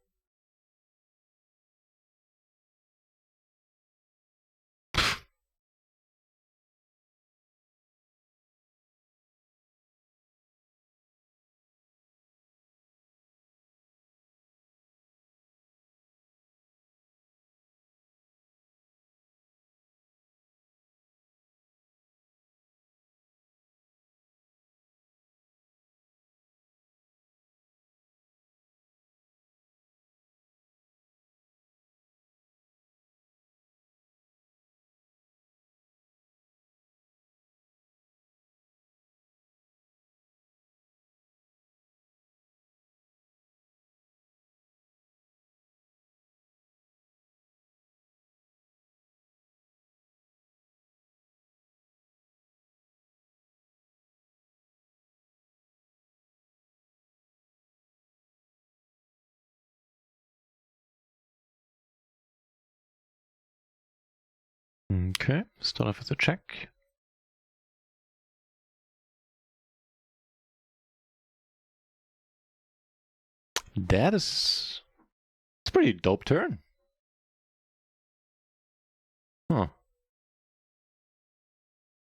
Speaker 1: Okay, start off with a check. That is... It's a pretty dope turn. Huh.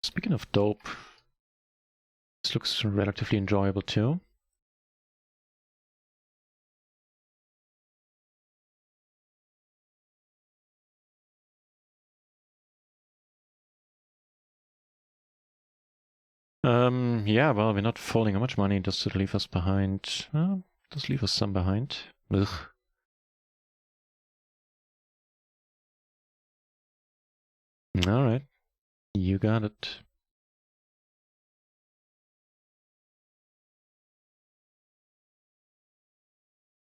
Speaker 1: Speaking of dope, this looks relatively enjoyable too. Yeah, well, we're not folding. How much money does it leave us behind? Does leave us some behind. Ugh. Alright. You got it.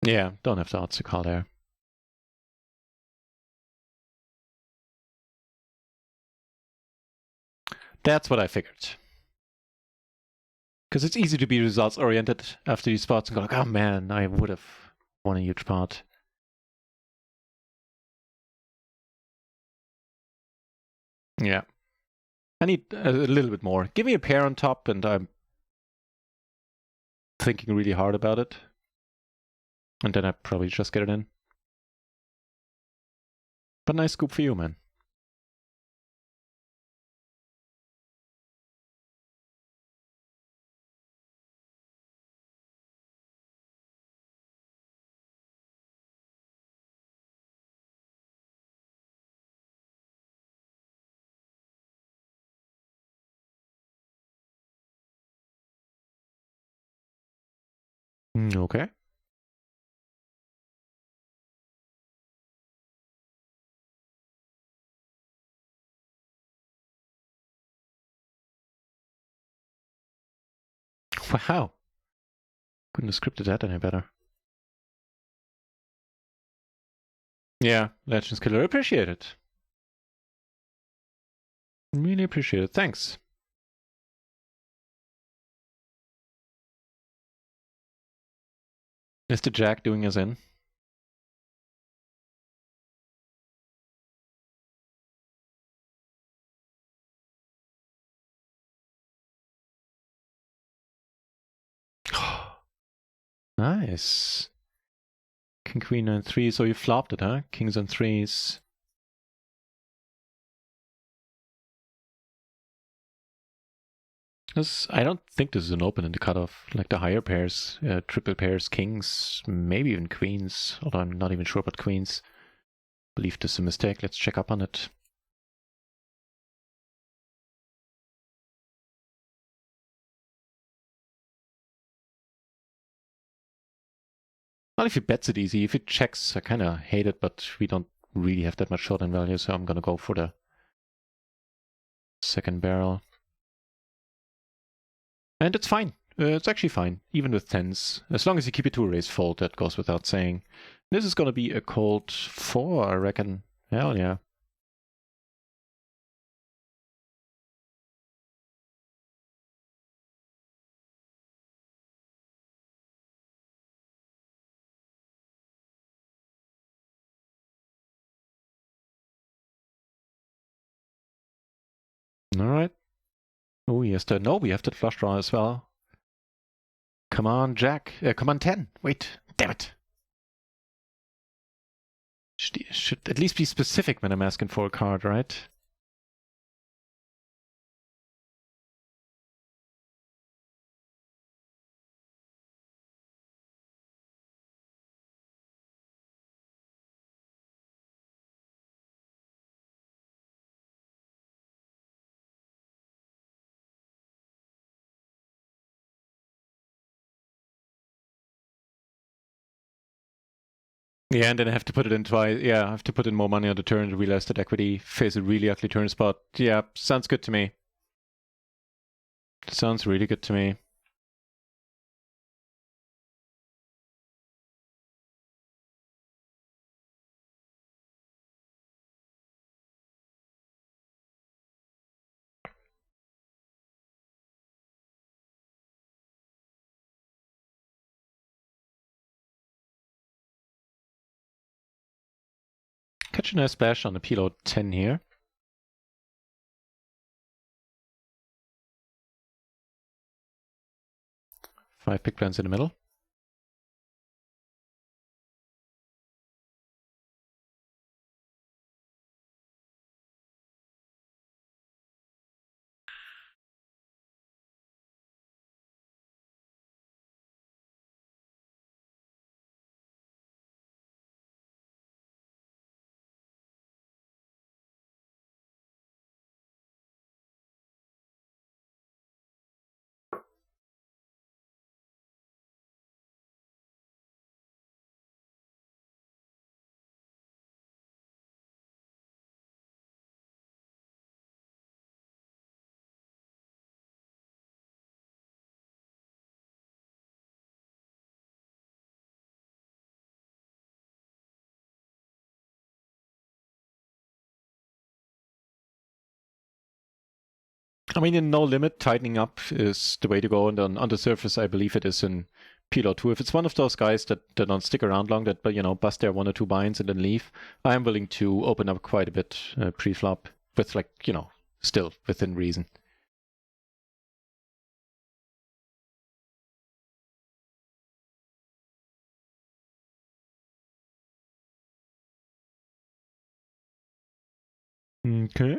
Speaker 1: Yeah, don't have the odds to call there. That's what I figured. Because it's easy to be results oriented after these spots and go like, oh man, I would have won a huge part. Yeah. I need a little bit more. Give me a pair on top and I'm thinking really hard about it. And then I probably just get it in. But nice scoop for you, man. Okay. Wow. Couldn't have scripted that any better. Yeah, Legends Killer. Appreciate it. Really appreciate it. Thanks. Is the Jack doing us in? Nice. King, Queen, and 3. So you flopped it, huh? Kings and 3s. I don't think this is an open in the cutoff. Like the higher pairs, triple pairs, kings, maybe even queens. Although I'm not even sure about queens. Believe this is a mistake. Let's check up on it. Well, if he bets it easy, if he checks, I kind of hate it, but we don't really have that much short-end value, so I'm gonna go for the second barrel. And it's fine. It's actually fine, even with tens. As long as you keep it to a raise fold, that goes without saying. This is gonna be a cold 4, I reckon. Hell yeah. Alright. Oh, yes, no, we have that flush draw as well. Come on, Jack. Come on, 10. Wait, damn it. Should at least be specific when I'm asking for a card, right? Yeah, and then I have to put it in twice. Yeah, I have to put in more money on the turn to realize that equity face a really ugly turn spot. Yeah, sounds good to me. Sounds really good to me. Catch a nice splash on the PLO 10 here. 5 big blinds in the middle. I mean, in no limit, tightening up is the way to go. And on the surface, I believe it is in PLO 2. If it's one of those guys that don't stick around long, that bust their 1 or 2 binds and then leave, I am willing to open up quite a bit pre-flop with still within reason. Okay.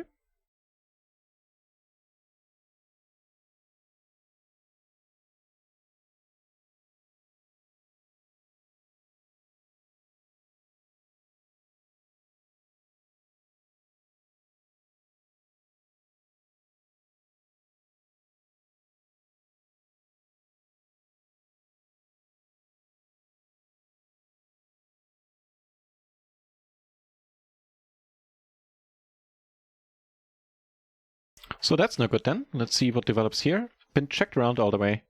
Speaker 1: So that's no good then. Let's see what develops here. Been checked around all the way.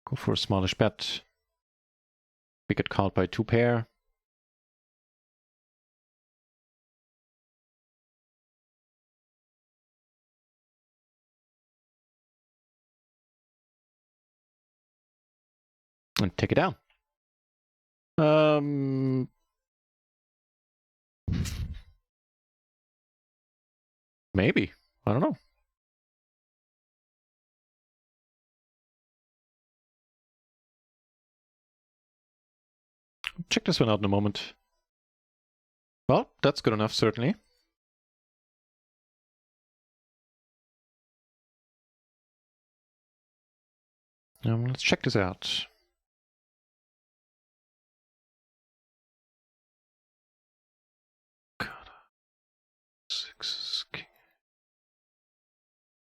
Speaker 1: Go for a smallish bet. We get called by 2 pair. And take it down. Maybe. I don't know. Check this one out in a moment. Well, that's good enough, certainly. Let's check this out. God. 6 king.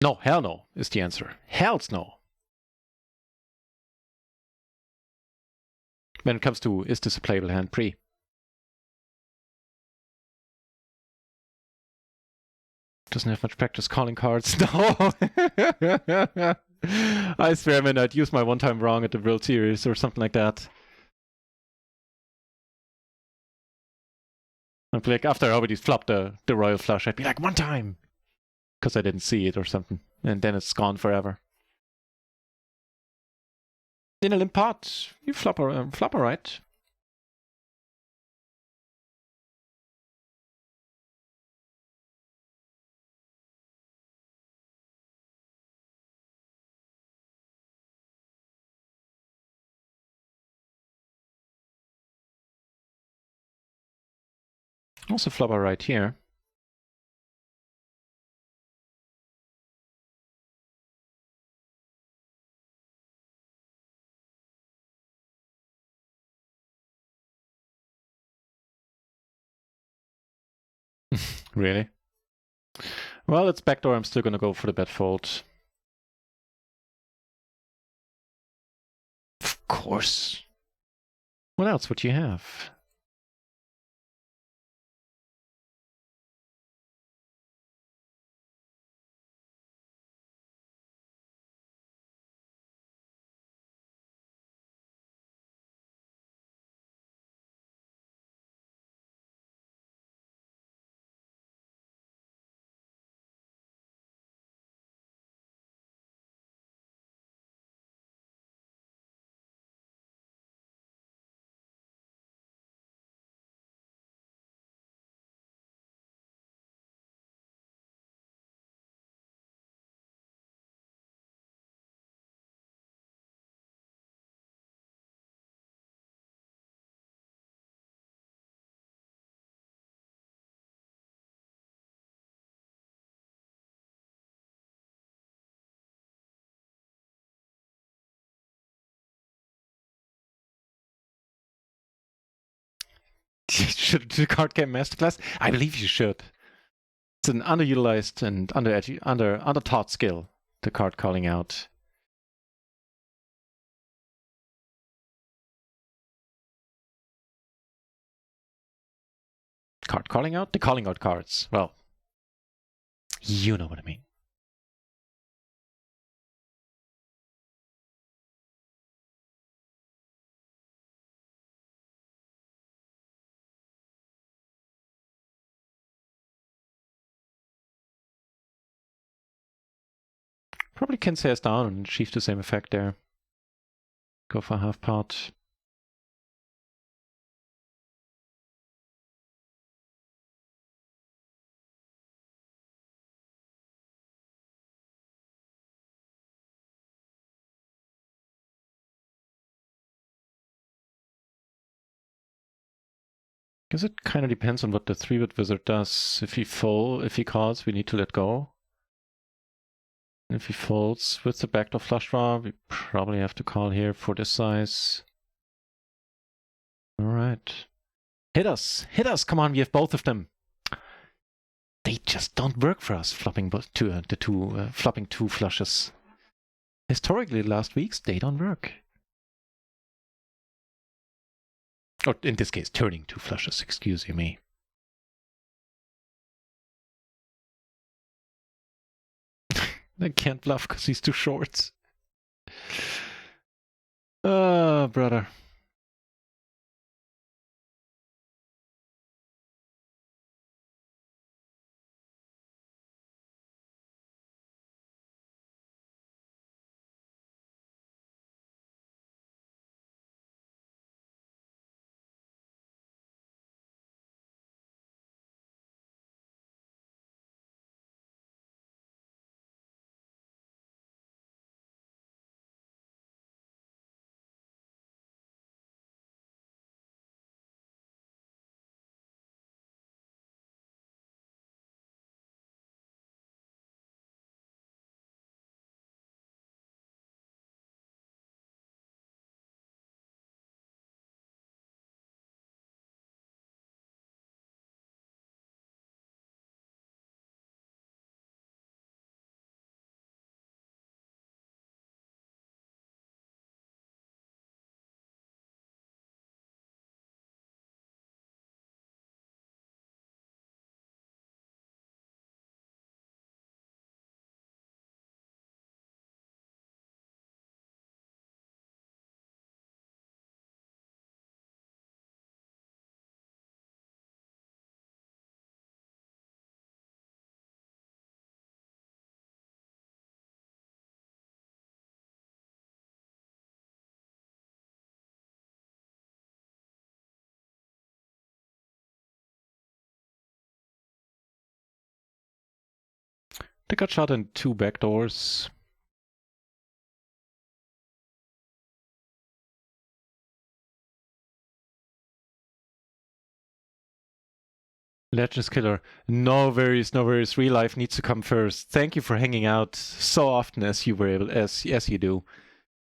Speaker 1: No, hell no is the answer. Hell's no. When it comes to, is this a playable hand pre? Doesn't have much practice calling cards. No. I swear, man, I'd use my one time wrong at the World Series or something like that. I'd be like, after I already flopped the royal flush, I'd be like, one time! Because I didn't see it or something. And then it's gone forever. In a limp pot, you flop alright. Also flop alright here. Really? Well, it's backdoor. I'm still gonna go for the bet fold. Of course. What else would you have? Should do card game masterclass? I believe you should. It's an underutilized and under taught skill, the card calling out. Card calling out? The calling out cards. Well, you know what I mean. Probably can say us down and achieve the same effect there. Go for half pot. Guess it kind of depends on what the 3-bit wizard does. If he calls, we need to let go. And if he folds with the backdoor flush draw, we probably have to call here for this size. Alright. Hit us! Hit us! Come on, we have both of them. They just don't work for us, flopping flopping two flushes. Historically, last weeks, they don't work. Or in this case, turning two flushes, excuse me. I can't bluff because he's too short. Oh, brother. They got shot in 2 backdoors. Legends Killer. No worries, no worries. Real life needs to come first. Thank you for hanging out so often as you were able, as you do.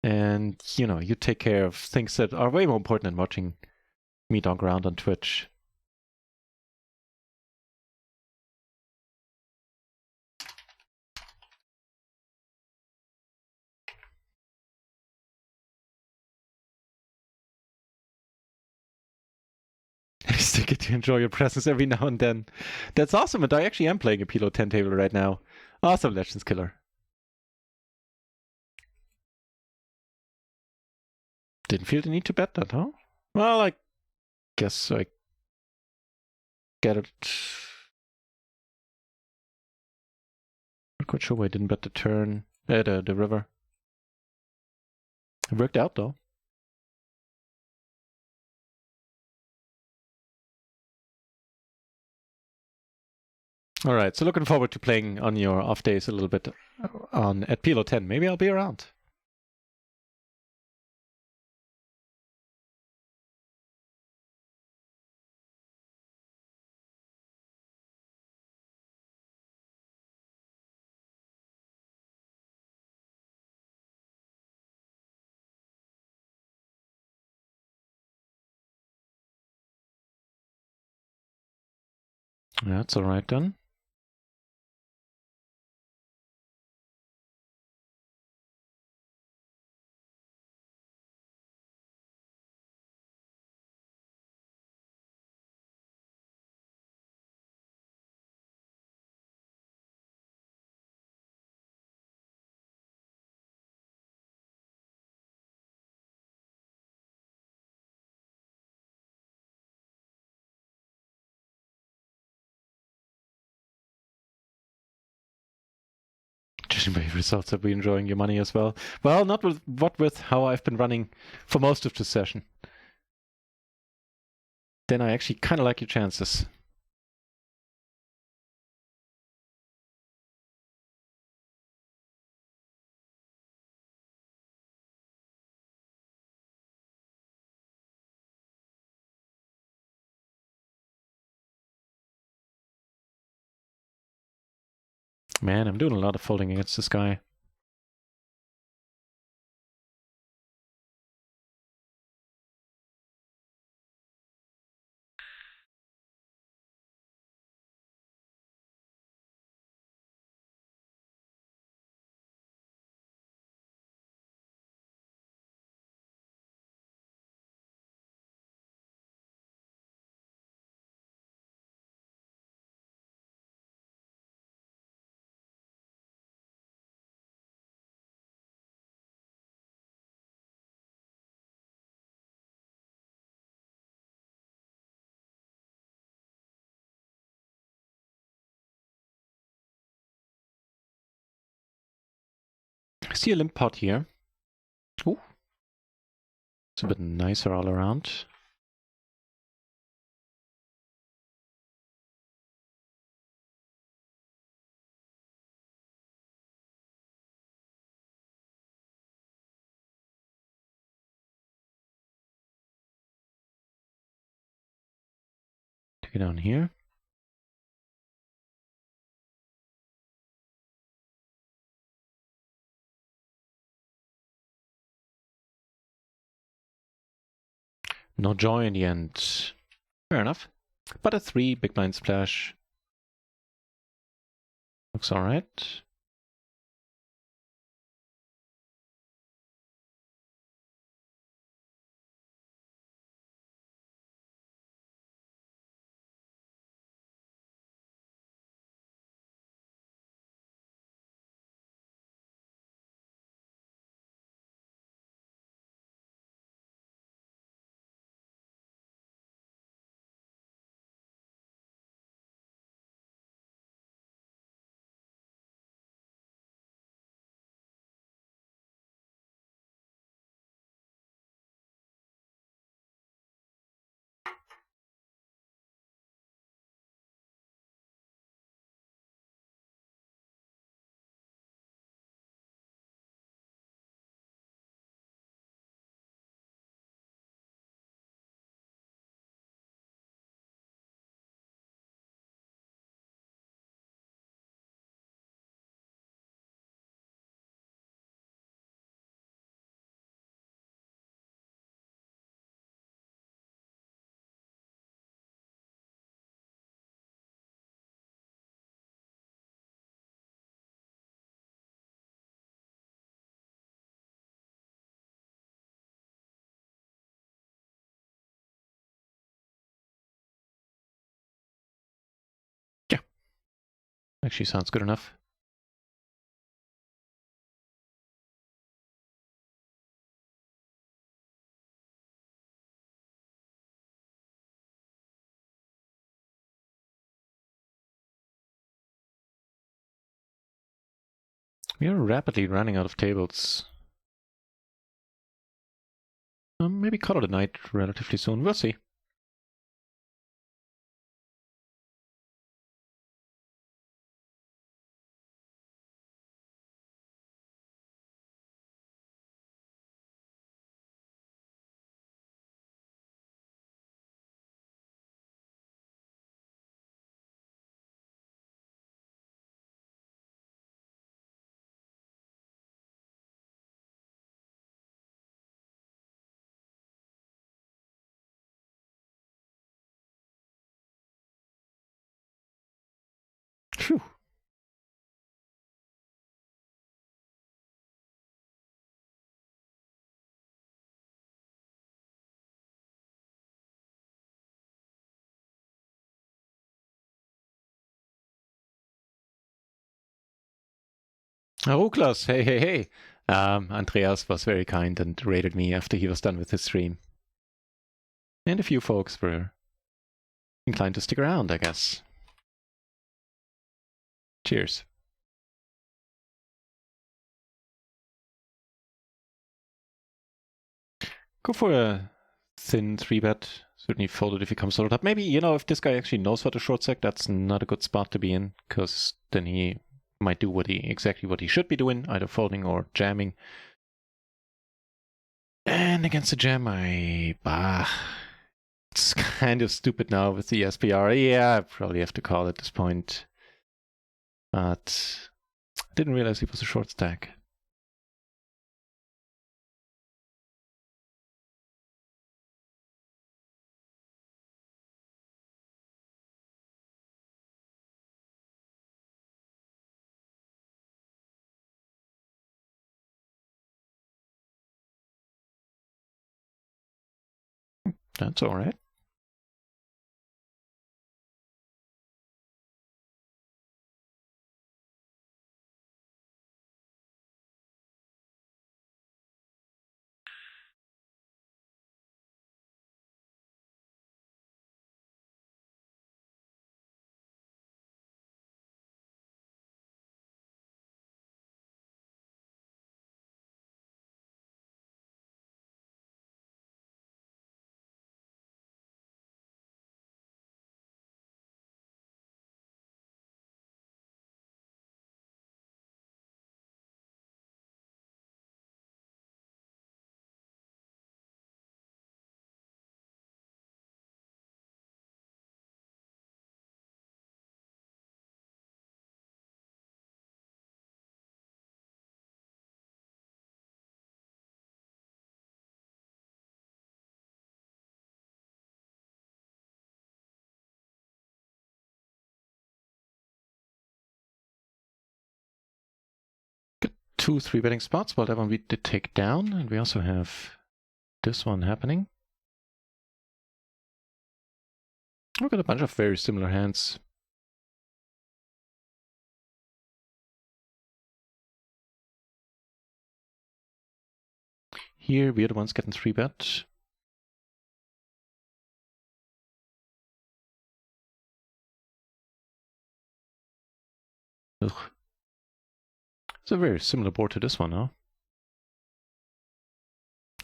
Speaker 1: And, you know, you take care of things that are way more important than watching me dog around on Twitch. I still get to enjoy your presence every now and then. That's awesome, and I actually am playing a PLO 10 table right now. Awesome, Legends Killer. Didn't feel the need to bet that, huh? Well, I guess I get it. Not quite sure why I didn't bet the turn, the river. It worked out though. All right, so looking forward to playing on your off days a little bit on at PLO 10. Maybe I'll be around. That's all right then. Judging by your results, I'll be enjoying your money as well. Well, not with how I've been running for most of the session. Then I actually kind of like your chances. Man, I'm doing a lot of folding against this guy. I see a limp pot here. Ooh. It's a bit nicer all around. Take it down here. No joy in the end. Fair enough. But a 3 big blind splash. Looks alright. actually sounds good enough. We are rapidly running out of tables. Maybe call it a night relatively soon. We'll see. Phew. Oh, Klaus, hey, hey, hey. Andreas was very kind and rated me after he was done with his stream. And a few folks were inclined to stick around, I guess. Cheers. Go for a thin 3-bet. Certainly fold it if he comes solid up. Maybe, if this guy actually knows how to short stack, that's not a good spot to be in, because then he might do exactly what he should be doing, either folding or jamming. And against the jam, it's kind of stupid now with the SPR. Yeah, I probably have to call at this point. But I didn't realize he was a short stack. That's all right. Got 2 3-betting spots, but that one we did take down, and we also have this one happening. We've got a bunch of very similar hands. Here, we're the ones getting 3-bet. Ugh. It's a very similar board to this one, huh?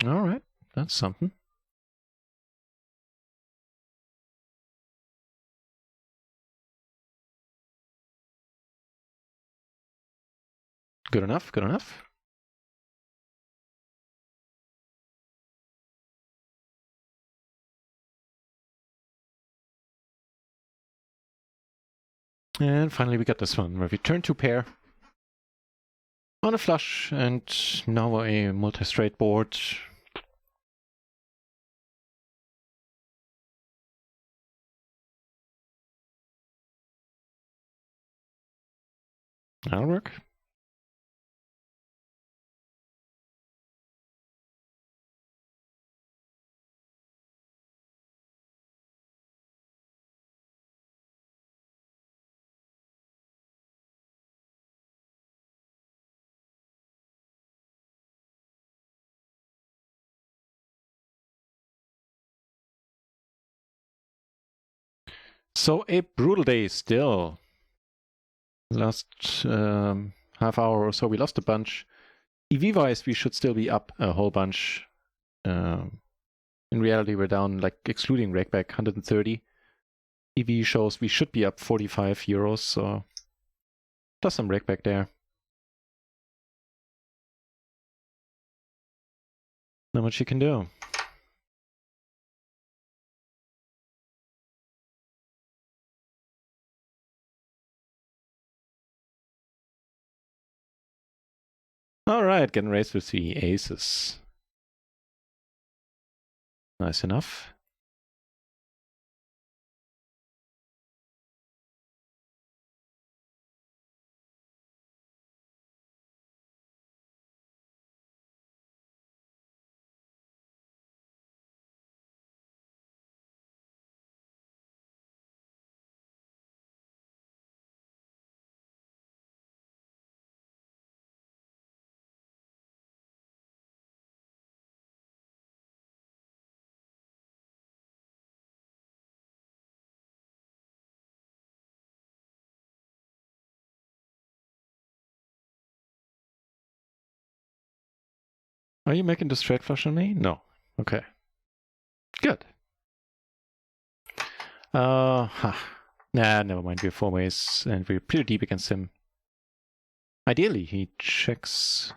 Speaker 1: Alright, that's something. Good enough, good enough. And finally we got this one, where we turn 2 pair on a flush, and now a multi-straight board. That'll work. So a brutal day still. Last half hour or so, we lost a bunch. EV-wise, we should still be up a whole bunch. In reality, we're down, like, excluding rakeback, 130. EV shows we should be up 45 euros, so plus some rakeback there. Not much you can do. Alright, getting raised with the aces. Nice enough. Are you making the straight flush on me? No. Okay. Good. Nah, never mind. We're four ways, and we're pretty deep against him. Ideally, he checks.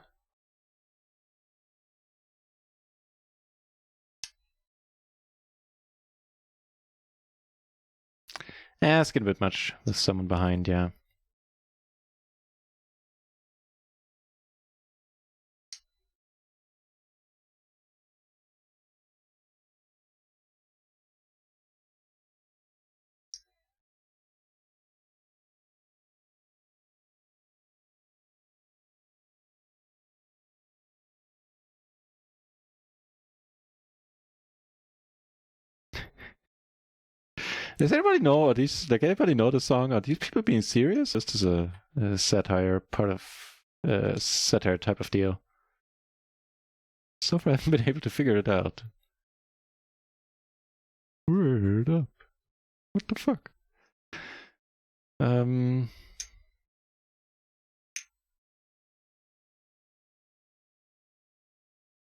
Speaker 1: It's getting a bit much with someone behind, yeah. Does anybody know? Are these, like, anybody know the song? Are these people being serious? This is a satire, part of a satire type of deal. So far, I haven't been able to figure it out. Word up. What the fuck?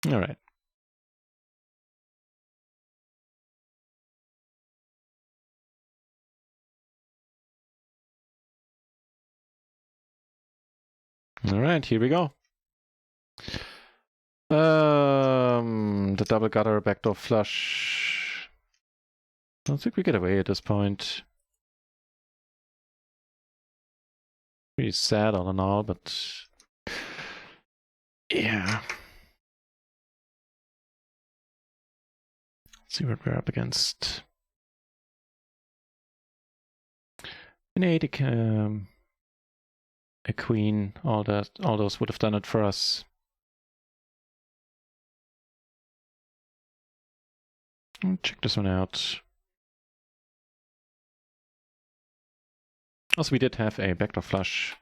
Speaker 1: Alright. Alright, here we go. The double gutter backdoor flush. I don't think we get away at this point. Pretty sad all in all, but yeah. Let's see what we're up against. An 8, a queen, all those would have done it for us. Check this one out. Also, we did have a backdoor flush.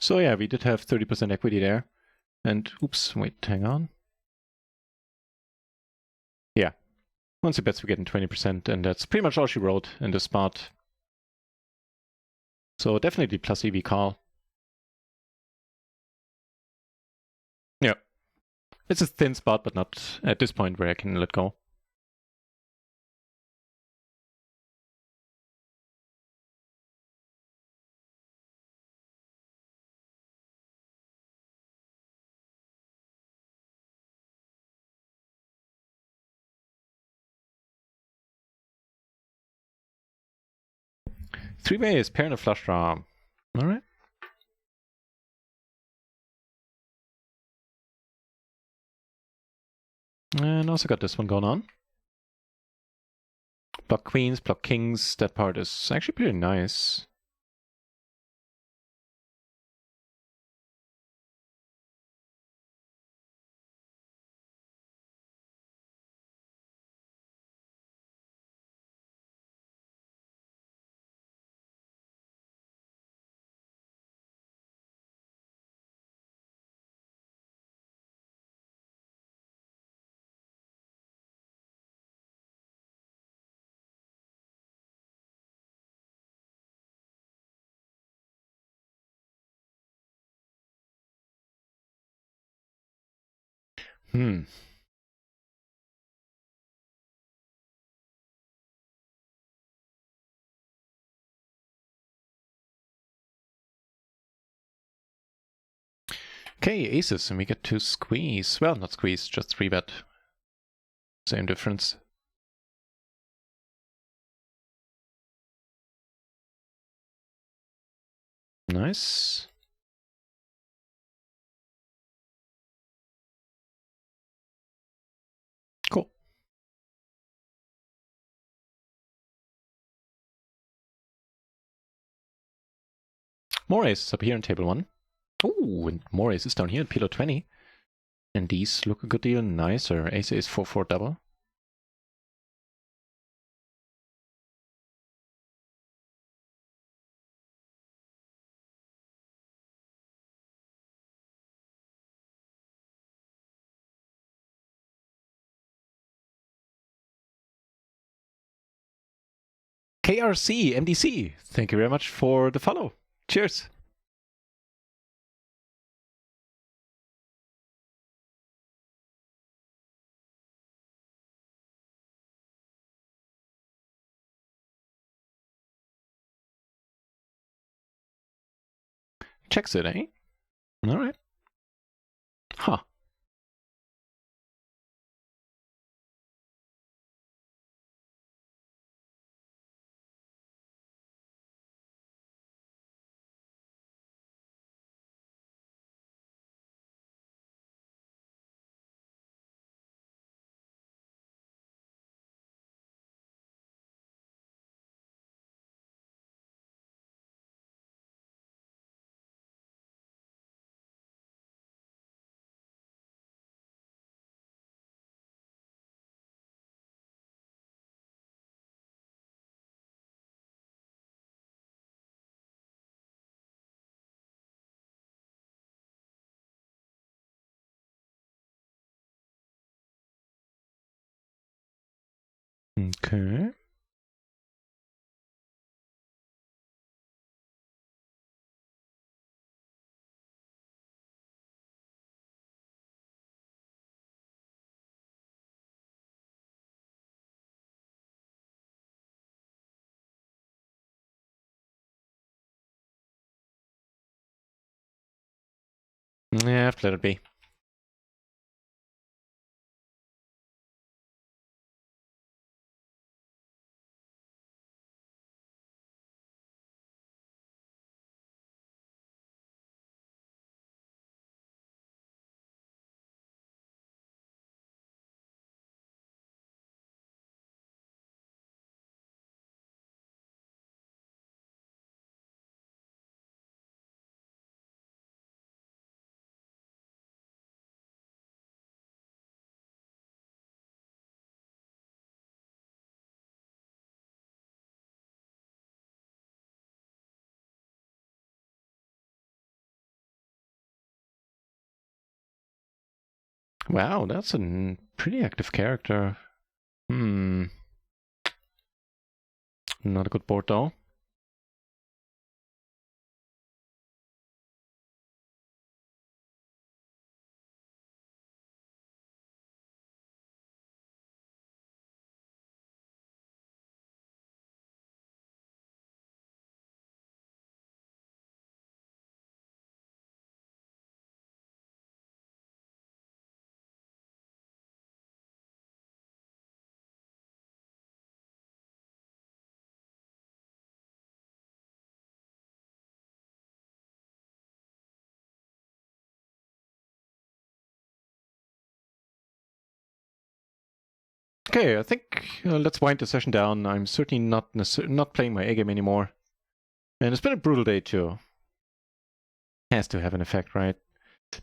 Speaker 1: So yeah, we did have 30% equity there. And oops, wait, hang on. Yeah. Once he bets, we get in 20%, and that's pretty much all she wrote in this spot. So definitely plus EV call. Yeah. It's a thin spot, but not at this point where I can let go. Three-way is pair and a flush draw. Alright. And also got this one going on. Block queens, block kings. That part is actually pretty nice. Hmm. Okay, aces, and we get to squeeze. Well, not squeeze, just 3-bet. Same difference. Nice. Cool. More aces up here in table 1. Oh, and more aces down here in PLO 20. And these look a good deal nicer. Ace is 4-4 double. KRC, MDC, thank you very much for the follow. Cheers. Checks it, eh? All right. Huh. Okay. Yeah, I have to let it be. Wow, that's a pretty active character. Not a good board though. Okay, I think let's wind the session down. I'm certainly not playing my A game anymore. And it's been a brutal day too. Has to have an effect, right?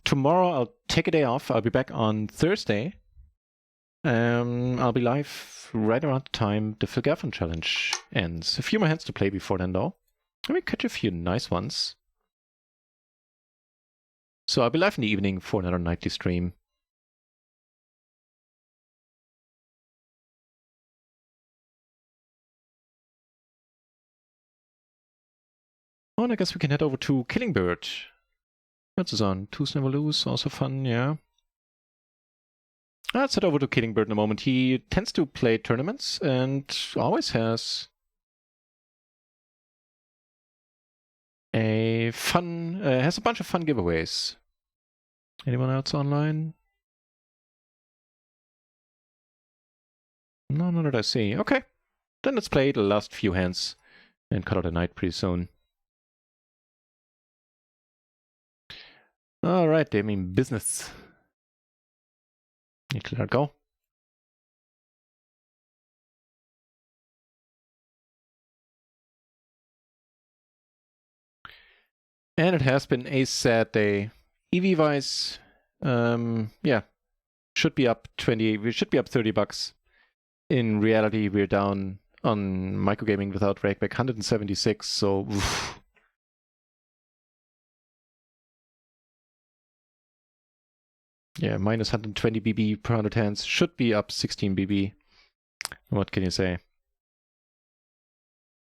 Speaker 1: Tomorrow I'll take a day off. I'll be back on Thursday. I'll be live right around the time the Philgaffon challenge ends. A few more hands to play before then though. Let me catch a few nice ones. So I'll be live in the evening for another nightly stream. Oh, and I guess we can head over to Killing Bird. What's this on? Twos Never Lose, also fun, yeah. Let's head over to Killing Bird in a moment. He tends to play tournaments and always has a bunch of fun giveaways. Anyone else online? No, not that I see. Okay, then let's play the last few hands and call it a night pretty soon. All right, they mean business. Need to let it go. And it has been a sad day. EV-wise, yeah, should be up 20. We should be up $30. In reality, we're down on microgaming without rakeback 176. So. Oof. Yeah, minus 120 BB per 100 hands. Should be up 16 BB. What can you say?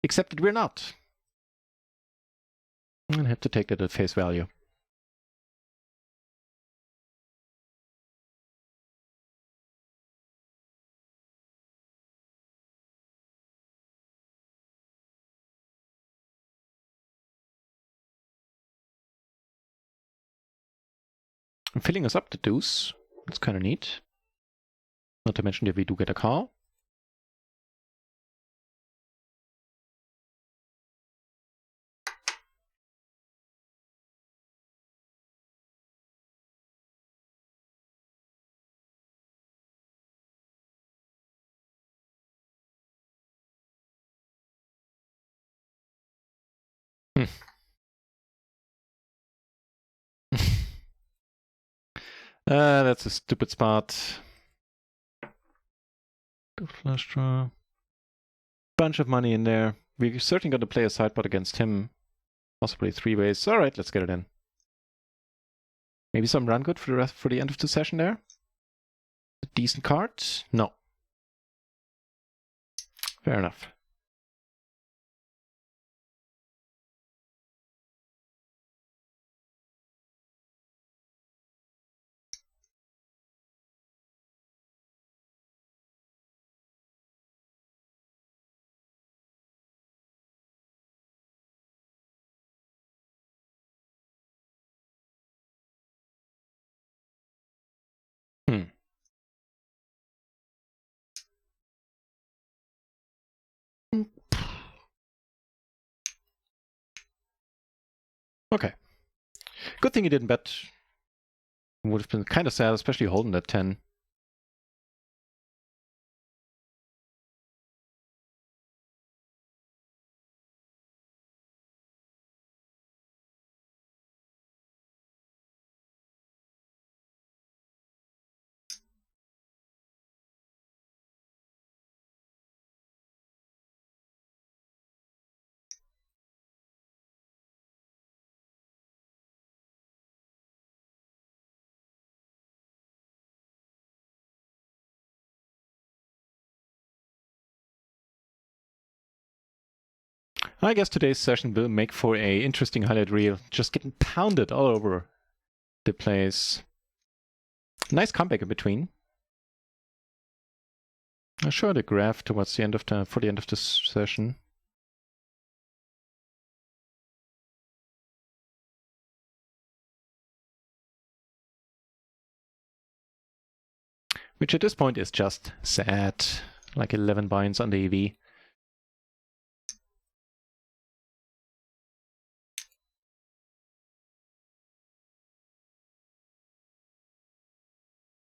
Speaker 1: Except that we're not. I have to take that at face value. I'm filling us up the deuce. That's kind of neat. Not to mention that we do get a call. That's a stupid spot. Good flush draw. Bunch of money in there. We're certainly going to play a sideboard against him. Possibly 3 ways. All right, let's get it in. Maybe some run good for the end of the session there. A decent card? No. Fair enough. Okay. Good thing he didn't bet. Would have been kind of sad, especially holding that 10. I guess today's session will make for a interesting highlight reel. Just getting pounded all over the place. Nice comeback in between. I'll show the graph towards the end of for the end of this session. Which at this point is just sad. Like 11 binds on the EV.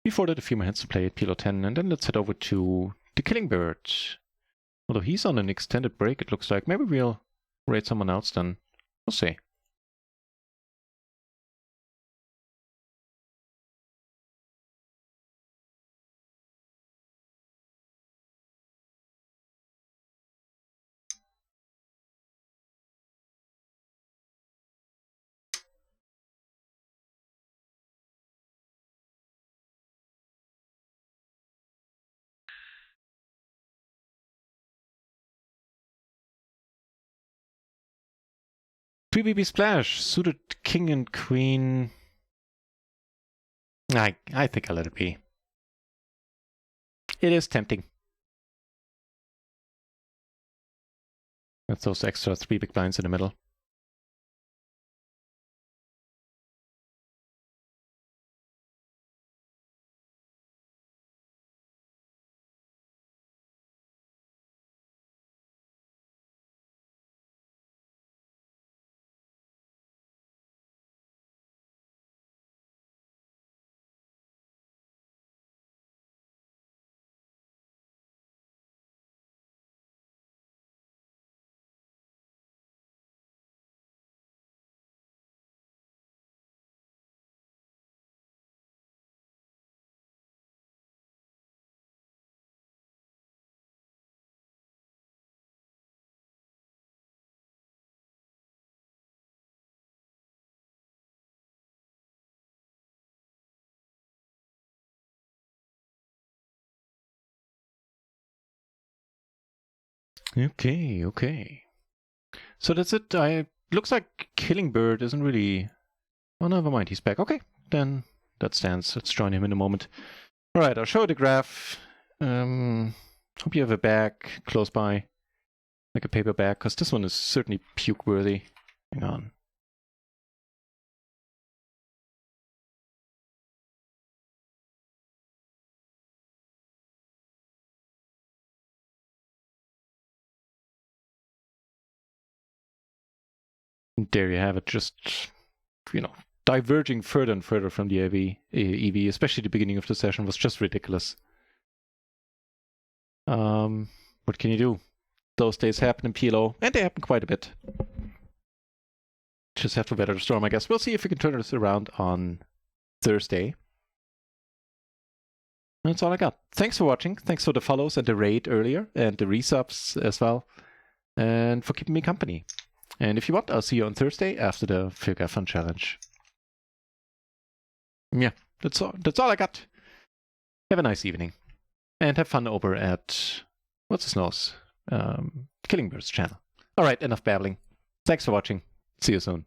Speaker 1: Before that, a few more hands to play at PLO 10, and then let's head over to the Killing Bird. Although he's on an extended break, it looks like. Maybe we'll raid someone else then. We'll see. PvP Splash, suited king and queen. I think I'll let it be. It is tempting. That's those extra 3 big blinds in the middle. Okay. So that's it. Looks like Killing Bird isn't really... Oh, never mind. He's back. Okay, then that stands. Let's join him in a moment. All right, I'll show the graph. Hope you have a bag close by. Like a paper bag, because this one is certainly puke-worthy. Hang on. There you have it, just, diverging further and further from the EV, especially the beginning of the session was just ridiculous. What can you do? Those days happen in PLO, and they happen quite a bit. Just have to weather the storm, I guess. We'll see if we can turn this around on Thursday. That's all I got. Thanks for watching. Thanks for the follows and the raid earlier, and the resubs as well, and for keeping me company. And if you want, I'll see you on Thursday after the Figure Fun Challenge. Yeah, that's all I got. Have a nice evening. And have fun over at, what's his nose? Killing Bird's channel. Alright, enough babbling. Thanks for watching. See you soon.